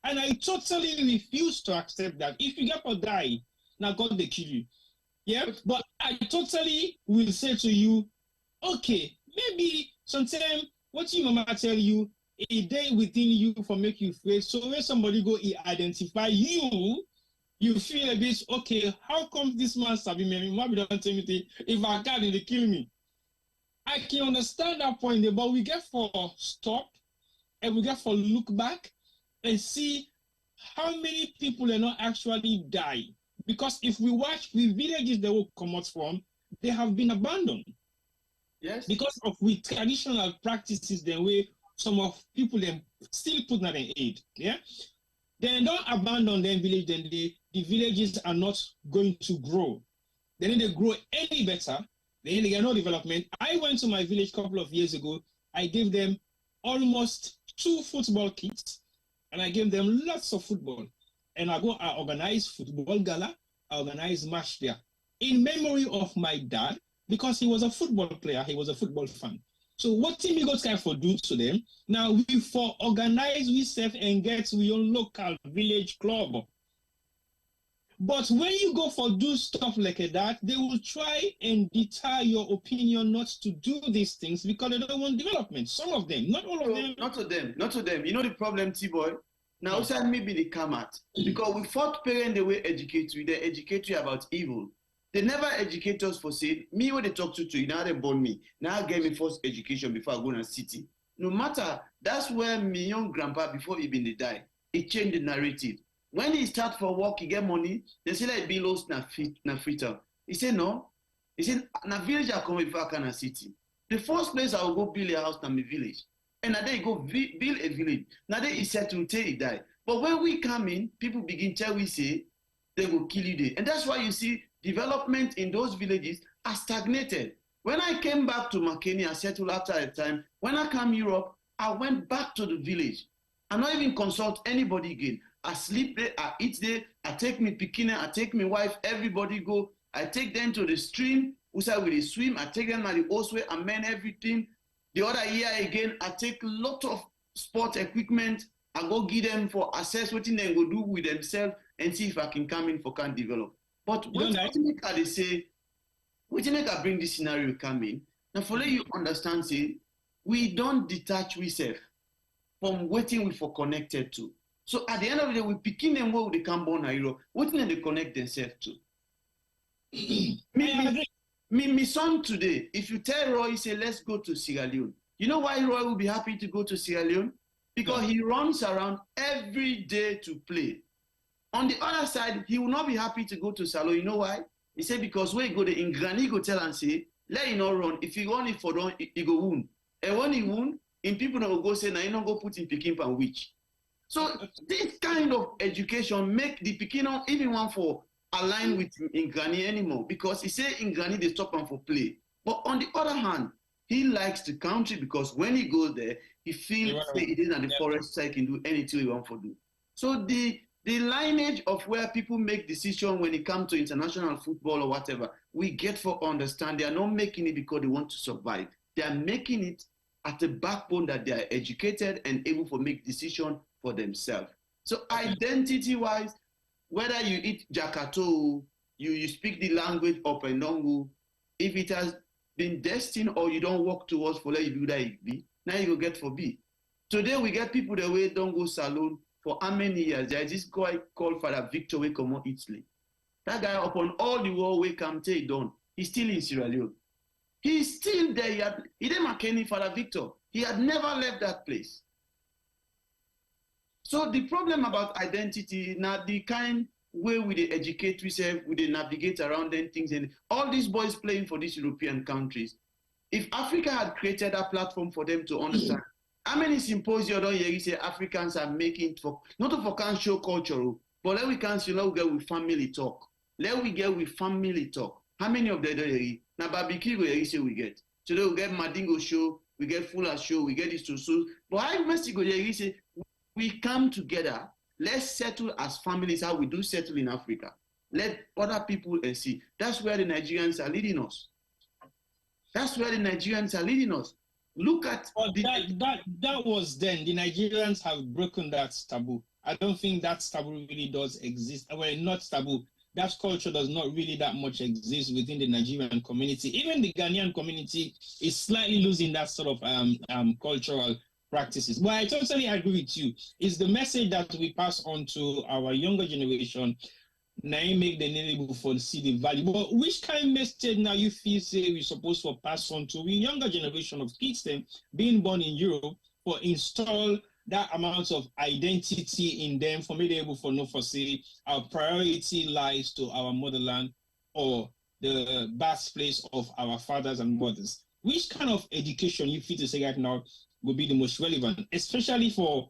And I totally refuse to accept that. If you get or die, now God they kill you. Yeah, but I totally will say to you, okay, maybe sometimes what your mama tell you, a day within you for make you afraid. So when somebody go identify you, you feel a bit, okay, how come this man sabi me? Why don't tell me if I can't, they kill me? I can understand that point there, but we get for stop and we get for look back and see how many people are not actually die. Because if we watch the villages they will come out from, they have been abandoned. Yes. Because of we traditional practices, the way some of people them still put that in aid. Yeah. They don't abandon them village, then the villages are not going to grow. They need to grow any better. They get no development. I went to my village a couple of years ago. I gave them almost 2 football kits, and I gave them lots of football. And I organize football gala, I organize match there in memory of my dad, because he was a football player, he was a football fan. So what team you guys can for do to them? Now we for organize ourselves and get your local village club. But when you go for do stuff like that, they will try and deter your opinion not to do these things because they don't want development. Some of them, not all of them. Not to them. You know the problem, T-Boy? Now, outside maybe the come at. Because we fought parents the way educate you, they educate you about evil. They never educate us for say, me when they talk to you, now they born me. Now I get me first education before I go to city. No matter, that's where my young grandpa, before he been die, he changed the narrative. When he start for work, he get money, they say like bills na fritter. He said no. He said, na village I come before I can a city. The first place I will go build a house na my village. And now they go build a village. Now they is set to tell he die. But when we come in, people begin tell we say, they will kill you there. And that's why you see development in those villages are stagnated. When I came back to Makeni, I settled after a time. When I come Europe, I went back to the village. I not even consult anybody again. I sleep there, I eat there, I take me pikine, I take my wife, everybody go. I take them to the stream, usai with the swim, I take them at the horseway, I man everything. The other year again, I take a lot of sport equipment, I go give them for assess what they go do with themselves and see if I can come in for can develop. But what make they say, what make I bring this scenario come in? Now for let you understand, say, we don't detach ourselves from waiting we for connected to. So at the end of the day, we picking them where they come born in Europe, what they connect themselves to. Me son today, if you tell Roy, say, let's go to Sierra Leone. You know why Roy will be happy to go to Sierra Leone? Because he runs around every day to play. On the other side, he will not be happy to go to Salo. You know why? He said, because when he go there, in Granny go tell and say, let him not run. If he run it for run, he go wound. And when he wound, in people that will go say, now you don't go put in Peking and witch. So this kind of education make the Peking not even one for align with Ingani anymore, because he say Ingani they stop him for play. But on the other hand, he likes the country because when he goes there, he feels he is in the forest side, can do anything he want to do. So the lineage of where people make decisions when it comes to international football or whatever, we get for understand they are not making it because they want to survive. They are making it at the backbone that they are educated and able to make decisions for themselves. So identity-wise, whether you eat Jakato, you speak the language of Penongo, if it has been destined or you don't work towards for let you do that, be, now you go get for B. Today we get people that way don't go salon for how many years? There is this guy called Father Victor we come on Italy. That guy upon all the world we come take done. He's still in Sierra Leone. He's still there. He didn't make any Father Victor. He had never left that place. So the problem about identity, now the kind way we they educate ourselves, we they navigate around them things, and all these boys playing for these European countries. If Africa had created a platform for them to understand, how many symposia don't you say Africans are making for not for can show culture, but let we can see let we get with family talk. Let we get with family talk. How many of them do you now barbecue we say we get? Today we get Madingo show, we get Fuller show, we get this to so. But I must go you say we come together, let's settle as families how we do settle in Africa. Let other people see. That's where the Nigerians are leading us. That's where the Nigerians are leading us. Look at that was then. The Nigerians have broken that taboo. I don't think that taboo really does exist. Well, not taboo. That culture does not really that much exist within the Nigerian community. Even the Ghanaian community is slightly losing that sort of cultural practices. But I totally agree with you. It's the message that we pass on to our younger generation. Now you make them able to see the value. But which kind of message now you feel say we're supposed to pass on to the younger generation of kids them being born in Europe for install that amount of identity in them for me to be able to know for say our priority lies to our motherland or the birthplace of our fathers and mothers. Which kind of education you feel to say right now will be the most relevant, especially for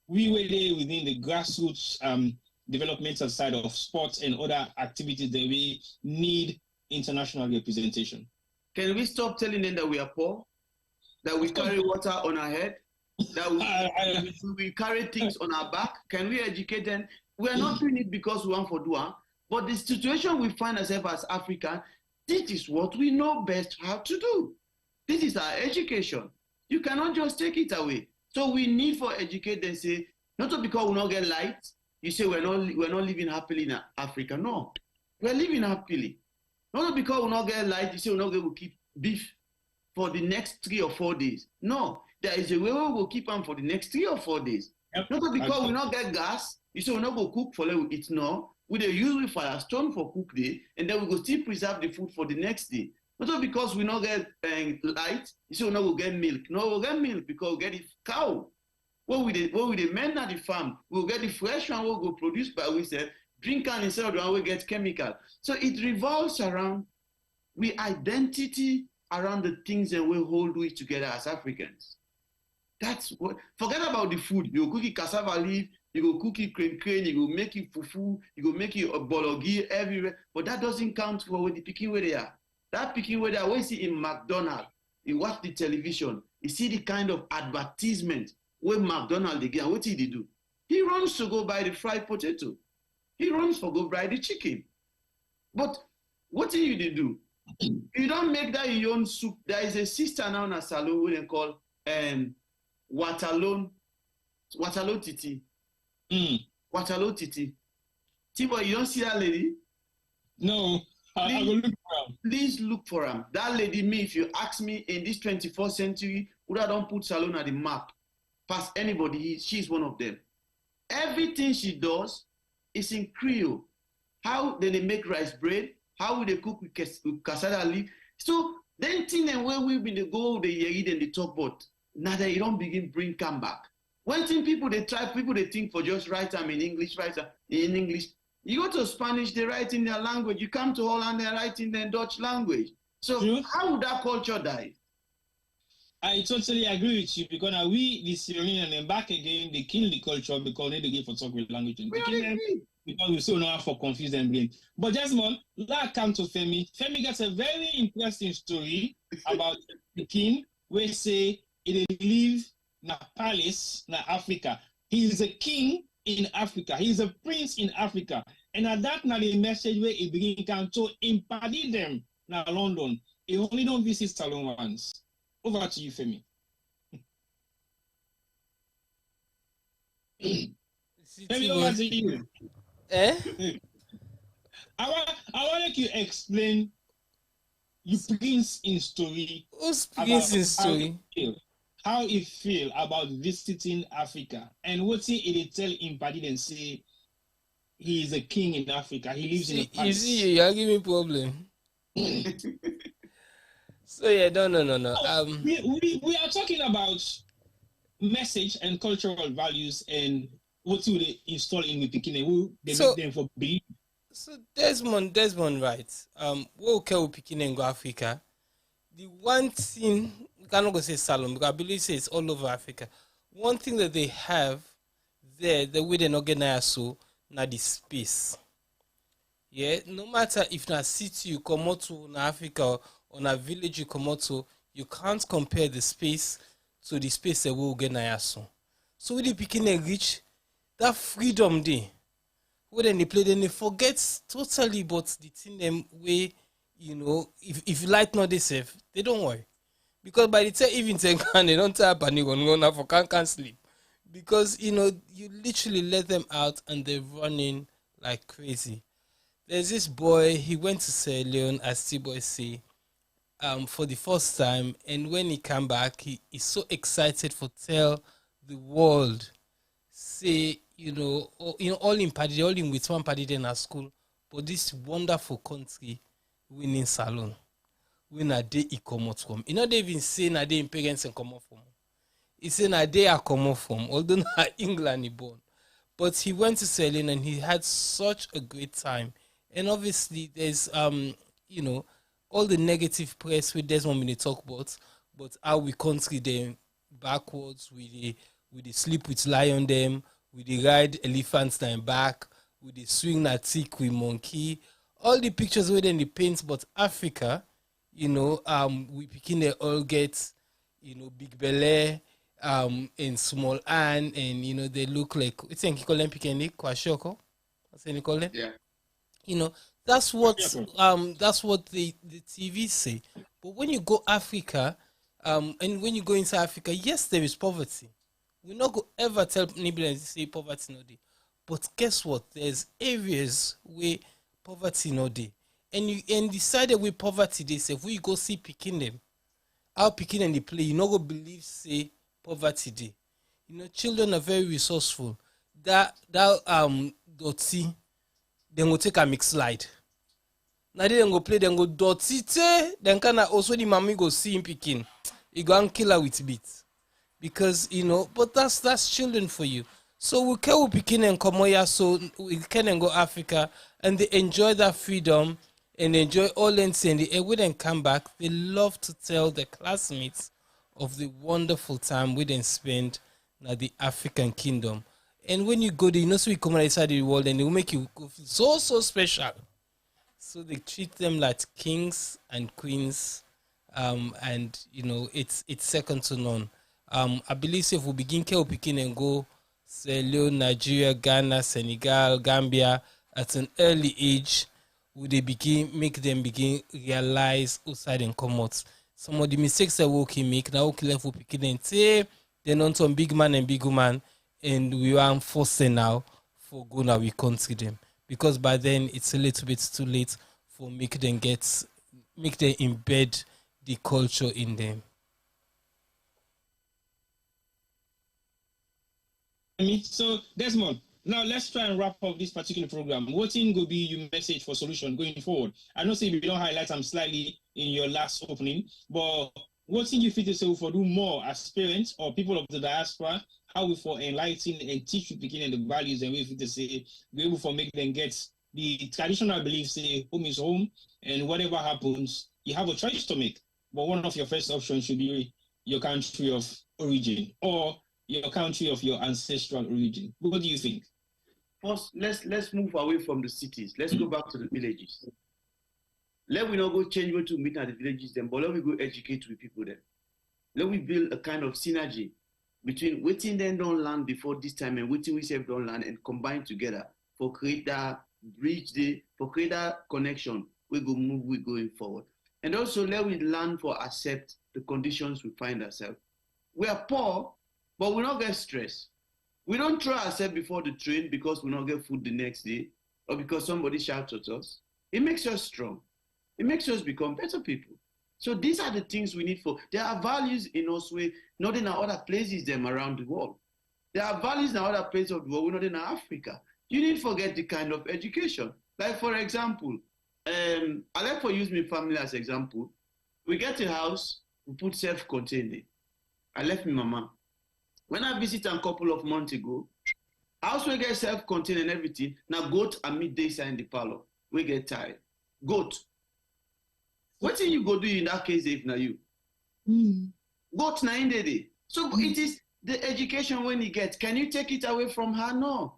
we were there within the grassroots developmental side of sports and other activities that we need international representation. Can we stop telling them that we are poor, that we carry water on our head, that we carry things on our back? Can we educate them? We are not doing it because we want for do it, but the situation we find ourselves as African, this is what we know best how to do. This is our education. You cannot just take it away. So we need for educate them say, not because we not get light, you say we're not living happily in Africa. No, we're living happily. Not because we not get light, you say we're not going to keep beef for the next 3 or 4 days. No, there is a way we will keep them for the next 3 or 4 days. Yep. Not because we not get gas, you say we're not going to cook for let we eat. No, We dey use with firestone for cook day, and then we go still preserve the food for the next day. Not because we not get light, you say we not go get milk. No, we'll get milk because we get the cow. What we dey mend at the farm, we'll get the fresh one we'll go produce by we say drink and instead of the one we get chemical. So it revolves around we identity around the things that we hold with together as Africans. That's what, forget about the food. You go cook it cassava leaf, you go cook it crane, you go make it fufu, you go make it a bologi everywhere. But that doesn't count for the picking where they are. That picking where they are, when you see in McDonald's, you watch the television, you see the kind of advertisement where McDonald's they get, and what did he do? He runs to go buy the fried potato. He runs for go buy the chicken. But what do you do? You don't make that in your own soup. There is a sister now in a salon who they call Waterloo Titi. Waterloo Titi. Tibo, you don't see that lady? No, I will look for him. Please look for him. That lady, me, if you ask me in this 24th century, would I don't put salon at the map? Past anybody, she's one of them. Everything she does is in Creole. How they make rice bread, how will they cook with cassava leaf. So then thing and where we been they go, they eat and they talk about, now that you don't begin bring come back. One thing people they think for just write them in English, write them in English. You go to Spanish, they write in their language. You come to Holland, they write in their Dutch language. So how would that culture die? I totally agree with you because now we, the Syrian, and then back again, they kill the culture because they give for talk with language. And because we still know how for confuse and blame. But Desmond, that come to Femi. Femi gets a very interesting story about the king where say he live in a palace in Africa. He is a king in Africa. He is a prince in Africa. And at that now the message where he begin to impart them in London. He only don't visit Salon once. Over to you, Femi. Femi, over to you. I want you to explain your prince in story. Who's prince in story? How you feel about visiting Africa and what he tell him body and say he is a king in Africa. He lives in a palace. You see, you're giving me problem. So yeah, no. We are talking about message and cultural values and what do they install in the Pekin who they make them for believe. So Desmond, right? What okay with Pekin and go Africa? The one thing we cannot go say Salon because I believe it's all over Africa. One thing that they have there, the way they not get so na the space. Yeah, no matter if na city you come out to na Africa or na village you come out to, you can't compare the space to the space that we will get na so. So when they begin to reach that freedom day, when they play, then they forget totally about the thing them way, you know, if light not they safe, they don't worry. Because by the time even they don't tap and you gonna for can't sleep. Because you know, you literally let them out and they're running like crazy. There's this boy, he went to Sierra Leone, as T-Boy say, for the first time, and when he came back, he is so excited for tell the world, say, all in party, all in with one party in our school, but this wonderful country, winning Salon, when a day he come out from. They even say na day in parents and come out from. He said na day I come out from, although na England he born. But he went to Sierra Leone and he had such a great time. And obviously, there's, all the negative press with Desmond when they talk about, but how we country them backwards, we sleep with lion them, we ride elephants down back, we swing na tick with monkey, all the pictures where then they paint, but Africa, we begin to all get, big belly, and small hand, and they look like, I think you call them picking kwashoko, what's you call them? Yeah. That's what the TV say. But when you go Africa, and when you go into Africa, yes, there is poverty. We not go ever tell anybody to say poverty no day. But guess what? There's areas where poverty no day. And decided with poverty they say if we go see picking them, how picking and they play, you not go believe say poverty day. Children are very resourceful. That Dotty, then go take a mix slide. Now they go play, then go dirty, then kind of also the mommy go see him picking. He go and kill her with beats. Because, but that's children for you. So we can picking and come here, so we can go Africa, and they enjoy that freedom and enjoy all and they wouldn't come back. They love to tell their classmates of the wonderful time we then spend in the African kingdom. And when you go there, so we come outside the world and they will make you feel so special. So they treat them like kings and queens, and it's second to none. I believe if we begin picking and go Sierra Nigeria, Ghana, Senegal, Gambia at an early age, would they make them begin realize outside and come out. Some of the mistakes that we can make now we level picking and say they're not some big man and big woman, and we are forcing now for go now we country them. Because by then it's a little bit too late for make them embed the culture in them. So Desmond, now let's try and wrap up this particular program. What will be your message for solution going forward? I know say you don't highlight them slightly in your last opening, but what thing you feel to say for do more as parents or people of the diaspora, how we for enlighten and teach you beginning the values and we feel to say be able for make them get the traditional beliefs say home is home and whatever happens, you have a choice to make. But one of your first options should be your country of origin or your country of your ancestral origin. What do you think? First, let's move away from the cities. Let's go back to the villages. Let we not go change where to meet at the villages then, but let we go educate with people then. Let we build a kind of synergy between waiting them don't land before this time and waiting we self don't land and combine together for create that bridge for create that connection. We go move, we going forward. And also let we learn for accept the conditions we find ourselves. We are poor, but we don't get stressed. We don't throw ourselves before the train because we don't get food the next day or because somebody shouts at us. It makes us strong. It makes us become better people. So these are the things we need for. There are values in us not in other places them around the world. There are values in other places of the world, not in Africa. You need to forget the kind of education. Like for example, I like to use my family as example. We get a house, we put self-contained. I left my mama. When I visited a couple of months ago, house we get self-contained and everything. Now goat and midday inside in the parlor. We get tired. Goat. What thing you go do in that case if not you? Goat na in the day. So it is the education when you get. Can you take it away from her? No.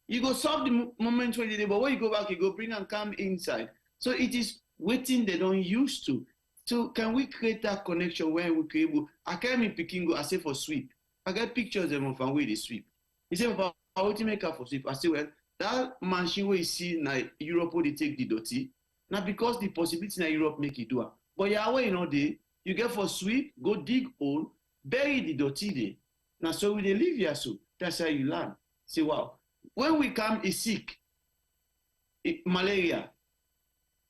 You go solve the moment when you day, but when you go back, you go bring and come inside. So it is waiting they don't used to. So can we create that connection where we can able? I came in picking go, I say for sweep. I get pictures of them of where they sweep. He said, "How to make up for sweep?" I say, "Well, that machine where you see in Europe where they take the dirty, now because the possibility in Europe make it do it. But yeah, where you get for sweep, go dig hole, bury the dirty there. Now so we they live here so that's how you learn. Say wow. When we come is sick, malaria.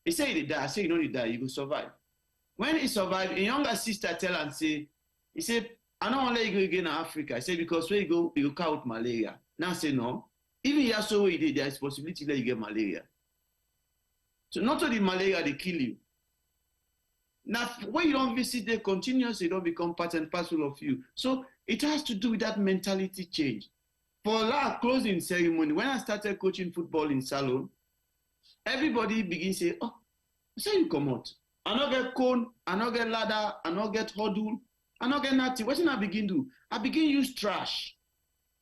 He say he die. I say you don't die, you will survive. When he survive, a younger sister tell and say, he said, I don't want to let you go again in Africa. I say, because when you go count malaria. Now I say, no. Even here, so where you did, there is possibility that you get malaria. So not only malaria, they kill you. Now, when you don't visit them continuously, they don't become part and parcel of you. So it has to do with that mentality change. For our closing ceremony, when I started coaching football in Salon, everybody begin say, oh, say you come out. I not get cone, I not get ladder, I not get hurdle, I not get nothing. What did I begin do? I begin use trash.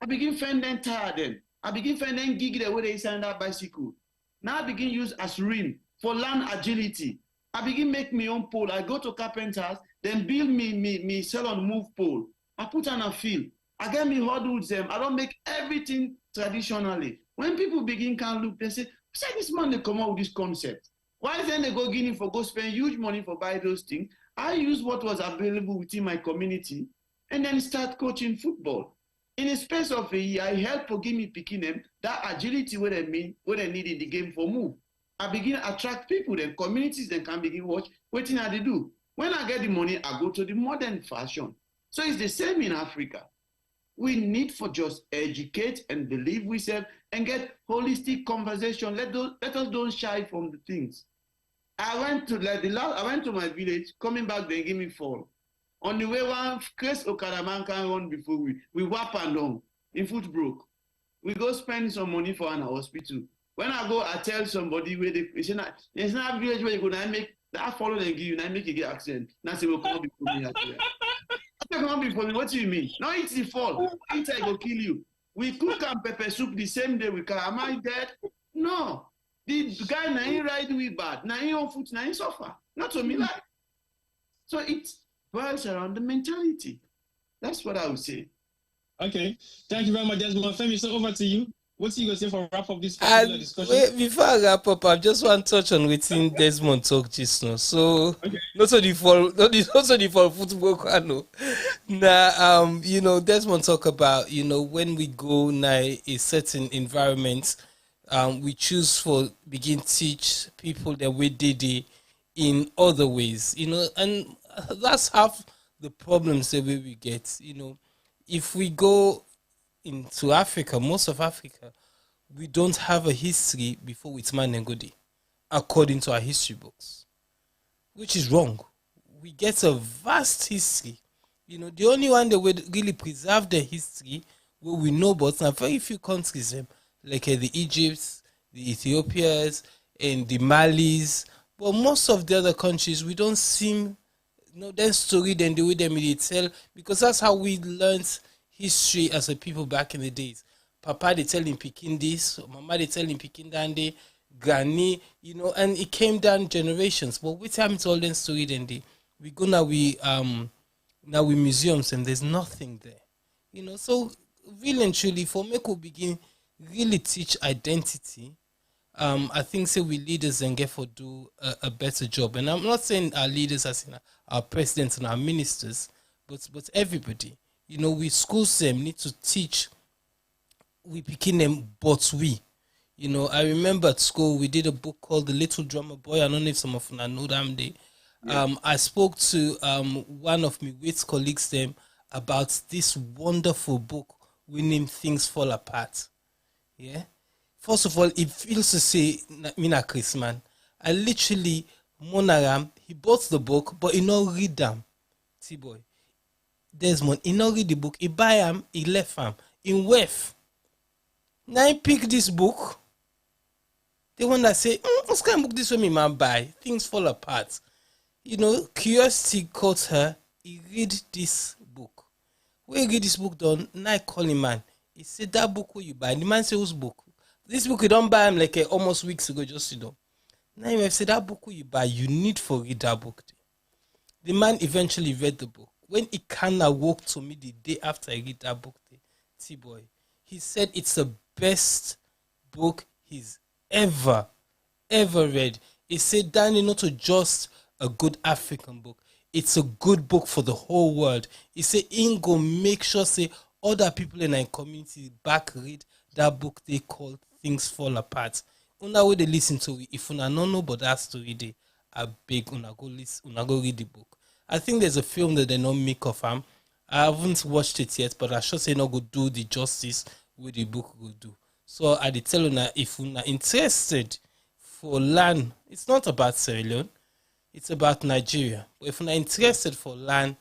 I begin find them tire them. I begin find them gig the way they send that bicycle. Now I begin use as rim for land agility. I begin make my own pole. I go to carpenters, then build me sell on move pole. I put on a field. I get me hurdles them. I don't make everything traditionally. When people begin can look, they say, this man they come out with this concept. Why then they go Guinea for go spend huge money for buy those things? I use what was available within my community and then start coaching football. In a space of a year, I help for give me picking them that agility what they need in the game for move. I begin attract people, then communities then can begin watch what thing they do. When I get the money, I go to the modern fashion. So it's the same in Africa. We need for just educate and believe we serve and get holistic conversation. Let us don't shy from the things. I went to my village, coming back, they give me fall. On the way, one Chris Okadaman can run before we whap and on. In foot broke. We go spend some money for an hospital. When I go, I tell somebody where it's not village where you go, I make that follow and give you, I make you get accident. Now say, will come before me. Come on before me. What do you mean? No, it's the fall. Insai go kill you. We cook and pepper soup the same day we can. Am I dead? No. The guy na he ride we bad. Na he on foot, na he suffer. Not to me like. So it boils around the mentality. That's what I would say. Okay. Thank you very much, Desmond. Femi, so over to you. What's you going to say for wrap up this particular discussion? Wait, before I wrap up, I just want to touch on within Desmond talk just now. So, okay. not only for football, no. Now, Desmond talk about, when we go now a certain environment, we choose for begin teach people the way they did in other ways, and that's half the problems that we get, if we go into Africa, most of Africa, we don't have a history before it's man and Godi, according to our history books, which is wrong. We get a vast history. The only one that would really preserve the history, what we know about, now very few countries, like the Egypts, the Ethiopians, and the Malis, but most of the other countries, we don't seem, their story than the way they tell, because that's how we learned history as a people back in the days. Papa they tell him Pekin this, Mama they tell him Pekin Dande, Granny, and it came down generations. But with time it's all then story then we go now we museums and there's nothing there. So really and truly for me we begin really teach identity. I think say we leaders and get for do a better job. And I'm not saying our leaders as in our presidents and our ministers, but everybody. We schools them need to teach. We begin them, but we. I remember at school we did a book called The Little Drummer Boy. I don't know if some of you know that day. Yeah. I spoke to one of my wits colleagues them about this wonderful book. We named Things Fall Apart. Yeah. First of all, it feels to say Mina Chris man. I literally Monaram. He bought the book, but he not read them. T-boy. Desmond, he not read the book. He buy him, he left him. In Wef. Now he pick this book. The one that say, what kind of book this way me man buy? Things Fall Apart. Curiosity caught her. He read this book. When he read this book done, now I call him man. He said, that book where you buy. The man say, whose book? This book you don't buy him like almost weeks ago, just Now you have said that book where you buy, you need for read that book. The man eventually read the book. When he kinda woke to me the day after I read that book, T-boy, he said it's the best book he's ever read. He said, Danny, not just a good African book. It's a good book for the whole world. He said, Ingo, make sure say other people in our community back read that book they call Things Fall Apart. Una way they listen to it. If una no know but that story, I beg una go listen, una go read the book. I think there's a film that they don't make of him. I haven't watched it yet, but I should say not go do the justice with the book will do. So I tell you now, if you're interested for land, it's not about Sierra Leone, it's about Nigeria. But if you're interested for land,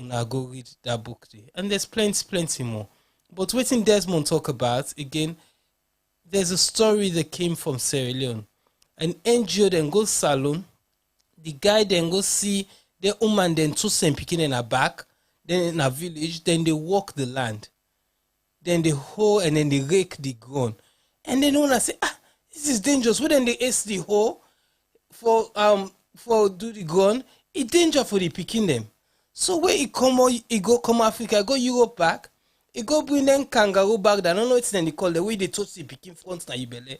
una go read that book there. And there's plenty more. But what in Desmond talk about, again, there's a story that came from Sierra Leone. An NGO then go salon, the guy then go see the woman then two same picking in her back, then in a village, then they walk the land. Then they hoe and then they rake the ground. And then when I say, this is dangerous. When then they ace the hoe for do the ground, it's danger for the picking them. So when he go come Africa, go Europe back, he go bring them kangaroo back. I don't know what's then they call the way they touch the picking front na ibele.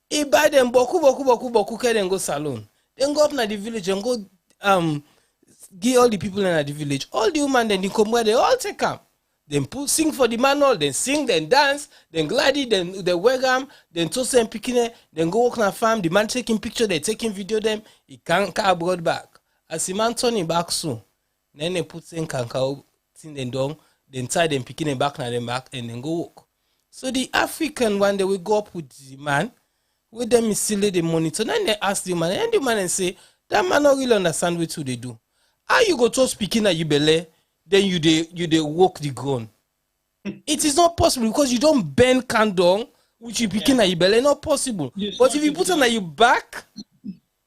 He buy them boku then go salon. Then go up na the village and go give all the people in the village. All the women then they come where they all take them. Then sing for the manual, then sing, then dance, then glidey, then they wear them, then toast them picking it, then go walk on a farm. The man taking picture, they taking video them. He can't car abroad back. As the man turning back soon, then they put in kanka thing then down. then tie them, picking them back, and then go walk. So the African one, they will go up with the man, with them is still the monitor. Then they ask the man, and say, that man not really understand what they do. How you go to speaking at you belly, then you they walk the ground. It is not possible because you don't bend candle, which you picking at your belly, not possible. Yes, but if you put on at your back,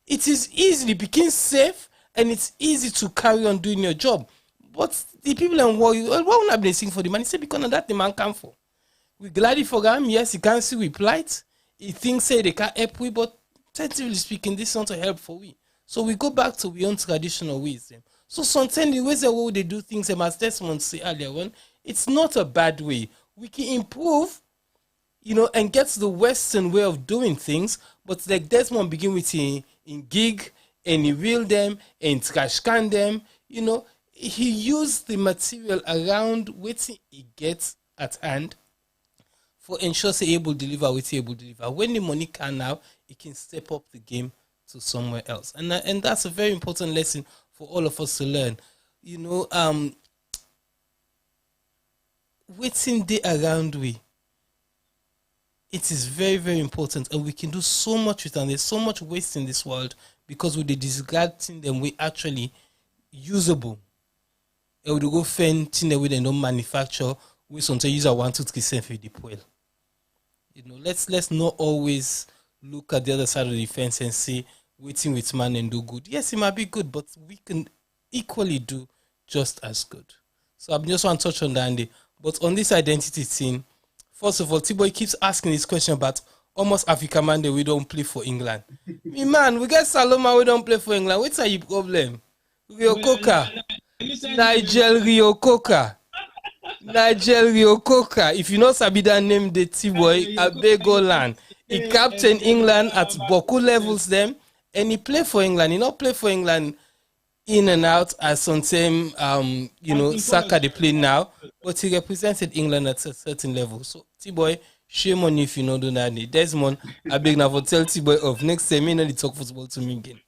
it is easily become safe and it's easy to carry on doing your job. But the people in war, why would not be sing for the man? He said because of that the man come for. We gladly forgot him. Yes, he can't see we plight. He thinks say they can't help we, but tentatively speaking, this is not a help for we. So we go back to our own traditional ways. So sometimes the ways that they do things, as Desmond said earlier on, it's not a bad way. We can improve, and get to the Western way of doing things. But like Desmond begin with in gig and he wheel them and trash can them. He used the material around what he gets at hand for ensure say able deliver what he able deliver. When the money can now, he can step up the game to somewhere else. And that's a very important lesson for all of us to learn. Waiting day around we. It is very, very important, and we can do so much with them. There's so much waste in this world because with the discarding them, we actually usable. And we go find things that we don't manufacture. We sometimes use a 1, 2, 3 cent for the poil. Let's not always look at the other side of the fence and say waiting with man and do good. Yes, it might be good, but we can equally do just as good. So I just want to touch on that, Andy. But on this identity thing, first of all, T-Boy keeps asking this question about almost Africa man that we don't play for England. Me man, we get Saloma, we don't play for England. What's your problem? Rio Coca. Nigel Rio Coca. If you know sabi that name, the T-Boy, Abegolan. He captain England at Boku levels them, and he play for England. He not play for England in and out as sometimes Saka they play now, but he represented England at a certain level. So T-Boy, shame on you if you know do that. Desmond, I beg now for tell T-Boy of next time you talk football to me again.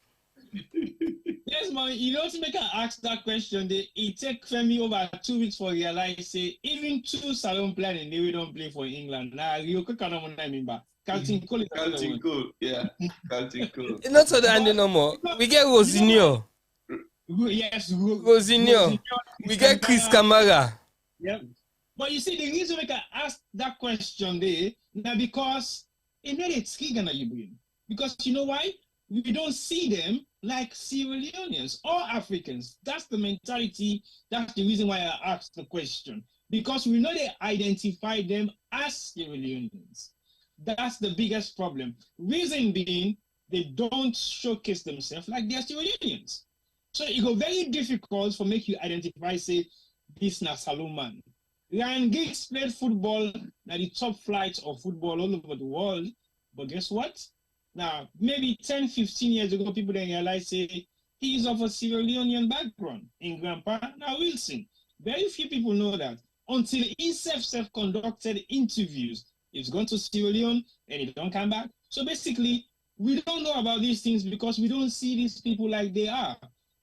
Desmond, to make her ask that question, it take Femi over 2 weeks for realize say even 2 salon players they don't play for England. Now you could kind of remember. Captain Cole, yeah. Captain Cole. It's not so that no more. We get Rosinho. Yes, Rosinho. We get Chris Kamara. Yep. But you see, the reason we can ask that question there, now because it made it trigger that you bring. Because you know why? We don't see them like Sierra Leoneans or Africans. That's the mentality. That's the reason why I asked the question. Because we know they identify them as Sierra Leoneans. That's the biggest problem. Reason being, they don't showcase themselves like they're Sierra Leoneans. So it go very difficult for make you identify, say, this na Salomon. Ryan Giggs played football at the top flight of football all over the world. But guess what? Now, maybe 10, 15 years ago, people didn't realize, say, he's of a Sierra Leonean background in Grandpa. Now, Wilson. Very few people know that. Until Insai self-conducted interviews. He's gone to Sierra Leone and he don't come back. So basically, we don't know about these things because we don't see these people like they are.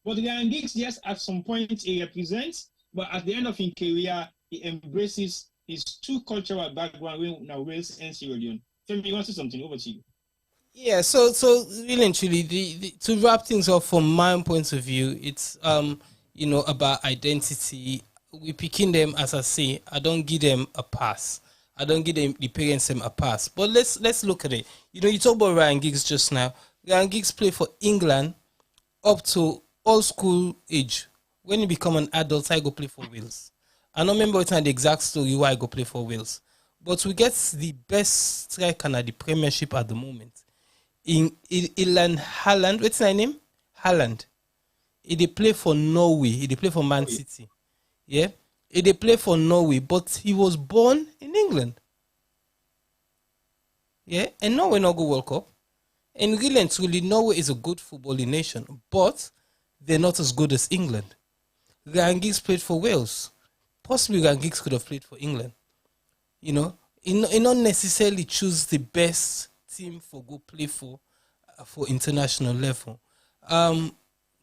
But Ryan Giggs, yes, at some point he represents, but at the end of his career, he embraces his 2 cultural background, now Wales and Sierra Leone. Femi, you want to say something? Over to you. Yeah, so really and truly, to wrap things up from my point of view, it's about identity. We picking them, as I say, I don't give them a pass. I don't give them the parents a pass. But let's look at it. You talk about Ryan Giggs just now. Ryan Giggs played for England up to all school age. When he become an adult, I go play for Wales. I don't remember the exact story why I go play for Wales. But we get the best striker at the Premiership at the moment. In Ilan Haaland, what's his name? Haaland. He play for Norway. He play for Man City. Yeah? He play for Norway, but he was born in England. Yeah? And Norway not go World Cup. And really and truly, Norway is a good footballing nation, but they're not as good as England. Ryan Giggs played for Wales. Possibly Ryan Giggs could have played for England. He not necessarily choose the best team for go play for international level.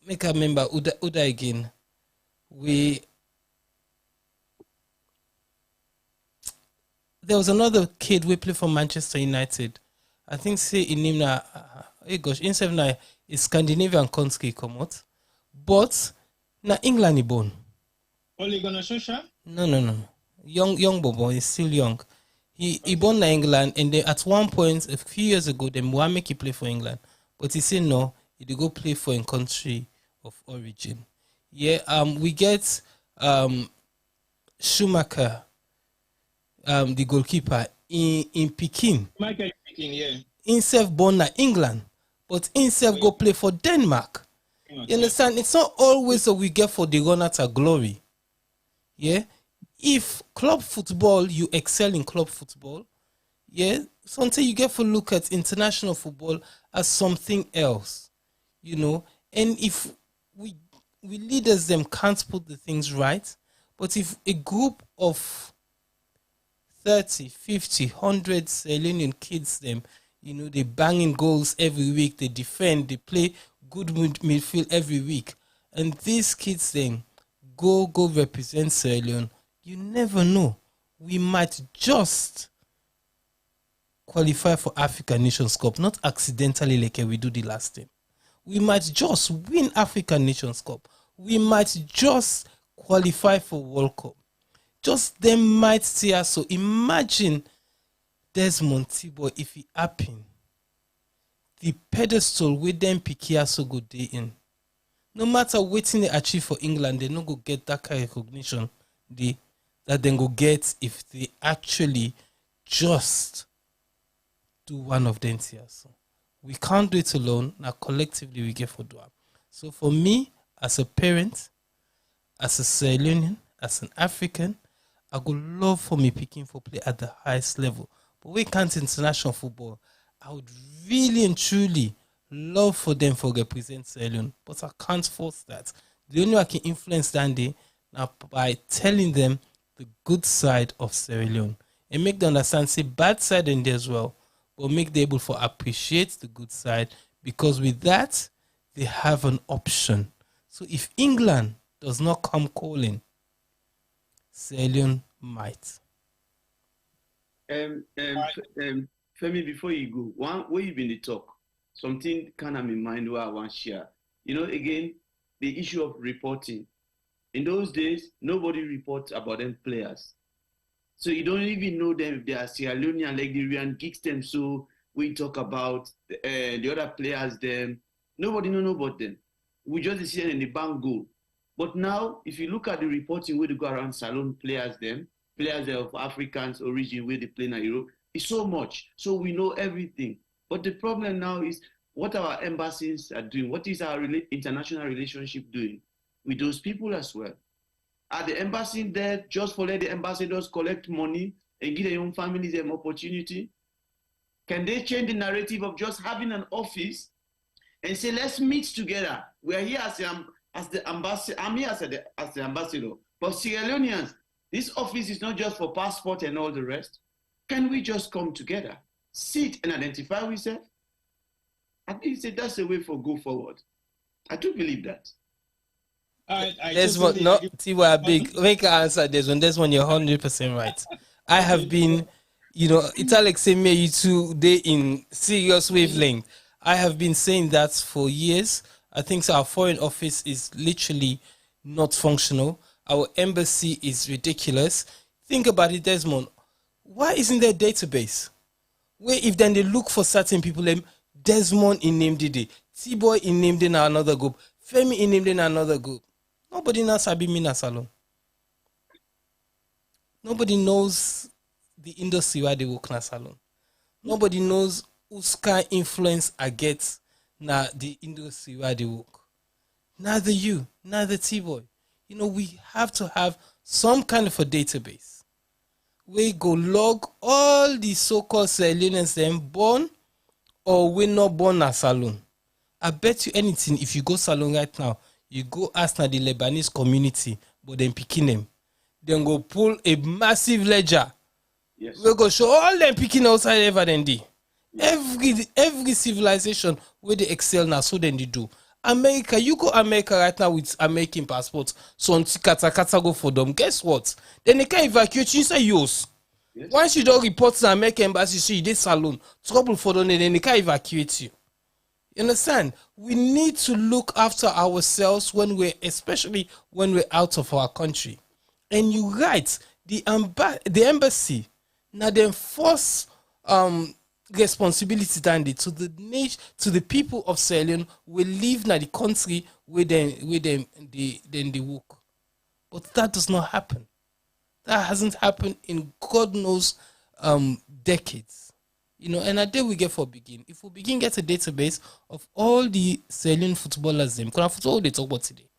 Make I remember Uda again. there was another kid we play for Manchester United. I think say in name na hey gosh, Insai na is Scandinavian country come out. But na England he born. Ole Gunnar Solskjaer? No. Young Bobo, he's still young. He born in England, and then at one point a few years ago, they want make he play for England, but he said no. He go play for a country of origin. Yeah. We get Schumacher, the goalkeeper in Peking. Michael Peking, yeah. Himself born in England, but himself go play for Denmark. You understand? It's not always what we get for the runner to glory. Yeah. If club football, you excel in club football, yeah, sometimes you get to look at international football as something else, you know. And if we leaders them can't put the things right, but if a group of 30, 50, 100 Sierra Leonean kids them, you know, they banging goals every week, they defend, they play good midfield every week, and these kids then go represent Sierra Leone, you never know. We might just qualify for African Nations Cup, not accidentally like we do the last time. We might just win African Nations Cup. We might just qualify for World Cup. Just them might see us. So imagine Desmond Tiboy if it happen. The pedestal with them Pikia so good day in. No matter what they achieve for England, they no go get that kind of recognition that they go get if they actually just do one of them here. So we can't do it alone. Now collectively we get for do it. So for me, as a parent, as a Sierra Leonean, as an African, I would love for me picking for play at the highest level. But we can't international football. I would really and truly love for them to represent Sierra Leone, but I can't force that. The only way I can influence that day now by telling them the good side of Sierra Leone and make them understand, say bad side in there as well, but make them able to appreciate the good side, because with that they have an option. So if England does not come calling, Sierra Leone might. Femi, before you go, one where you been the talk, something kind of in mind where I want to share. You know, again, the issue of reporting. In those days, nobody reports about them players. So you don't even know them if they are Sierra Leonean, like the Ryan Giggs them. So we talk about the other players them. Nobody know about them. We just see them in the bank goal. But now, if you look at the reporting where they go around Salon players them, players of Africans origin where they play in Europe, it's so much. So we know everything. But the problem now is what our embassies are doing. What is our international relationship doing with those people as well? Are the embassy there just for let the ambassadors collect money and give their own families an opportunity? Can they change the narrative of just having an office and say, let's meet together? We're here as the ambassador. I'm here as the ambassador. But Sierra Leoneans, this office is not just for passport and all the rest. Can we just come together, sit and identify ourselves? I think that's the way for go forward. I do believe that. There's one, no, Tiwa big. Make an answer. There's one. You're 100% right. I have been, you know, it's Alex saying me, you two, they in serious wavelength. I have been saying that for years. I think so our foreign office is literally not functional. Our embassy is ridiculous. Think about it, Desmond. Why isn't there a database where if then they look for certain people, Desmond in named it, T-Boy in named in another group, Femi in named in another group. Nobody knows Sabi Mina Salon. Nobody knows the industry where they work na salon. Nobody knows whose kind influence I get na the industry where they work. Neither you, neither T-Boy. You know, we have to have some kind of a database. We go log all the so-called Sierra Leoneans them born or we not born at salon. I bet you anything, if you go salon right now, you go ask na the Lebanese community, but then picking them. Then go pull a massive ledger. Yes. We go show all them picking outside ever then they. Every civilization where they excel now, so then they do. America, you go America right now with American passports, so kata go for them. Guess what? Then they can evacuate you inside yours. Yes. Once you don't report to American embassy, so you did salon, trouble for them, and then they can't evacuate you. You understand? We need to look after ourselves especially when we're out of our country. And you're right, the embassy, now then force responsibility than to the people of Sierra Leone will live na the country where they work. But that does not happen. That hasn't happened in God knows decades. You know, and a day we get for begin. If we begin get a database of all the Sierra Leone footballers, because football they talk about today,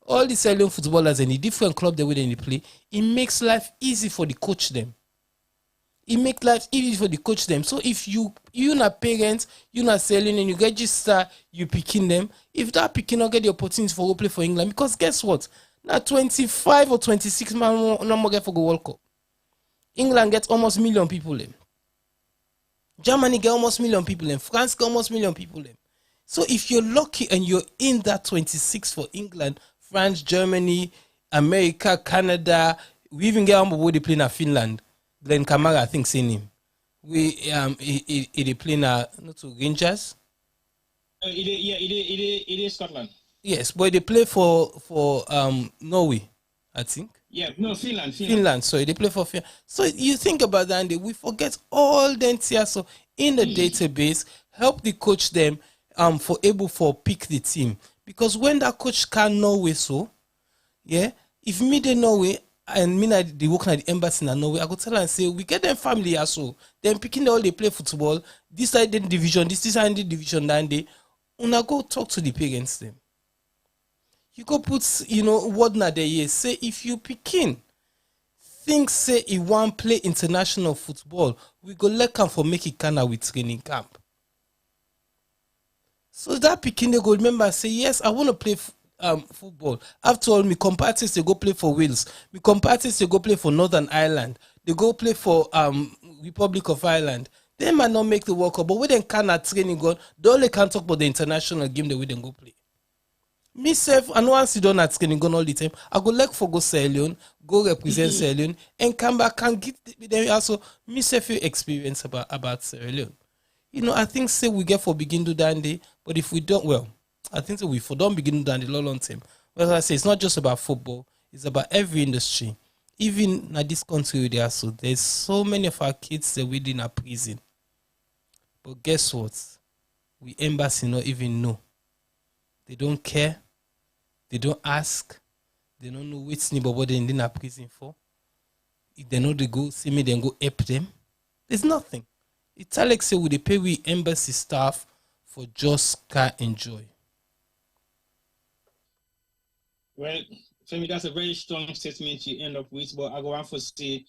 all the Sierra Leone footballers and the different club they will play, it makes life easy for the coach them. It makes life easy for the coach them. So if you not parents, you not selling and you register, you picking them. If that picking not get the opportunity for go play for England, because guess what? Now 25 or 26 man no more get for go World Cup. England gets almost 1 million people them. Germany get almost 1 million people them. France get almost 1 million people them. So if you're lucky and you're in that 26 for England, France, Germany, America, Canada, we even get on board they play in Finland. Glenn Kamara, I think, seen him. He play now not to Rangers. It is Scotland. Yes, but they play for Norway, I think. Yeah, no, Finland. So they play for Finland. So you think about that, and we forget all them here. So in the database, help the coach them for able for pick the team, because when that coach can Norway, so yeah, if me they Norway. And me they work at the embassy in Norway, I go tell her and say, we get them family here, so then picking all they play football, this side the division, this side the division, then they una go talk to the parents them. You go put, word na there, say if you picking think say he want play international football, we go let come for make it kinda with training camp. So that picking they go remember say, yes, I want to play football. After all, me compatriots they go play for Wales. Me compatriots they go play for Northern Ireland. They go play for Republic of Ireland. They might not make the World Cup, but when they can training go, they only can talk about the international game the way they go play. Myself, I know I sit down at training gun all the time. I go like for go Sierra Leone, go represent Sierra Leone, and come back and get them also myself experience about Sierra Leone. I think say we get for begin to that day, but if we don't, well. I think that we don't begin down the long term. Well, as I say, it's not just about football, it's about every industry. Even in this country there, so there's so many of our kids that within a prison. But guess what? We embassy not even know. They don't care, they don't ask, they don't know which neighbor they're in a prison for. If they know they go see me, then go help them. There's nothing. It's like say we pay we embassy staff for just can't enjoy. Well, for me, that's a very strong statement you end up with. But I go on for say,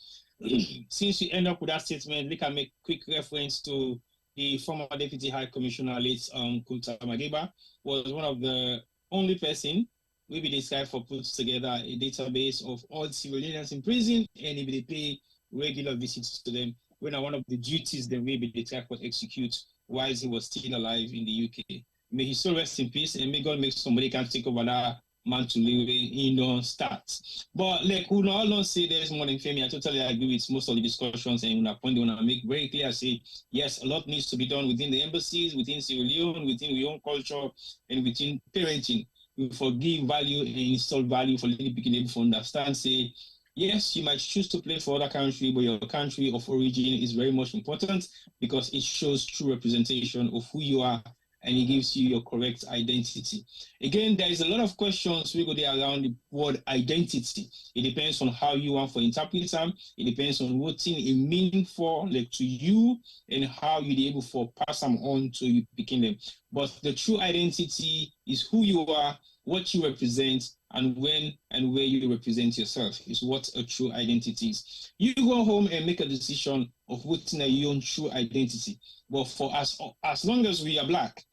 since you end up with that statement, we can make quick reference to the former Deputy High Commissioner, late Kunta Mageba, was one of the only person we be described for put together a database of all civilians in prison, and if they pay regular visits to them, when one of the duties that we be described for execute while he was still alive in the UK. May his soul rest in peace, and may God make somebody can take over that man to live start. But like we all don't say there's more than fame. I totally agree with most of the discussions, and the point they want to make very clear. I say yes, a lot needs to be done within the embassies, within Sierra Leone, within your own culture, and within parenting. We forgive value and install value for little people able to understand. Say yes, you might choose to play for other country, but your country of origin is very much important because it shows true representation of who you are, and it gives you your correct identity. Again, there is a lot of questions we go there around the word identity. It depends on how you want to interpret them. It depends on what thing it means for like to you and how you able to pass them on to you picking them. But the true identity is who you are, what you represent, and when and where you represent yourself is what a true identity is. You go home and make a decision of what's your own true identity. But for us, as long as we are Black,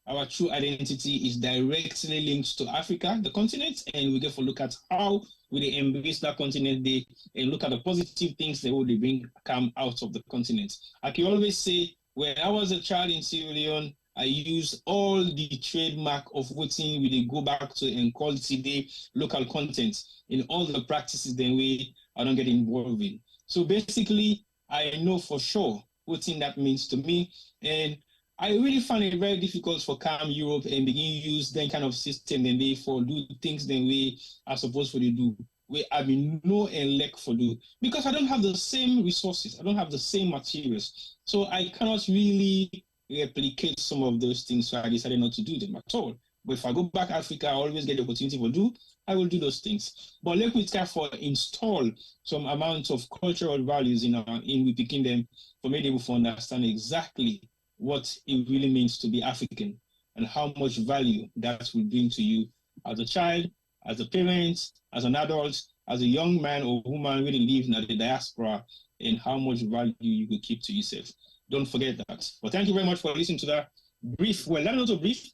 our true identity is directly linked to Africa, the continent, and we get to look at how we embrace that continent day and look at the positive things that will bring come out of the continent. I can always say, when I was a child in Sierra Leone, I used all the trademark of voting we go back to and call today local content in all the practices that I don't get involved in. So basically, I know for sure what thing that means to me. And I really find it very difficult for calm Europe and begin use that kind of system and they for do things the way are supposed to do. Where I mean no and lack for do because I don't have the same resources, I don't have the same materials. So I cannot really replicate some of those things. So I decided not to do them at all. But if I go back to Africa, I always get the opportunity to do, I will do those things. But let me try for install some amount of cultural values in we picking them for me able to understand exactly what it really means to be African and how much value that will bring to you as a child, as a parent, as an adult, as a young man or woman really living in the diaspora, and how much value you could keep to yourself. Don't forget that. But thank you very much for listening to that brief, well, not a brief,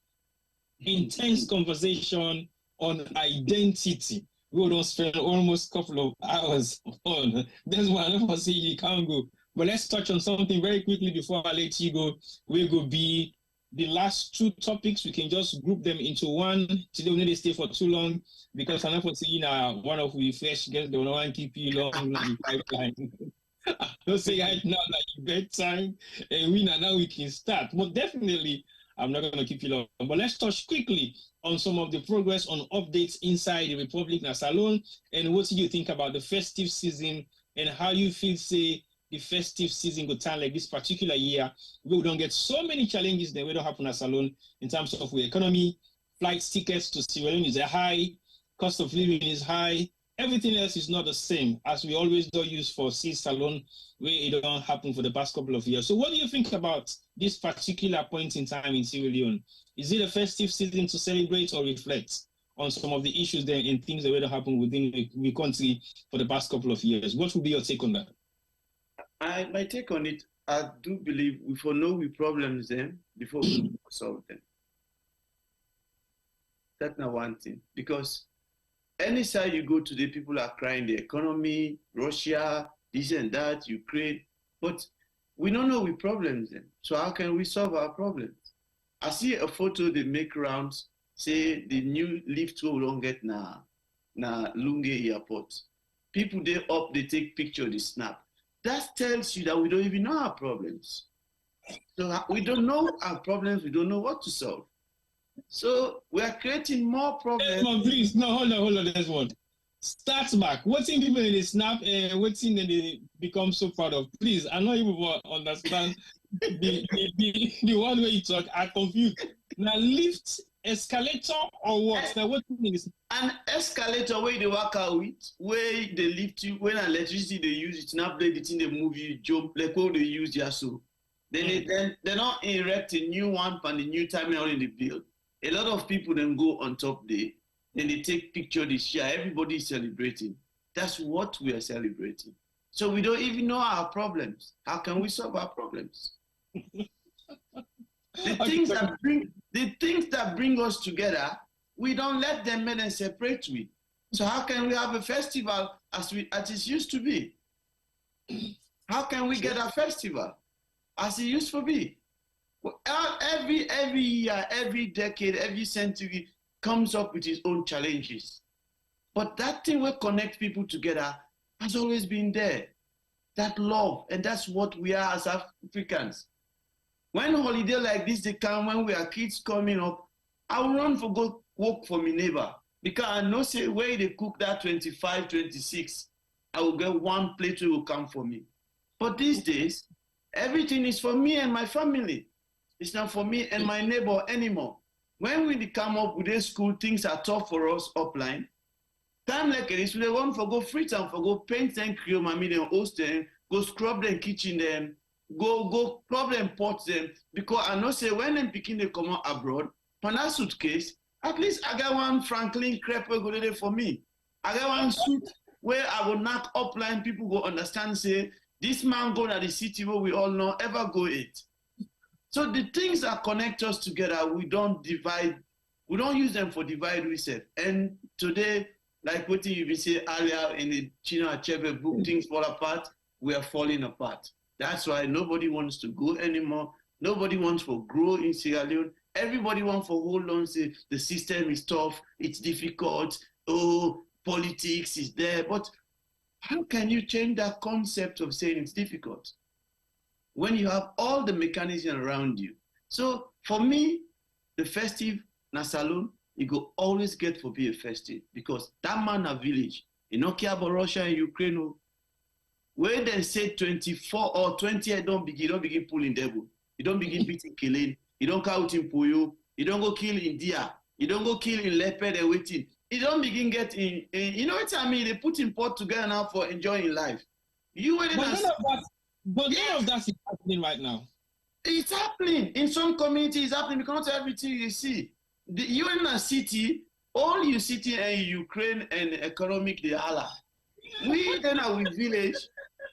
intense conversation on identity. We will spend almost a couple of hours on. That's why I never say you can't go. But let's touch on something very quickly before I let you go. We're going to be the last two topics. We can just group them into one. Today we need to stay for too long because I'm not seeing one of we fresh guests. They don't want to keep you long like pipeline. Don't say right now like bedtime and now we can start. But definitely I'm not going to keep you long. But let's touch quickly on some of the progress on updates inside the Republic na Salon and what do you think about the festive season and how you feel say the festive season go time like this particular year. We don't get so many challenges that we don't happen at Salon in terms of the economy, flight tickets to Sierra Leone is high, cost of living is high, everything else is not the same as we always do use for Salon where it don't happen for the past couple of years. So what do you think about this particular point in time in Sierra Leone? Is it a festive season to celebrate or reflect on some of the issues there and things that will happen within the country for the past couple of years? What would be your take on that? My take on it, I do believe we for know we problems them before we solve them. That's not one thing. Because any side you go today, people are crying the economy, Russia, this and that, Ukraine. But we don't know we problems them. So how can we solve our problems? I see a photo they make rounds, say the new lift will don't get na Lunge airport. People they up, they take picture, they snap. That tells you that we don't even know our problems. So we don't know our problems, we don't know what to solve. So we are creating more problems. Come on, please, no, hold on, there's one. Start back. What thing people in the snap and what thing that they become so proud of? Please, I know you will understand the one way you talk, I'm confused. Now lift, escalator or what? Now what thing is an escalator where they work out with, where they lift you, when electricity they use it, now play it in the movie, jump, like what they use there so. Then they don't erect a new one and the new terminal in the build. A lot of people then go on top there, then they take picture, they share, everybody is celebrating. That's what we are celebrating. So we don't even know our problems. How can we solve our problems? The things that bring us together, we don't let them make and separate with. So how can we have a festival as it used to be? How can we get a festival as it used to be? Well, every year, every decade, every century comes up with its own challenges. But that thing will connect people together has always been there. That love, and that's what we are as Africans. When holiday like this, they come, when we are kids coming up, I will run for go work for my neighbor. Because I know say where they cook that 25, 26, I will get one plate that will come for me. But these days, everything is for me and my family. It's not for me and my neighbor anymore. When we come up with this school, things are tough for us upline. Time like this, we want for go free time, for go paint them, create mommy them, host them, go scrub them, kitchen them, go scrub them, pot them. Because I know say when them picking they come out abroad, for that suitcase, at least I got one Franklin crepe go there for me. I got one suit where I will knock upline, people go understand, say, this man go to the city where we all know, ever go it. So the things that connect us together, we don't divide, we don't use them for divide ourselves. And today, like what you said earlier in the Chino Achebe book, things fall apart, we are falling apart. That's why nobody wants to go anymore. Nobody wants to grow in Sierra Leone. Everybody wants to hold on, say the system is tough, it's difficult, oh, politics is there. But How can you change that concept of saying it's difficult when you have all the mechanism around you? So for me, the festive na saloon, you go always get for be a festive because that man a village. You know, care about Russia and Ukraine. Where they say 24 or 20, you don't begin pulling devil. You don't begin beating killing. You don't count in Puyo. You don't go kill in Dia. You don't go kill in Leopard and waiting. You don't begin get in you know what I mean? They put in pot together now for enjoying life. You waiting But none of that is happening right now. It's happening. In some communities, it's happening because not everything you see. You in a city, all you city in Ukraine and economic they holla. We then are with village.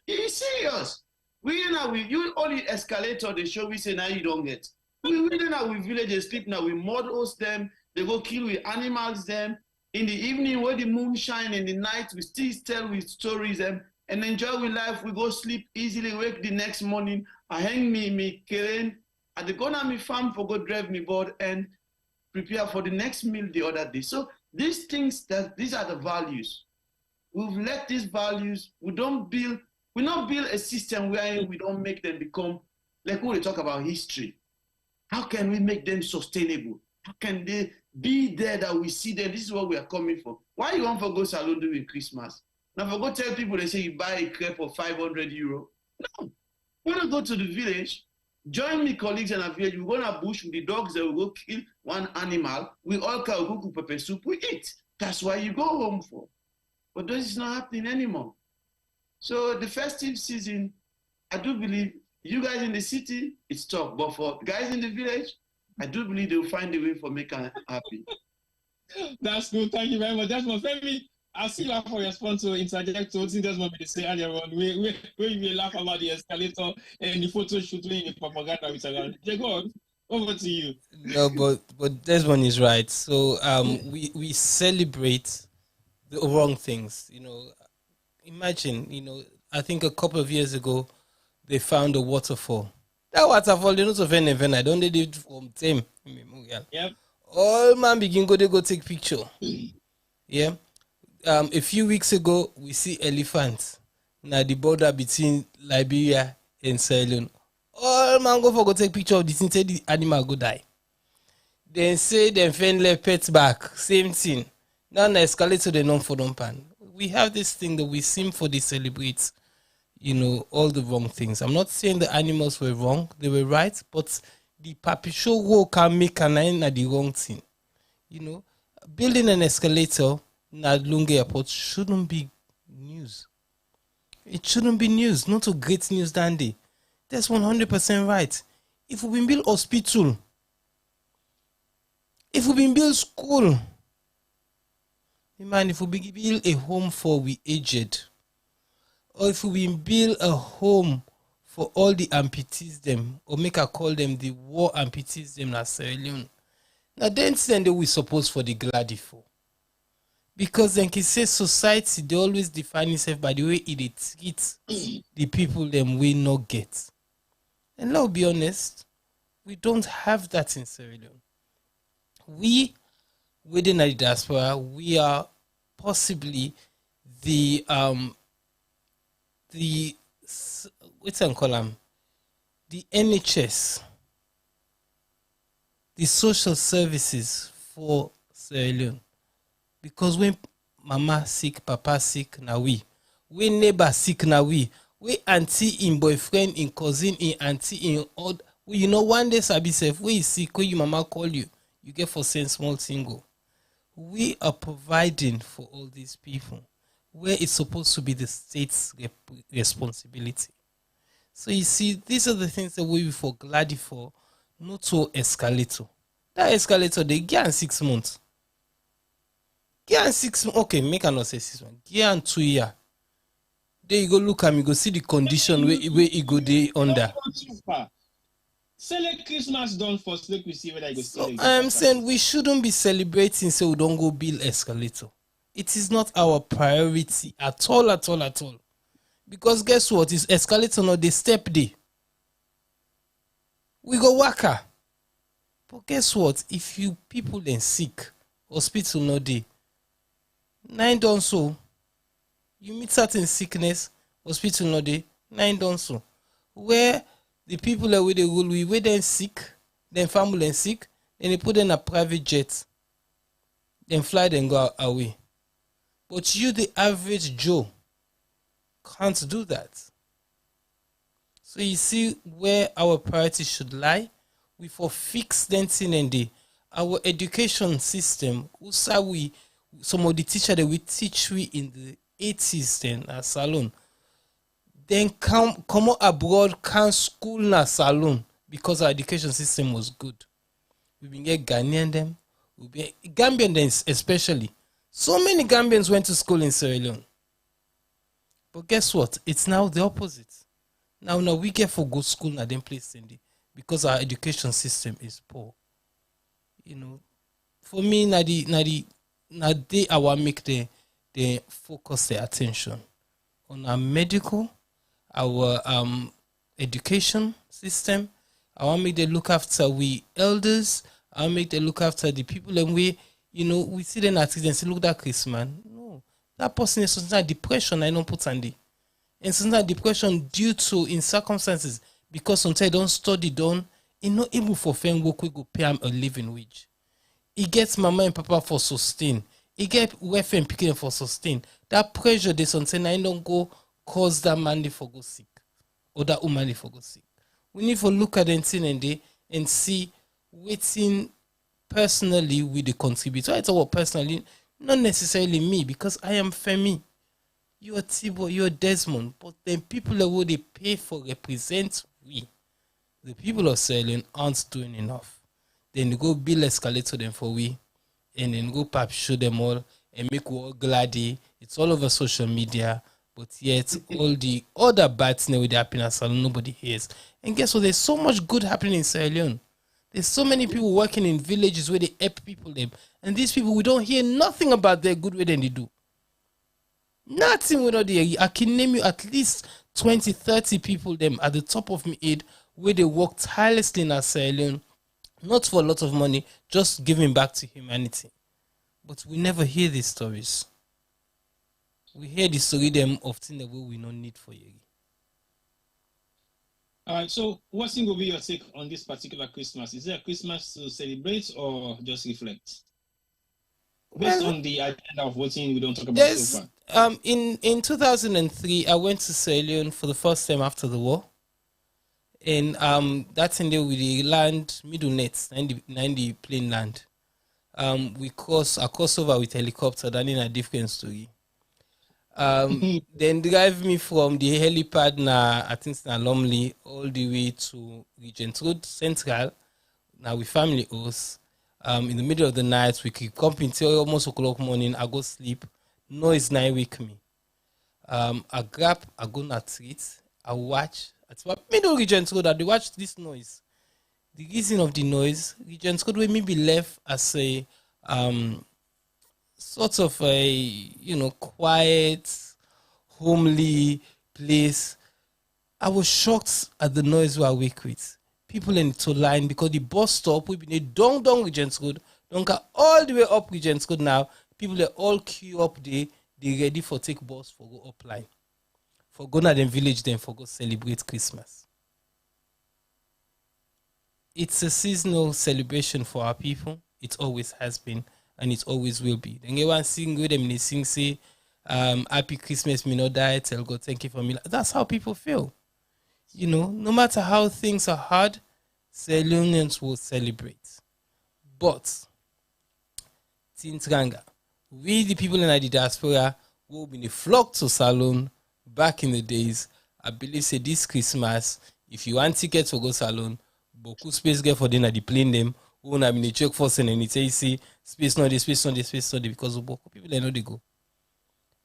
It's serious. We then are with you only escalator they show we say now you don't get. We then are with village they sleep now. We models them. They go kill with animals them. In the evening where the moon shine in the night, we still tell with stories them and enjoy with life. We go sleep easily, wake the next morning. I hang me killing. I go on my farm for go drive me board and prepare for the next meal the other day. So these things these are the values. We've let these values, we not build a system where we don't make them become, like when we talk about history. How can we make them sustainable? How can they be there that we see them? This is what we are coming for. Why you want to go salon during Christmas? Now for go tell people they say you buy a crepe for 500 euro. No. When I go to the village, join me colleagues in a village, we go in a bush with the dogs, they will go kill one animal, we all can go cook pepper soup, we eat. That's why you go home for. But this is not happening anymore. So the festive season, I do believe you guys in the city, it's tough. But for guys in the village, I do believe they'll find a way for making them happy. That's good. Thank you very much. That's my family. I'll see you for your sponsor to interject to what that's what we say earlier on. We will laugh about the escalator and the photo shoot in the propaganda with around. Jacob, over to you. No, but this one is right. So we celebrate the wrong things. You know, imagine, you know, I think a couple of years ago they found a waterfall. That waterfall, they not of any event. I don't did it from them. Yep. All man begin go take picture. Yeah. A few weeks ago we see elephants now the border between Liberia and Sierra Leone. All man go take picture of this until the animal go die. Then say them find left pets back. Same thing. Now the escalator they non for them pan. We have this thing that we seem for the celebrate, you know, all the wrong things. I'm not saying the animals were wrong, they were right, but the perpetual who can make an end at the wrong thing. You know, building an escalator at Lunga Airport shouldn't be news. It shouldn't be news, not a great news, Dandy. That's 100% right. If we build hospital, if we build school, man, if we build a home for we aged, or if we build a home for all the amputees them, or make I call them the war amputees them na Sierra Leone. Now then they we suppose for the gladi for. Because then he says society they always define itself by the way it treats the people them we not get. And let's be honest, we don't have that in Sierra Leone. We within the diaspora, we are possibly the what's I call them? The NHS, the social services for Sierra Leone. Because when mama sick, papa sick, now we neighbor sick, now we auntie in boyfriend, in cousin, in auntie, in odd. You know, one day sabi self, we is sick, when your mama call you, you get for send small single. We are providing for all these people where it's supposed to be the state's responsibility. So you see, these are the things that we for glad for, not to escalator. That escalator, they get 6 months. Get 6 months. Okay, make an say 6 months. Get 2 years. There you go look at me, go see the condition where you go there under. Select Christmas done first. Let me see whether I go so I'm saying we shouldn't be celebrating so we don't go build escalator. It is not our priority at all. Because guess what? It's escalator not the step day. We go worker. But guess what? If you people then sick, hospital no day. 9 done so. You meet certain sickness, hospital no dey, na im done so. Where the people that wey dey rule we, wey dem sick, dem family dem sick, then they put them in a private jet, then fly them go away. But you, the average Joe, can't do that. So you see where our priorities should lie. We for fix them thing and day. Our education system, we some of the teacher that we teach we in the 80s then at salon, then come out abroad, can school na salon because our education system was good. We been get Ghanaian them, we be Gambian them especially. So many Gambians went to school in Sierra Leone. But guess what? It's now the opposite. Now we get for good school na them place in because our education system is poor. You know, for me, they I want make the focus their attention on our medical, our education system. I want make they look after we elders. I want make they look after the people and we see them accidents. Look that Chris man, no, that person is something like depression. I don't put Andy, and something like depression due to in circumstances because sometimes don't study done. Not able for firm work we go pay him a living wage. He gets mama and papa for sustain. He get welfare and picking for sustain. That pressure they something I don't go cause that man for go sick or that woman for go sick. We need to look at them and see waiting personally with the contributor. I talk about personally, not necessarily me because I am Femi. You're Tibo, you're Desmond, but then people that will they pay for represent we. The people of Sierra Leone aren't doing enough. Then they go bill escalator them for we, and then go perhaps show them all and make we all glady. It's all over social media, but yet all the other bad things with the happiness salon nobody hears. And guess what? There's so much good happening in Sierra Leone. There's so many people working in villages where they help people them, and these people we don't hear nothing about their good way than they do. Nothing we not there. I can name you at least 20, 30 people them at the top of my head where they work tirelessly in Sierra Leone, not for a lot of money, just giving back to humanity. But we never hear these stories. We hear the story them of things that we don't need for you. All right, so what will be your take on this particular Christmas? Is it a Christmas to celebrate or just reflect? Based on the agenda of voting, we don't talk about so far. In 2003, I went to Sierra Leone for the first time after the war. And that's in there with the land middle nets, 90 plane land. We cross over with helicopter, that in a different story. Then drive me from the helipad na I think na Lumley all the way to Regent Road Central. Now we family house. In the middle of the night, we keep coming till almost o'clock morning. I go sleep. Noise na wake me. I go na treat. I watch. It's about middle Regent Road that they watch this noise. The reason of the noise, Regent Road will maybe left as a sort of a quiet, homely place. I was shocked at the noise we are awake with. People in the line because the bus stop we been down Regent Road, don't go all the way up Regent Road now. People are all queue up there, they ready for take bus for go up line. For go to them village then for go celebrate Christmas. It's a seasonal celebration for our people. It always has been and it always will be. Then everyone sing with them, they sing say, happy Christmas, me no die, tell God thank you for me. That's how people feel. No matter how things are hard, Sierra Leoneans will celebrate. But Tintranga, we the people in the diaspora will be in the flock to salon. Back in the days, I believe say this Christmas, if you want tickets to go salon, beaucoup space get for them at the plane them. Who na been check first and it say see space not this, because of beaucoup people they know they go.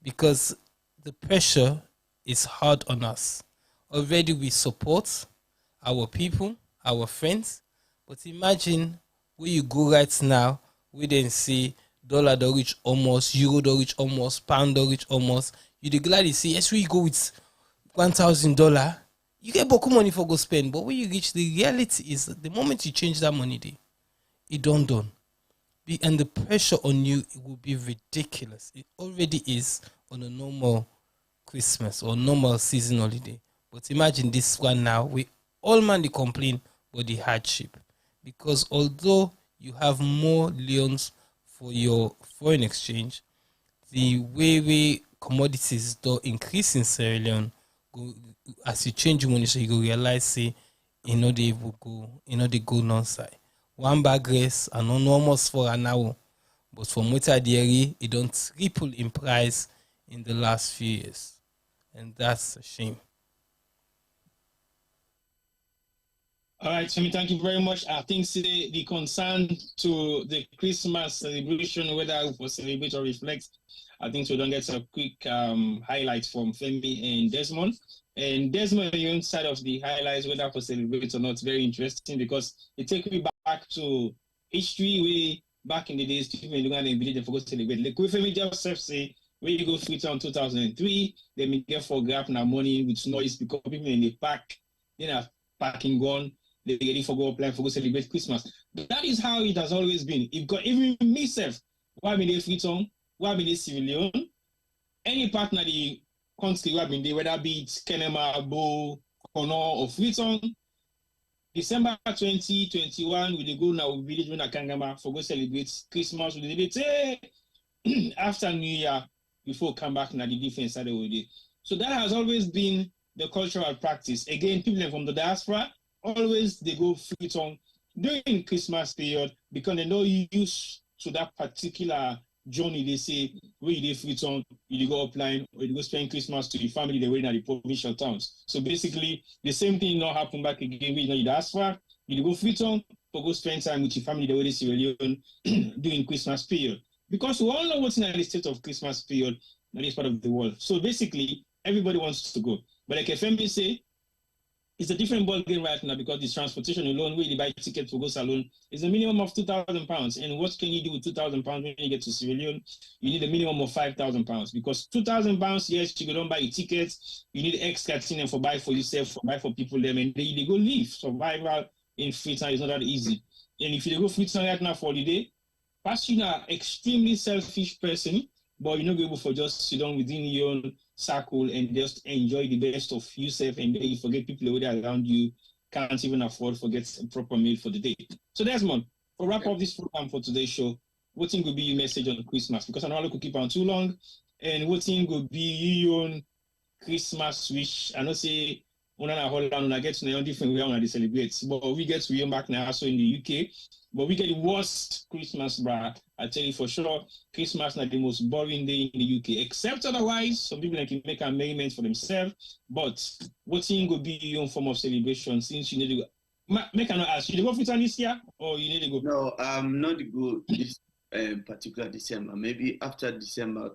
Because the pressure is hard on us. Already we support our people, our friends, but imagine where you go right now, we then see dollar don't reach almost, euro don't reach almost, pound don't reach almost. You the glad you see, yes, we go with $1,000, you get beaucoup money for go spend. But when you reach the reality is the moment you change that money, it don't done. And the pressure on you it will be ridiculous. It already is on a normal Christmas or normal season holiday. But imagine this one now, we all man they complain about the hardship. Because although you have more loans for your foreign exchange, the way commodities do increase in Sierra Leone, go, as you change your money, so you go realize say they will go, they go non-side. One bag race and on almost for an hour. But for Mota Dairy, it don't triple in price in the last few years. And that's a shame. All right, Sami, thank you very much. I think the concern to the Christmas celebration, whether we celebrate or reflect, I think we don't get a quick highlight from Femi and Desmond. And Desmond, the inside of the highlights, whether for celebrate or not, very interesting because it takes me back to history way back in the days, people look at the village and forgot to celebrate. Like Femi just say, when you go free town 2003, then we get for grab now money with noise because people in the park, parking gone. They ready for go apply for go celebrate Christmas. But that is how it has always been. If got even myself, why be they free town, why be they civilian, any partner the country why be they, whether be it Kenema, Bo, Kono, or Freetown, December 2021, we go now village when Kangama for go celebrate Christmas with the day after New Year before come back na the different side of the day. So that has always been the cultural practice. Again, people from the diaspora always they go free tongue during Christmas period because they know you used to that particular journey. They say where you free tongue, you go offline or you go spend Christmas to your family they were in the provincial towns. So basically the same thing not happen back again. You know you diaspora, you go free tongue or go spend time with your family they were in during Christmas period. Because we all know what's in the state of Christmas period in this part of the world. So basically everybody wants to go. But like FMB say, it's a different ball game right now because the transportation alone, where you buy ticket for go salon, is a minimum of £2,000. And what can you do with £2,000 when you get to Sierra Leone? You need a minimum of £5,000 because £2,000, yes, you don't buy a ticket. You need extra thing for buy for yourself, for buy for people there, and they go live. Survival in Freetown is not that easy. And if you go Freetown right now for holiday, perhaps you're an extremely selfish person, but you're not able for just sit down within your own circle and just enjoy the best of yourself, and then you forget people around you can't even afford to get a proper meal for the day. So Desmond, for wrap up this program for today's show, what thing will be your message on Christmas? Because I know I could keep on too long, and what thing will be your own Christmas wish? I know say when I hold on, I get to know different way when they celebrate, but we get to hear back now also in the UK. But we get the worst Christmas, bruh. I tell you for sure, Christmas is not the most boring day in the UK. Except otherwise, some people can make a merriment for themselves. But what thing will be your own form of celebration since you need to go? Make I not ask you to go for this year or you need to go? No, not to go this particular December. Maybe after December,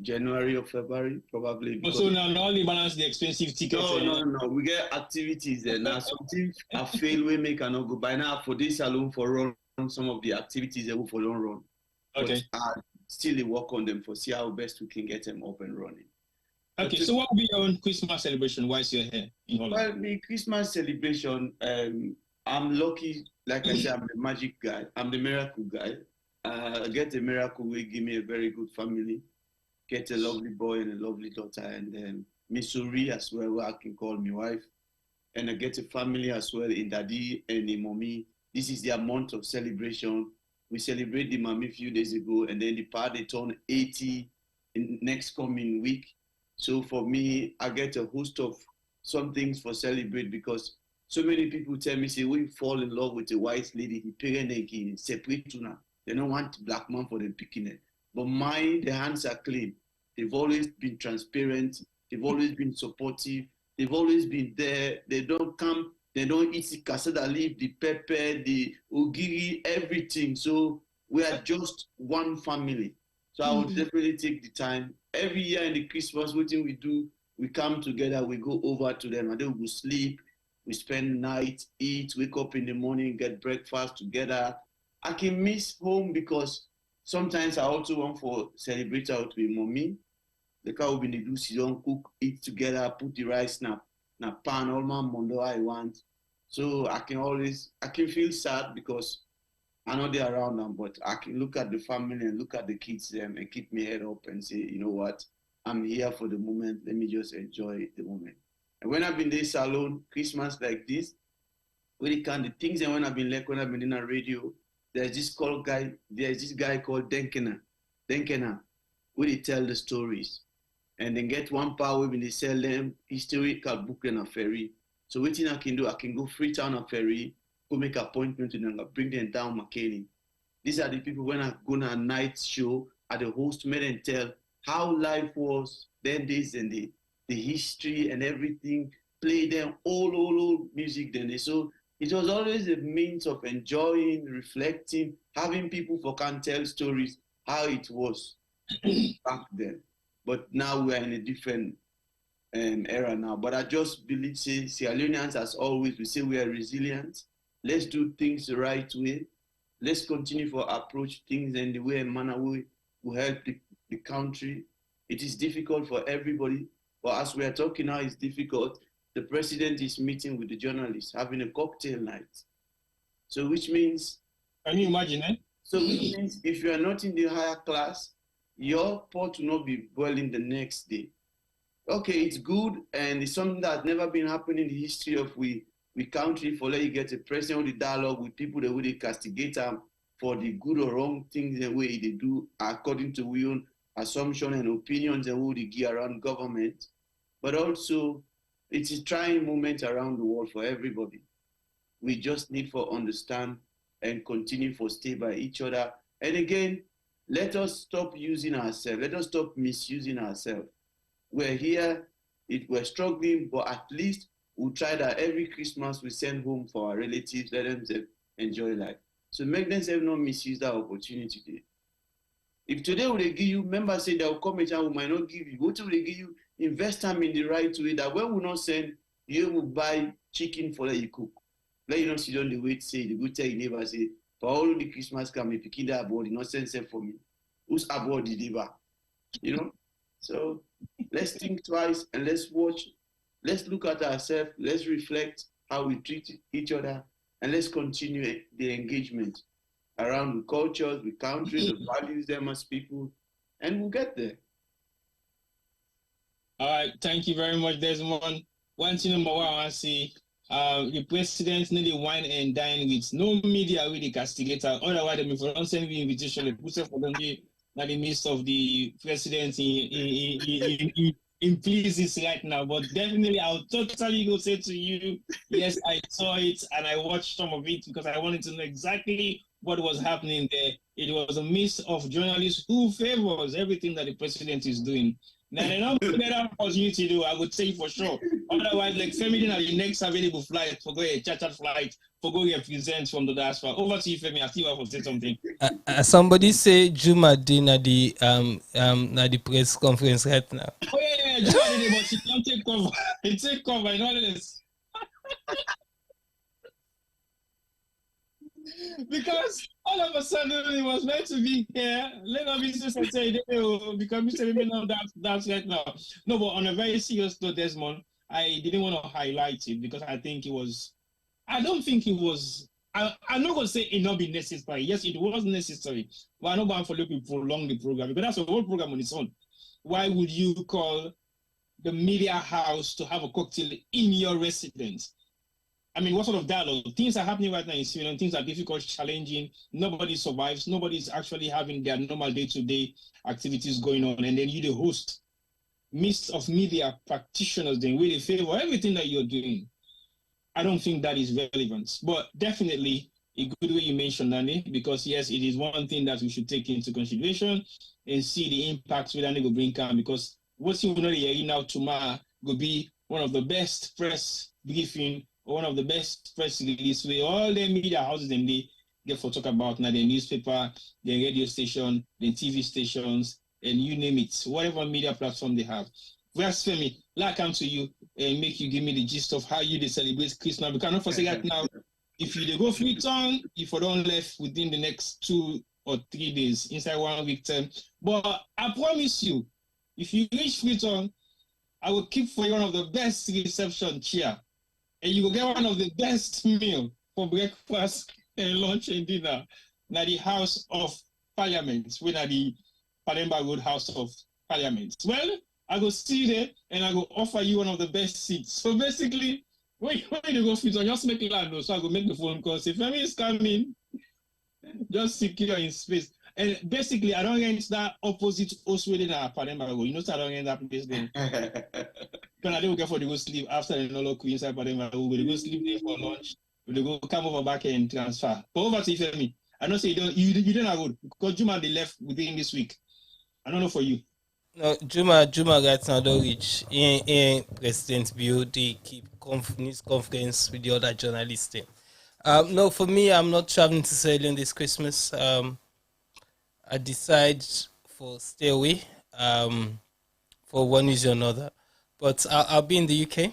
January or February, probably. So now only balance the expensive tickets. No. We get activities there. Now something I feel we make cannot go. By now for this alone for run some of the activities they will for long run. Okay. But I still work on them for see how best we can get them up and running. Okay, so what will be your own Christmas celebration whilst you're here in Holland? Well, the Christmas celebration, I'm lucky, like I said, I'm the magic guy. I'm the miracle guy. I get a miracle will give me a very good family. Get a lovely boy and a lovely daughter, and Missouri as well, where I can call my wife. And I get a family as well in daddy and the mommy. This is their month of celebration. We celebrate the mommy a few days ago, and then the party turn 80 in next coming week. So for me, I get a host of some things for celebrate because so many people tell me, say, we fall in love with a white lady, the parent again, separate tuna. They don't want black man for them picking it. But mine, the hands are clean. They've always been transparent. They've always been supportive. They've always been there. They don't come, they don't eat the casada leaf, the pepper, the ogiri, everything. So we are just one family. So I would definitely take the time. Every year in the Christmas, what thing we do, we come together, we go over to them, and then we sleep, we spend night, eat, wake up in the morning, get breakfast together. I can miss home because sometimes I also want for celebrate out with mommy. The car will be in the do season, cook, eat together, put the rice na pan, all my mondo I want. So I can feel sad because I know they're around them, but I can look at the family and look at the kids them and keep my head up and say, you know what, I'm here for the moment. Let me just enjoy the moment. And when I've been in this salon, Christmas like this, when it can the things and when I've been in a radio, there's this guy called Denkena, where they tell the stories. And then get one power when they sell them historical book and a ferry. So what I can do, I can go Freetown or ferry, go make appointment with them, bring them down McKinney. These are the people when I go on a night show at the host made and tell how life was then days and the history and everything, play them all music then. So it was always a means of enjoying, reflecting, having people for can tell stories, how it was back then. But now we are in a different era now. But I just believe, Sierra Leoneans, as always, we say we are resilient. Let's do things the right way. Let's continue to approach things in the way and manner we will help the country. It is difficult for everybody. But as we are talking now, it's difficult. The president is meeting with the journalists, having a cocktail night. So which means... Can you imagine, eh? So which means if you are not in the higher class, your pot will not be boiling the next day. Okay, it's good, and it's something that's never been happening in the history of we country for let you get a president with the dialogue with people that will castigate them for the good or wrong things the way they do according to we own assumption and opinions and what they give around government. But also, it's a trying moment around the world for everybody. We just need to understand and continue to stay by each other. And again, let us stop using ourselves. Let us stop misusing ourselves. We're here, we're struggling, but at least we'll try that every Christmas we send home for our relatives, let them enjoy life. So make them not misuse that opportunity today. If today they give you, members say they'll come and we might not give you. What will they give you? Invest time in the right way that when we not send, you will buy chicken for that you cook. Let you not sit on the wait, say, the good tell your neighbor, say, for all the Christmas come, if you keep that aboard, not send for me. Who's aboard the neighbor? You know? So let's think twice and let's watch. Let's look at ourselves. Let's reflect how we treat each other. And let's continue the engagement around the cultures, the countries, the values them as people. And we'll get there. All right. Thank you very much, Desmond. One thing number one, I want to say, the president need to wine and dine with no media with the castigator. Otherwise, if you don't send the invitation, they put it for them in the midst of the president in places right now. But definitely, I'll totally go say to you, yes, I saw it and I watched some of it because I wanted to know exactly what was happening there. It was a mix of journalists who favors everything that the president is doing. Now, they're not better opportunity to do, I would say for sure. Otherwise, like Femi, at the next available flight, for go a chartered flight, for go represent from the diaspora. Over to you, Femi. I still have to say something. Somebody say Juma Din at the press conference right now. Oh yeah, Juma Din, but she can't take cover. Take cover, you know this. Because all of a sudden he was meant to be here. Let me just say because Mr. Women that's right now. No, but on a very serious note, Desmond, I didn't want to highlight it because I think it was. I don't think it was. I'm not going to say it not be necessary. Yes, it was necessary, but I'm not going to prolong the program because that's a whole program on its own. Why would you call the media house to have a cocktail in your residence? I mean, what sort of dialogue? Things are happening right now in Sweden. Things are difficult, challenging. Nobody survives. Nobody's actually having their normal day-to-day activities going on. And then you, the host, midst of media practitioners, then really favor everything that you're doing. I don't think that is relevant. But definitely a good way you mentioned, Nani, because yes, it is one thing that we should take into consideration and see the impact that will bring down. Because what's you know hearing now tomorrow will be one of the best press briefing, one of the best press release where all the media houses and they get for talk about now the newspaper, the radio station, the TV stations, and you name it, whatever media platform they have. Whereas Femi, like come to you and make you give me the gist of how you celebrate Christmas. We cannot forsake right now. If you go Freetown, if you don't left within the next 2 or 3 days, inside 1 week time. But I promise you, if you reach Freetown, I will keep for you one of the best reception chair. And you will get one of the best meal for breakfast and lunch and dinner. Now the House of Parliament, where the Palemba Road House of Parliament. Well, I go see you there and I go offer you one of the best seats. So basically, when you go fit on, just make it loud. So I go make the phone call. Say, Femi is coming. Just secure in space. And basically, I don't get that opposite host within our apartment. You know, so I don't get that place then. Because I don't go for the go sleep after the no look inside apartment. We go sleep there for lunch. We go come over back and transfer. But over to Femi. I don't say you don't have good because Juma they left within this week. I don't know for you. No, Juma right now don't reach in President Bill. They keep news conference with the other journalists there. No, for me, I'm not traveling to Sierra Leone this Christmas. I decide for stay away for one reason or another. But I'll be in the UK.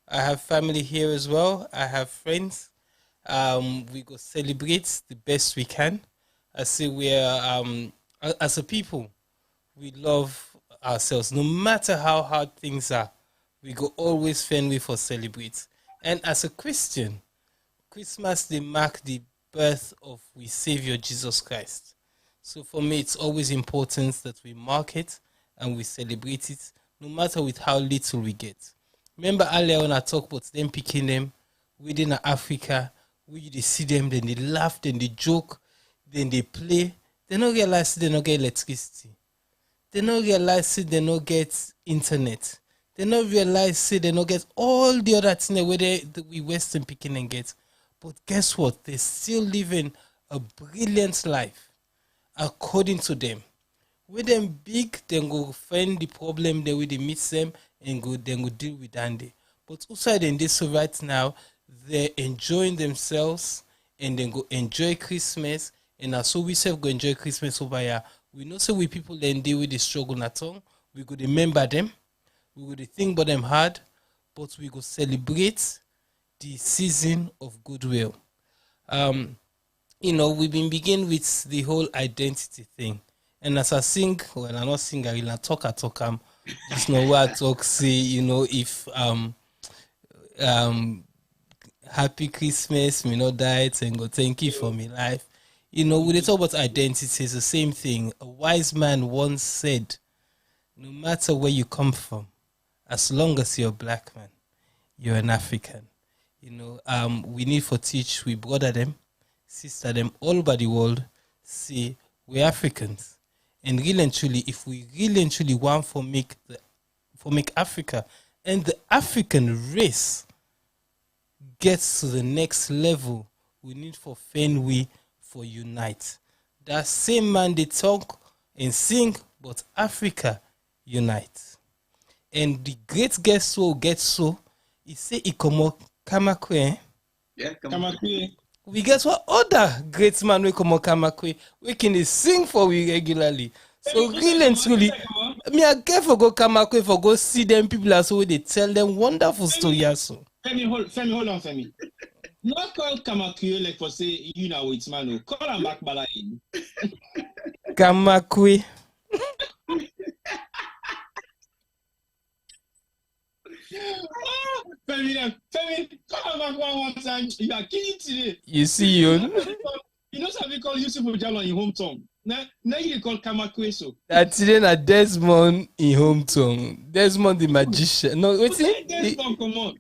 I have family here as well. I have friends. We go celebrate the best we can. I say we're as a people, we love ourselves. No matter how hard things are, we go always find way for celebrate. And as a Christian, Christmas they mark the birth of we Savior Jesus Christ. So for me, it's always important that we mark it and we celebrate it, no matter with how little we get. Remember earlier when I talked about them picking them within Africa, we they see them, then they laugh, then they joke, then they play. They don't realize they don't get electricity. They don't realize they don't get internet. They don't realize they don't get all the other things where we Western picking and get. But guess what? They're still living a brilliant life according to them. With them big, then go find the problem there with they meet them and then go deal with Andy. But also in this so right now, they're enjoying themselves and then go enjoy Christmas. And as so we say go enjoy Christmas over here. We know so we people then deal with the struggle at all. We go remember them. We go think about them hard, but we go celebrate the season of goodwill. We've been beginning with the whole identity thing. And as I sing, when I not sing, I will not talk, just know what I talk, say, if happy Christmas, me not diet and go thank you for me life. When they talk about identity, it's the same thing. A wise man once said, no matter where you come from, as long as you're a black man, you're an African. We need for teach, we brother them, sister them all over the world, see, we're Africans. And really and truly, if we really and truly want for make Africa and the African race gets to the next level, we need for Fenway for unite. That same man they talk and sing, but Africa unite. And the great guest so gets so, he say he come up Kamakwe. Yeah, Kamakwe. We guess what other great man we come up Kamakwe, we can sing for we regularly. So really and truly, me I get for go Kamakwe for go see them people as so they tell them wonderful stories. So. Femi, hold on, Femi. Not call Kamakwe like for say you know it's man. Call him back Balain. Kamakwe. Femi, come back one time. You are killing today. You see, you know something called Yusuf Ojalo in hometown. Now you call Kamakwe so. That today na Desmond in hometown. Desmond the magician. No, wait. Desmond, come on.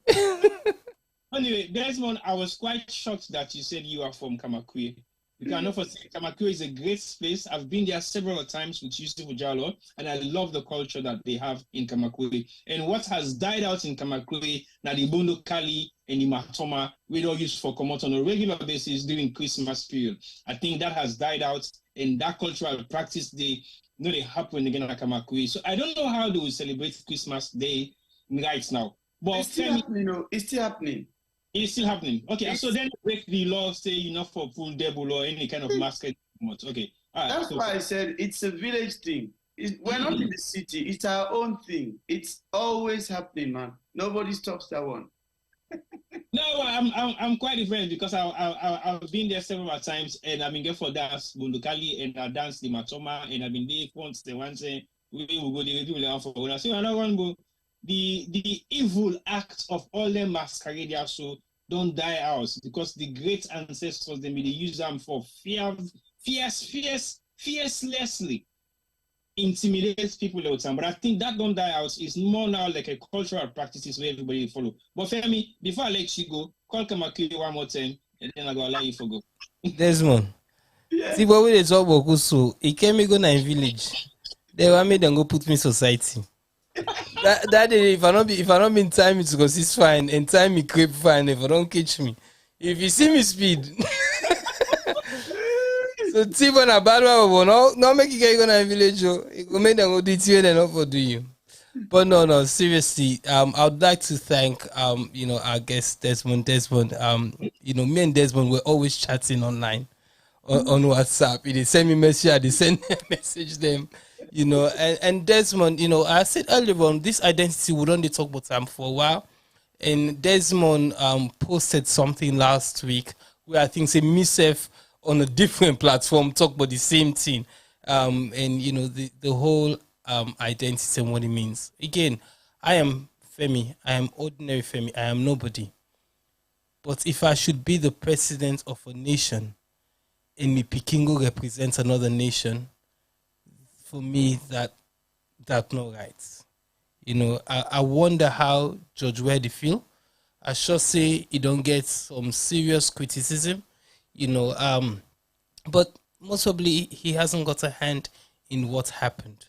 Anyway, Desmond, I was quite shocked that you said you are from Kamakwe. You can know for Kamakwe is a great space. I've been there several times with Yusuf Ojalo, and I love the culture that they have in Kamakwe. And what has died out in Kamakwe, now the Bondo Kali and the Matoma, we don't use for come out on a regular basis during Christmas period. I think that has died out, and that cultural practice they happen again at Kamakwe. So I don't know how they will celebrate Christmas Day right now. But it's still happening. It's still happening. It's still happening. Okay, so then break the law, say you're not for full devil or any kind of masquerade. Okay, all right. That's why I said it's a village thing. We're not in the city. It's our own thing. It's always happening, man. Nobody stops that one. No, I'm quite different because I've been there several times and I've been there for dance Bundukali and I dance the Matoma and I've been there once the one say we will go the for when I say another one go. The evil act of all them masquerade so don't die out because the great ancestors they use them for fiercelessly. intimidates people all the time. But I think that don't die out. It's more now like a cultural practices where everybody follow. But Femi, before I let you go, call Kamakiri one more time, and then I'm gonna allow you to go. Desmond. Yeah. See, but when they talk about Kusu, he came me go in village. They want me then go put me society. that day, if I not be in time, it's because it's fine. In time, me creep fine. If I don't catch me, if you see me speed. So T-Bone a bad one, no make you get go in village. It go make them go do it and not for do you. But no, seriously, I would like to thank our guest Desmond. Me and Desmond were always chatting online on WhatsApp. They send me message, they send message them, and Desmond, I said earlier on, this identity we don't talk about time for a while. And Desmond posted something last week where I think say myself on a different platform talk about the same thing. And the whole identity and what it means. Again, I am Femi. I am ordinary Femi. I am nobody. But if I should be the president of a nation and me Pikingo represents another nation, for me that's not right. I wonder how George Weddy feel. I sure say he don't get some serious criticism, but most probably he hasn't got a hand in what happened.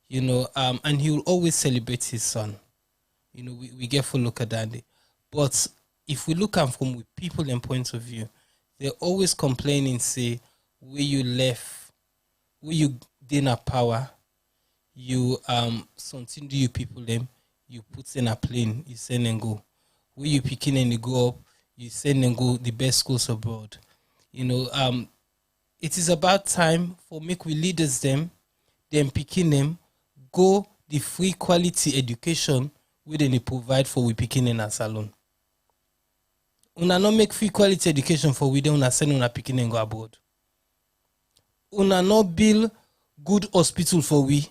And he will always celebrate his son. We get full look at that. But if we look at from people and point of view, they're always complaining, say, where you left, where you didn't power, you something do you people them, you put in a plane, you send and go. Where you picking and you go up, you send and go the best schools abroad. It is about time for make we leaders them picking them, go the free quality education where they provide for we picking in a salon. Una not make free quality education for we don't send una picking and go abroad. Una not build good hospital for we,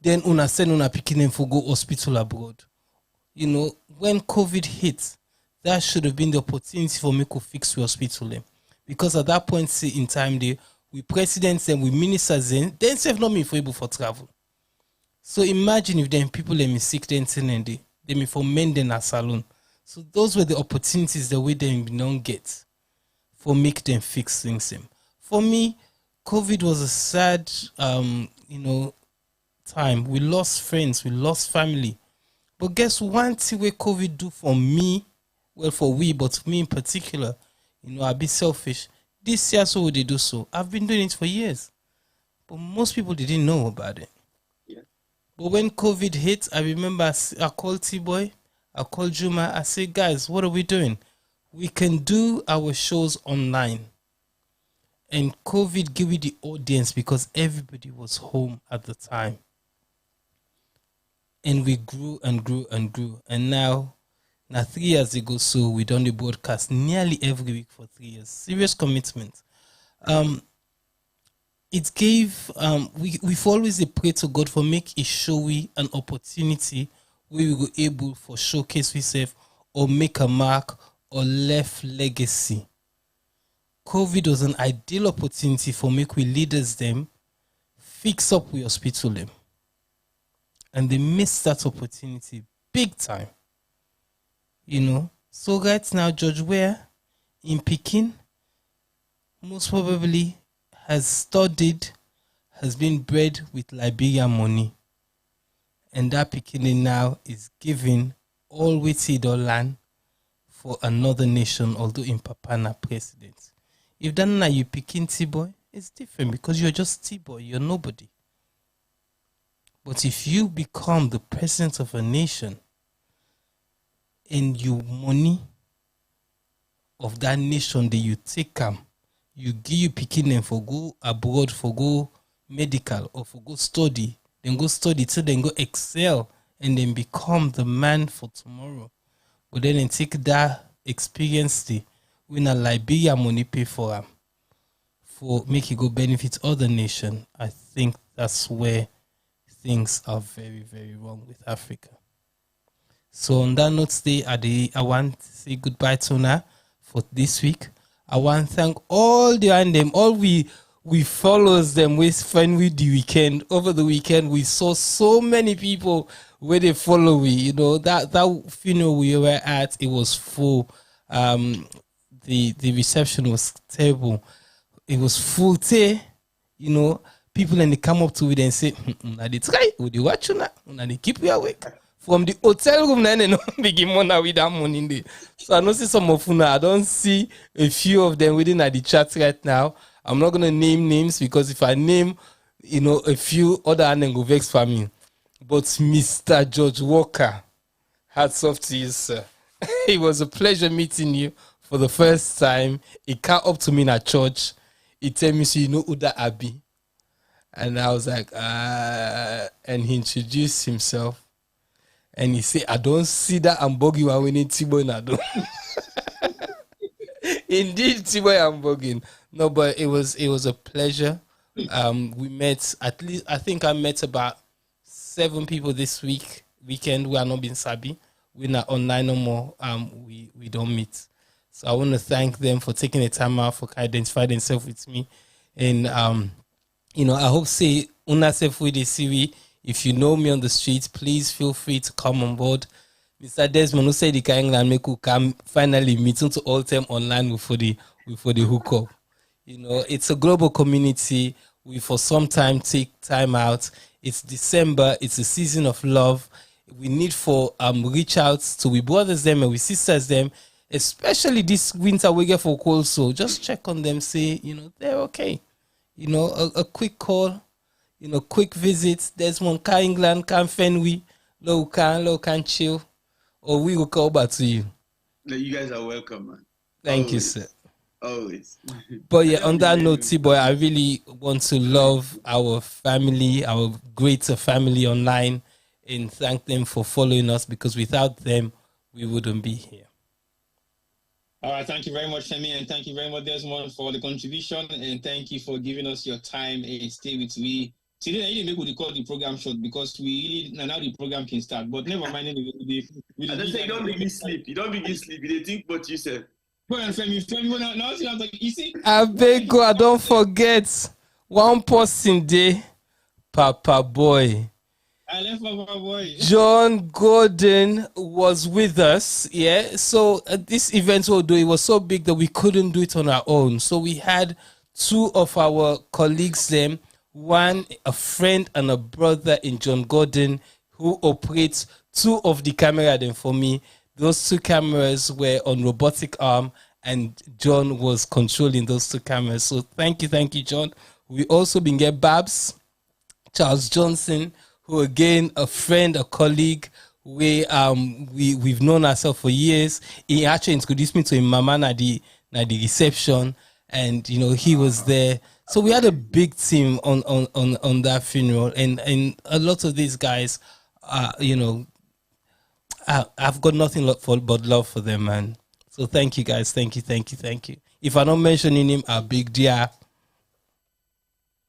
then una send una picking and for go hospital abroad. When COVID hit, that should have been the opportunity for me to fix the hospital them. Because at that point in time, we presidents and we ministers then self not me for able for travel. So imagine if then people let me sick then they me for men then a salon. So those were the opportunities that we then don't get for make them fix things them. For me, COVID was a sad time. We lost friends, we lost family. But guess one thing where COVID do for me, well for we, but for me in particular, I'll be selfish. This year so they do so. I've been doing it for years. But most people didn't know about it. Yeah. But when COVID hit, I remember I called T-Boy, I called Juma, I said, guys, what are we doing? We can do our shows online. And COVID gave you the audience because everybody was home at the time. And we grew and grew and grew. And now 3 years ago, so we done the broadcast nearly every week for 3 years. Serious commitment. It gave we've always prayed to God for make a showy an opportunity where we were able for showcase ourselves or make a mark or left legacy. COVID was an ideal opportunity for make we leaders them fix up with hospital them. And they missed that opportunity big time. So right now, George Ware in Peking most probably has been bred with Liberian money. And that Peking now is giving all waited or land for another nation, although in Papana president. If that now you Peking T-boy, it's different because you're just T-boy, you're nobody. But if you become the president of a nation, and you money of that nation that you take you give you picking them for go abroad, for go medical or for go study, then go study till then go excel and then become the man for tomorrow. But then take that experience when a Liberia money pay for make it go benefit other nation. I think that's where things are very, very wrong with Africa. So on that note today, I want to say goodbye to Una for this week. I want to thank all the and them, all we we follows them with the weekend. Over the weekend, we saw so many people where they follow we. You know, that funeral we were at, it was full. The reception was terrible. It was full. You know, people and they come up to it and say, "Now they try. Would you watch you now? Now they keep you awake." From the hotel room, then they begin money with that money in there. So I don't see some of them. I don't see a few of them within the chat right now. I'm not gonna name names because if I name, you know, a few other and go vex for me. But Mr. George Walker, hats off to you, sir. It was a pleasure meeting you for the first time. He came up to me in a church. He told me, so you know who that Abby? And I was like, and he introduced himself. And he said, I don't see that I'm bugging when we need Tibo Nado. Indeed, Tibo, I'm bugging. No, but it was a pleasure. We met at least, I think I met about 7 people this weekend. We are not being sabi. We're not online no more. We don't meet. So I want to thank them for taking the time out for identifying themselves with me. And you know, I hope say una self with the CV. If you know me on the streets, please feel free to come on board. Mr. Desmond who said the England make come finally meeting to all them online for the hookup. You know, it's a global community. We for some time take time out. It's December. It's a season of love. We need for reach out to we brothers them and we sisters them, especially this winter we get for cold. So just check on them, say, you know, they're okay. You know, a quick call, you know, quick visit. There's one can England, can Fenway, low can chill, or we will call back to you. You guys are welcome, man. Thank you, sir. Always. But yeah, on that note, T-Boy, I really want to love our family, our greater family online, and thank them for following us because without them, we wouldn't be here. All right, thank you very much, Shemi, and thank you very much, Desmond, for the contribution, and thank you for giving us your time and stay with me. Today, I didn't make what call the program short because we really now the program can start. But never mind. I don't say you don't begin sleep. You don't begin sleep. You think what you said. I beg God, don't forget one person day, Papa Boy. I left Papa Boy. John Gordon was with us, yeah. So this event we'll do, it was so big that we couldn't do it on our own. So we had 2 of our colleagues them, one a friend and a brother in John Gordon who operates 2 of the camera then for me. Those 2 cameras were on robotic arm and John was controlling those 2 cameras. So thank you, John. We also been get Babs, Charles Johnson, who again a friend, a colleague. We've known ourselves for years. He actually introduced me to him mama na the reception, and you know he was there. So we had a big team on that funeral, and a lot of these guys, you know, I've got nothing but love for them, man. So thank you guys, thank you. If I'm not mentioning him, a big dear.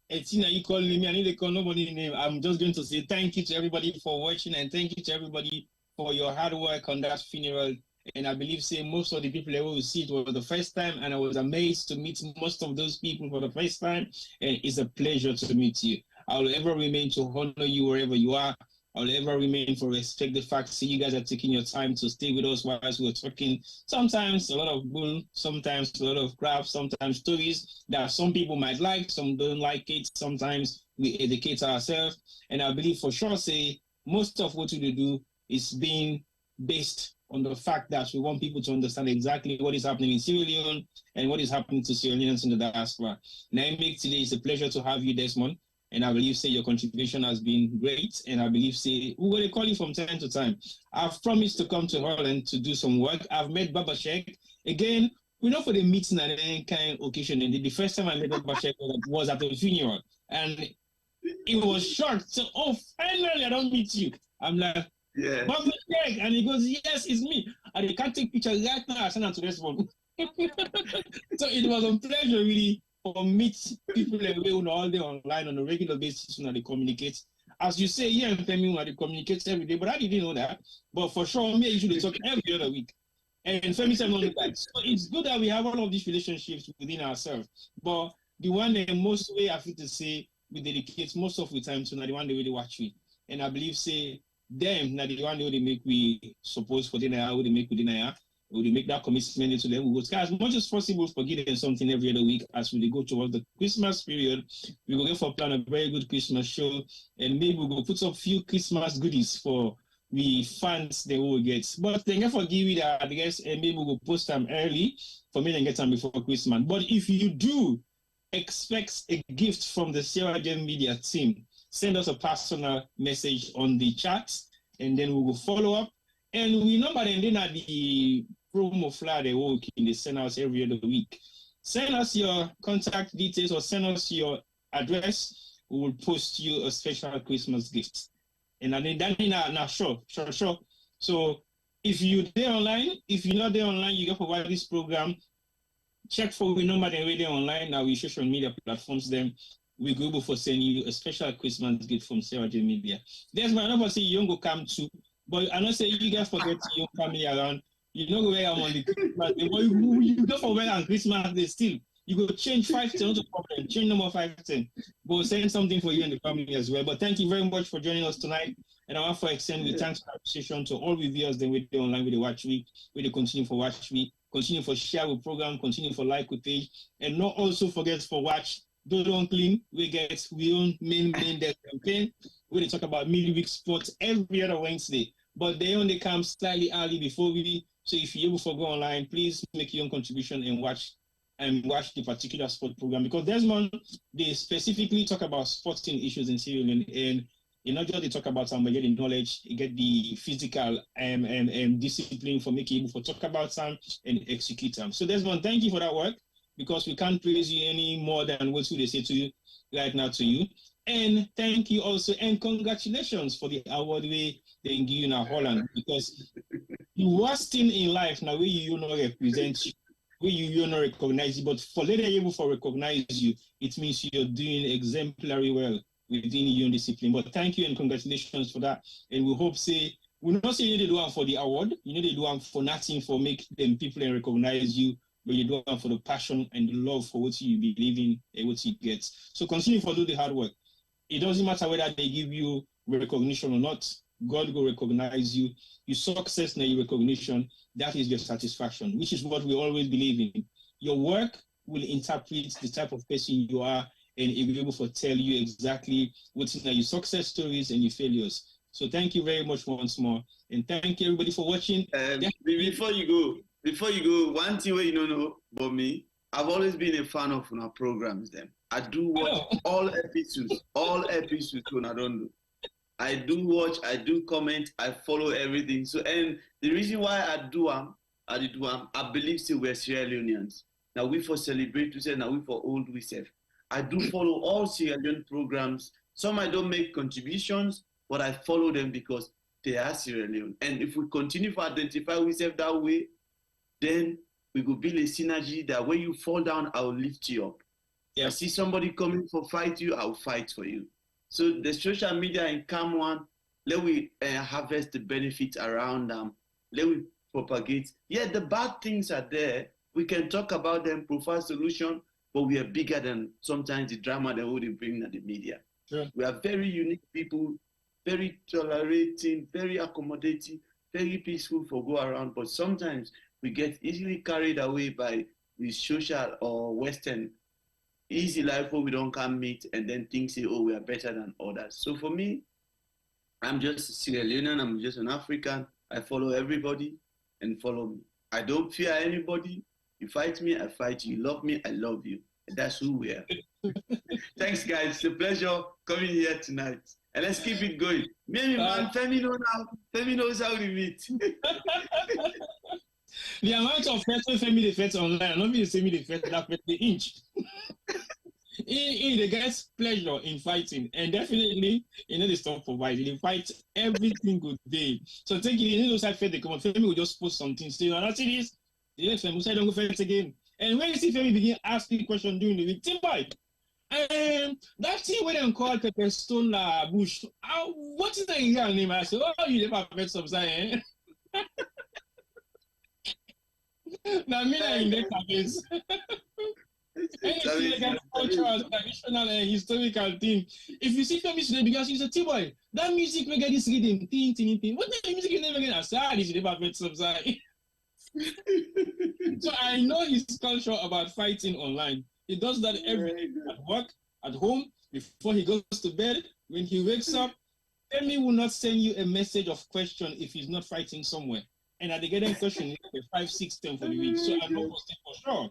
Tina, you calling me? I need to call nobody's name. I'm just going to say thank you to everybody for watching and thank you to everybody for your hard work on that funeral. And I believe most of the people that will see it was the first time, and I was amazed to meet most of those people for the first time. And it's a pleasure to meet you. I will ever remain to honor you wherever you are. I will ever remain for respect the fact that you guys are taking your time to stay with us whilst we're talking. Sometimes a lot of bull, sometimes a lot of crap, sometimes stories that some people might like, some don't like it. Sometimes we educate ourselves. And I believe for sure most of what we do is being based on the fact that we want people to understand exactly what is happening in Sierra Leone and what is happening to Sierra Leoneans in the diaspora. Naimik, today is a pleasure to have you, Desmond. And I believe, your contribution has been great. And I believe, we're going to call you from time to time. I've promised to come to Holland to do some work. I've met Baba Sheikh. Again, we're not for the meeting at any kind of occasion. And the first time I met Baba Sheikh was at the funeral. And it was shocked. So, finally, I don't meet you. I'm like, yeah. Baba Sheikh. And he goes, yes, it's me. And he can't take pictures right now. I send it to this one. So it was a pleasure, really, or meet people all day online on a regular basis when they communicate. As you say, yeah, and Femi, they communicate every day, but I didn't know that. But for sure, me, I usually talk every other week. And Femi said, no, that. So it's good that we have all of these relationships within ourselves. But the one that most way I feel to say we dedicate most of the time to now the one they really watch we. And I believe say them now the one they make we suppose for dinner, how they make with dinner, we make that commitment into them. We will try as much as possible for giving something every other week as we go towards the Christmas period. We will get for plan a very good Christmas show, and maybe we will put up few Christmas goodies for we fans they will get. But thank you for giving that, I guess, and maybe we'll post them early for me and get them before Christmas. But if you do expect a gift from the Sierra Gem Media team, send us a personal message on the chat, and then we will follow up. And we know by then at the promo flyer they work in, they send us every other week. Send us your contact details or send us your address. We will post you a special Christmas gift. And then sure. So if you're there online, if you're not there online, you can provide this program. Check for we number then radio online. Now we social media platforms them. We go able for send you a special Christmas gift from Sarah J Media. There's my number say you don't go come to, but I know say you guys forget your family around. You know where I'm on the Christmas day, but you go for well on Christmas day still. You go change 510, no problem. Change number 510. Go send something for you and the family as well. But thank you very much for joining us tonight. And I want to extend the thanks and appreciation to all viewers that we do online with the Watch Week, with the continue for Watch Week, continue for share with program, continue for like with page, and not also forget for watch. Don't clean. We get we own main desk campaign. We talk about midweek sports every other Wednesday, but they only come slightly early before we. So if you're able to go online, please make your own contribution and watch the particular sport program, because Desmond, they specifically talk about sporting issues in Sierra Leone, and you know just they talk about some, get the knowledge, get the physical discipline for making able to talk about some and execute them. So Desmond, thank you for that work, because we can't praise you any more than what they say to you right now to you. And thank you also, and congratulations for the award they give you in Holland, because the worst thing in life now where you not represent you, where you not recognize you, but for later able to recognize you, it means you're doing exemplary well within your own discipline. But thank you and congratulations for that. And we hope we'll not say you need to do one for the award, you need to do one for nothing for make them people and recognize you, but you do one for the passion and the love for what you believe in and what you get. So continue to do the hard work. It doesn't matter whether they give you recognition or not. God will recognize you. Your success and your recognition, that is your satisfaction, which is what we always believe in. Your work will interpret the type of person you are, and it will be able to tell you exactly what's in your success stories and your failures. So thank you very much once more. And thank you everybody for watching. Before you go, one thing you don't know about me, I've always been a fan of our programs. I do watch all episodes when I don't do. I do watch, I do comment, I follow everything. So, and the reason why I believe still we're Sierra Leoneans. Now we for celebrate, we say, now we for old, we say. I do follow all Sierra Leone programs. Some I don't make contributions, but I follow them because they are Sierra Leone. And if we continue to identify ourselves that way, then we will build a synergy that when you fall down, I'll lift you up. Yeah. I see somebody coming for fight you, I'll fight for you. So the social media in Cam One, let we harvest the benefits around them. Let we propagate. Yeah, the bad things are there. We can talk about them, provide solution, but we are bigger than sometimes the drama they would bring at the media. Sure. We are very unique people, very tolerating, very accommodating, very peaceful for go around. But sometimes we get easily carried away by the social or Western easy life where we don't come meet and then think say, oh, we are better than others. So for me, I'm just a Sierra Leonean, I'm just an African. I follow everybody and follow me. I don't fear anybody. You fight me, I fight you. You love me, I love you. And that's who we are. Thanks, guys. It's a pleasure coming here tonight. And let's keep it going. Maybe man, Femi knows how to meet. The amount of first Femi the first online, not me say me the first that the inch. He gets pleasure in fighting, and definitely they stop providing. They fight every single day. So take it, those side they come on. Femi will just post something, say, "I see this." The next Femi say, "Don't go fight again." And when you see Femi begin asking questions during the week, team boy, that thing when they call Pepper Stone Bush, what is the real name? I say, "Oh, you never met some sign." Now, me in that case. Anything like a cultural, traditional, and historical thing. If you see Femi today, because he's a T-boy, that music will get this rhythm, ting, ting, ting. What the music you never get aside is never met subside. So I know his culture about fighting online. He does that every day at work, at home, before he goes to bed, when he wakes up. Femi will not send you a message of question if he's not fighting somewhere. And at the getting question, 5, 6, 10 for the week. So I'm not posting for sure.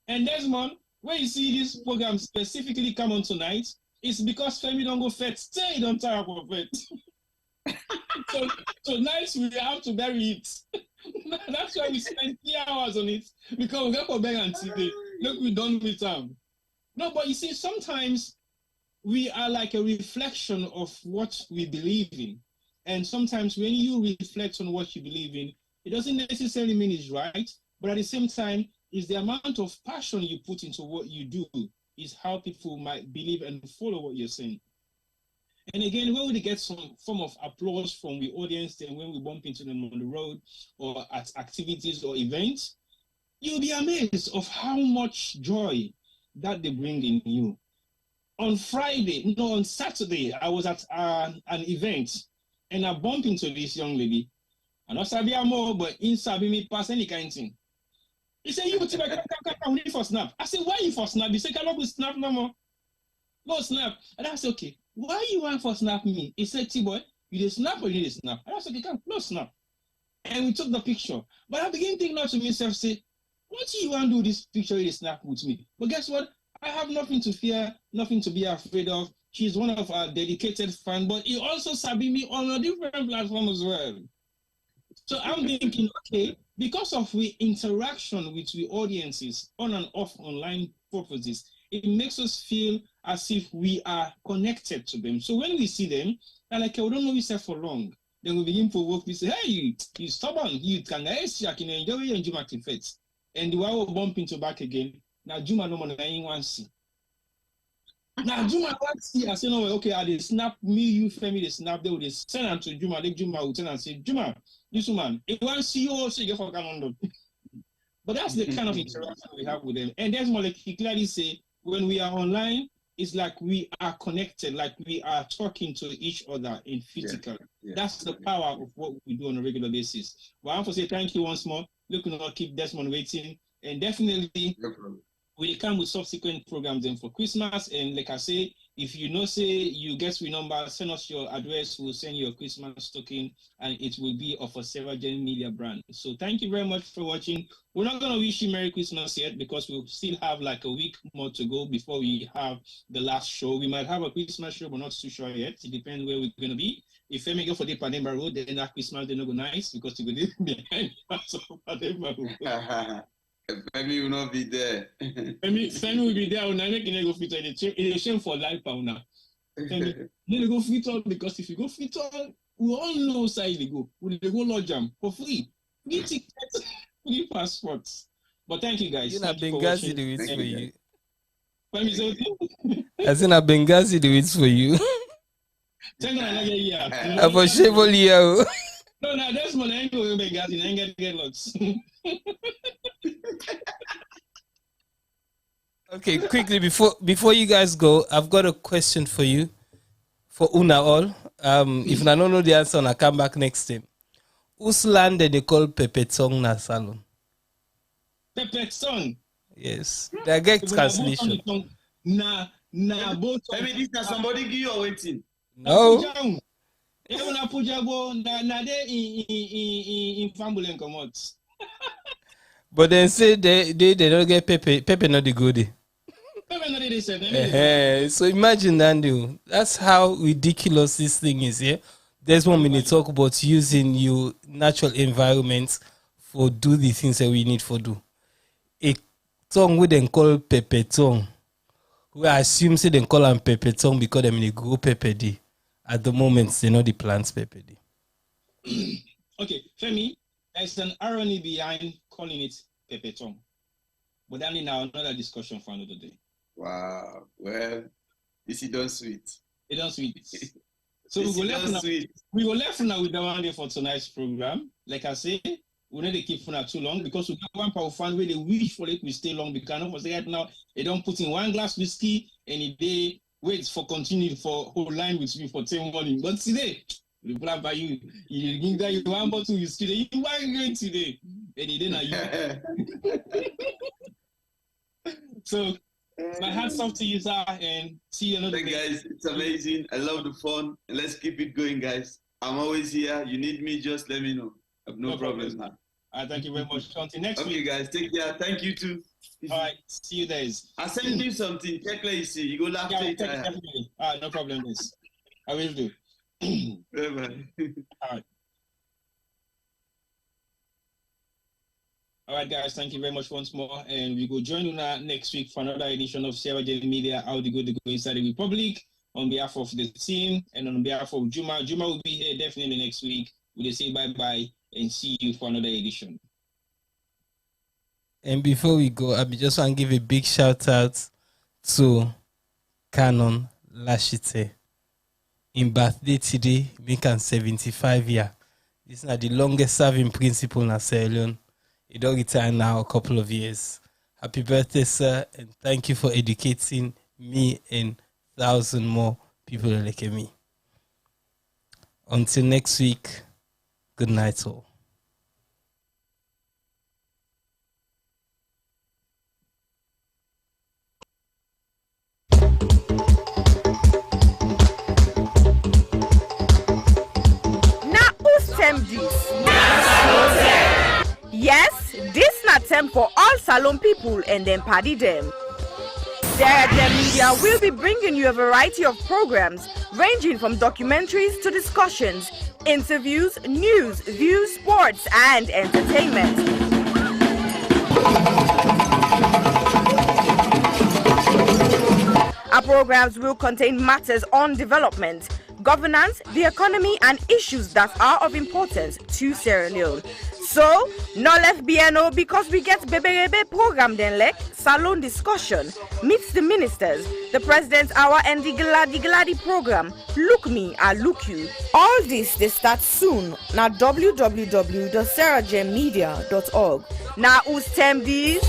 And Desmond, when you see this program specifically come on tonight, it's because Femi don't go fet. Say don't tire for fet. So tonight we have to bury it. That's why we spend 3 hours on it, because we got to beg and today. Look, we're done with them. No, but you see, sometimes we are like a reflection of what we believe in. And sometimes when you reflect on what you believe in, it doesn't necessarily mean it's right, but at the same time, it's the amount of passion you put into what you do is how people might believe and follow what you're saying. And again, when we get some form of applause from the audience, then when we bump into them on the road or at activities or events, you'll be amazed of how much joy that they bring in you. On Saturday, I was at an event and I bumped into this young lady. And I said, more, but Insai me pass any kind of thing. He said, you come for snap. I said, why you for snap? He said, can I snap no more? No snap. And I said, okay, why you want for snap me? He said, T-boy, you did snap or you did snap? And I said, okay, no snap. And we took the picture. But I began thinking now to myself, say, what do you want to do this picture you snap with me? But guess what? I have nothing to fear, nothing to be afraid of. She's one of our dedicated fans, but he also sabi me on a different platform as well. So I'm thinking, okay, because of the interaction with the audiences on and off online purposes, it makes us feel as if we are connected to them. So when we see them, they're like, we don't know yourself for long. Then we begin to work, we say, hey, you stubborn, you can enjoy your Juma fits. And the while we bump into back again, now Juma no more than anyone see. Now Juma want see, I say, no, okay, they snap me, you, Femi, they snap, they will send them to Juma, like Juma will tell and say, Juma, this woman, if you want to see you also, you get for London. But that's the kind of interaction we have with them. And that's more like he clearly say, when we are online, it's like we are connected, like we are talking to each other in physical. That's the power of what we do on a regular basis. Well, I want to say thank you once more. Look, not keep Desmond waiting. And definitely, we come with subsequent programs then for Christmas. And like I say, if you know, say you get your number, send us your address, we'll send you a Christmas token, and it will be of a Sarah Jane Media brand. So thank you very much for watching. We're not going to wish you Merry Christmas yet because we'll still have like a week more to go before we have the last show. We might have a Christmas show, but not too sure yet. It depends where we're going to be. If Femi go for the Panema Road, then that Christmas they not go nice because they go behind us of Panema Road. Femi will not be there. Femi will be there. Now making go fit on. It's a shame for life now. Femi, they go fit on because if you go fit on, we all know side they go. We go lodge jam for free. Free tickets, free passports. But thank you guys. You know Benghazi do it for you. Femi say I said Benghazi do it for you. Thank you, yeah. I for Chevolier. No, that's my ain't going Benghazi. I ain't get lots. Okay, quickly before you guys go, I've got a question for you, for Una all. If I don't know the answer, I come back next time. Whose land they call Pepetong na salon? Pepetong. Yes, they get translation. Na both. I mean, this is somebody give you a waiting. No. Na Pujabo na de in Fambulen comot. But then say they don't get Pepe. Pepe not the goodie. So imagine that, that's how ridiculous this thing is. Yeah, there's one minute talk about using your natural environment for do the things that we need for do. A song we then call Pepe song. We assume say they call them Pepe song because they grow Pepe D. At the moment, they know the plants Pepe D. Okay, Femi, there's an irony behind calling it Pepetong. But that is now another discussion for another day. Wow. Well, this is done sweet. It done sweet. So we go left now with the one day for tonight's program. Like I say, we need to keep for too long because we got one power fan where they wish for it we stay long because of course right now they don't put in one glass whiskey and they wait for continue for whole line with me for 10 morning. But today, the plan by you think that you one bottle whiskey, you buy again today. And it didn't you. So my hats off to you, sir, and see you another day. Guys, it's amazing. I love the fun. And let's keep it going, guys. I'm always here. You need me, just let me know. I have no problems, man. Thank you very much. Until next week. Okay, guys, take care. Thank you too. All right, see you guys. I'll send you something. Check let you see. You go laugh later. Definitely. No problem, miss. I will do. Bye-bye. All right. All right, guys, thank you very much once more. And we go join you next week for another edition of Sarah J Media, How the Go Inside the Republic. On behalf of the team and on behalf of Juma will be here definitely next week. We'll say bye-bye and see you for another edition. And before we go, I just want to give a big shout out to Canon Lashite. In birthday today, making 75 years. This is not the longest serving principal in Sierra Leone. He don't retire now a couple of years. Happy birthday, sir, and thank you for educating me and 1,000 more people like me. Until next week, good night all. Yes, this not time for all Salon people and then party them. Sarah J Media will be bringing you a variety of programs ranging from documentaries to discussions, interviews, news, views, sports, and entertainment. Our programs will contain matters on development, governance, the economy, and issues that are of importance to Sierra Leone. So, no left BNO because we get Bebe program then like Salon discussion, meets the ministers, the president's hour and the Gladi program, Look Me, I Look You. All this they start soon na www.sarahjmedia.org. Now who's tem these?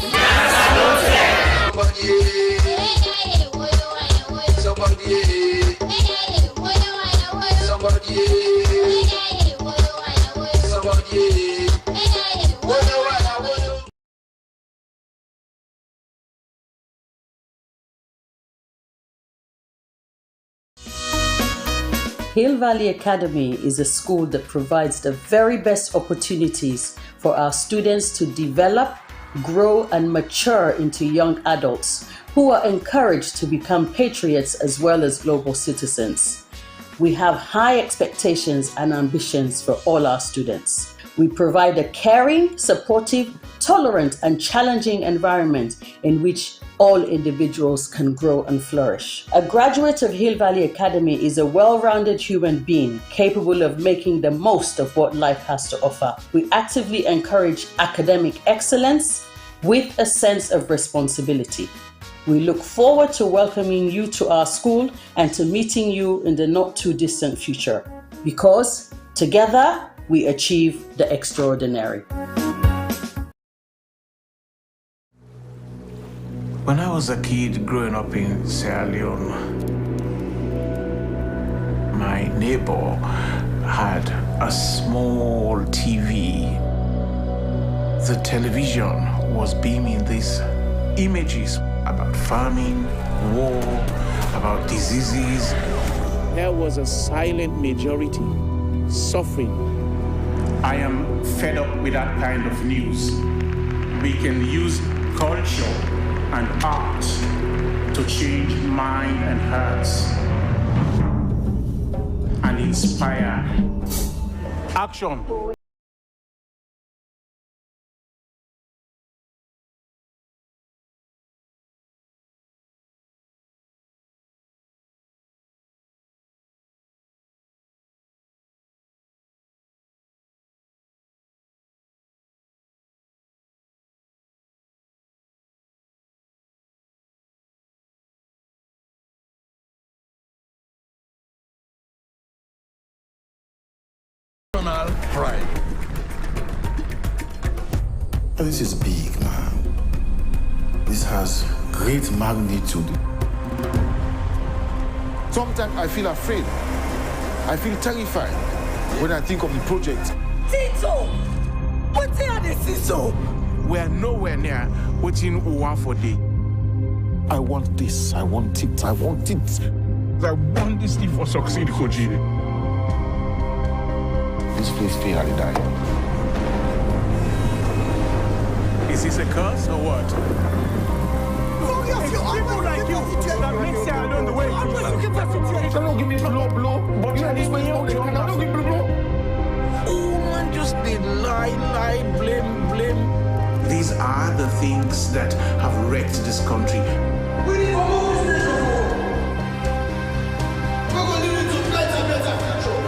Hill Valley Academy is a school that provides the very best opportunities for our students to develop, grow, and mature into young adults who are encouraged to become patriots as well as global citizens. We have high expectations and ambitions for all our students. We provide a caring, supportive, tolerant, and challenging environment in which all individuals can grow and flourish. A graduate of Hill Valley Academy is a well-rounded human being capable of making the most of what life has to offer. We actively encourage academic excellence with a sense of responsibility. We look forward to welcoming you to our school and to meeting you in the not too distant future, because together we achieve the extraordinary. When I was a kid growing up in Sierra Leone, my neighbor had a small TV. The television was beaming these images about famine, war, about diseases. There was a silent majority suffering. I am fed up with that kind of news. We can use culture and art to change mind and hearts and inspire action. Pride. This is big, man. This has great magnitude. Sometimes I feel afraid. I feel terrified when I think of the project. Tito! What are they so? We are nowhere near waiting one for day. I want this. I want it. I want it. I want this thing for succeed, Koji. This place feel like die. Is this a curse or what? People like you that makes you alone the way you Don't give me blow. But you are this way, don't give me blow. Oh man, just did lie, blame. These are the things that have wrecked this country. We need to move this nation forward. We're going to lead to better future.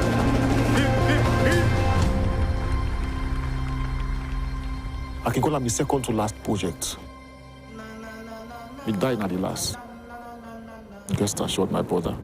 Akinkola, my second to last project. He died at the last. Rest assured, my brother.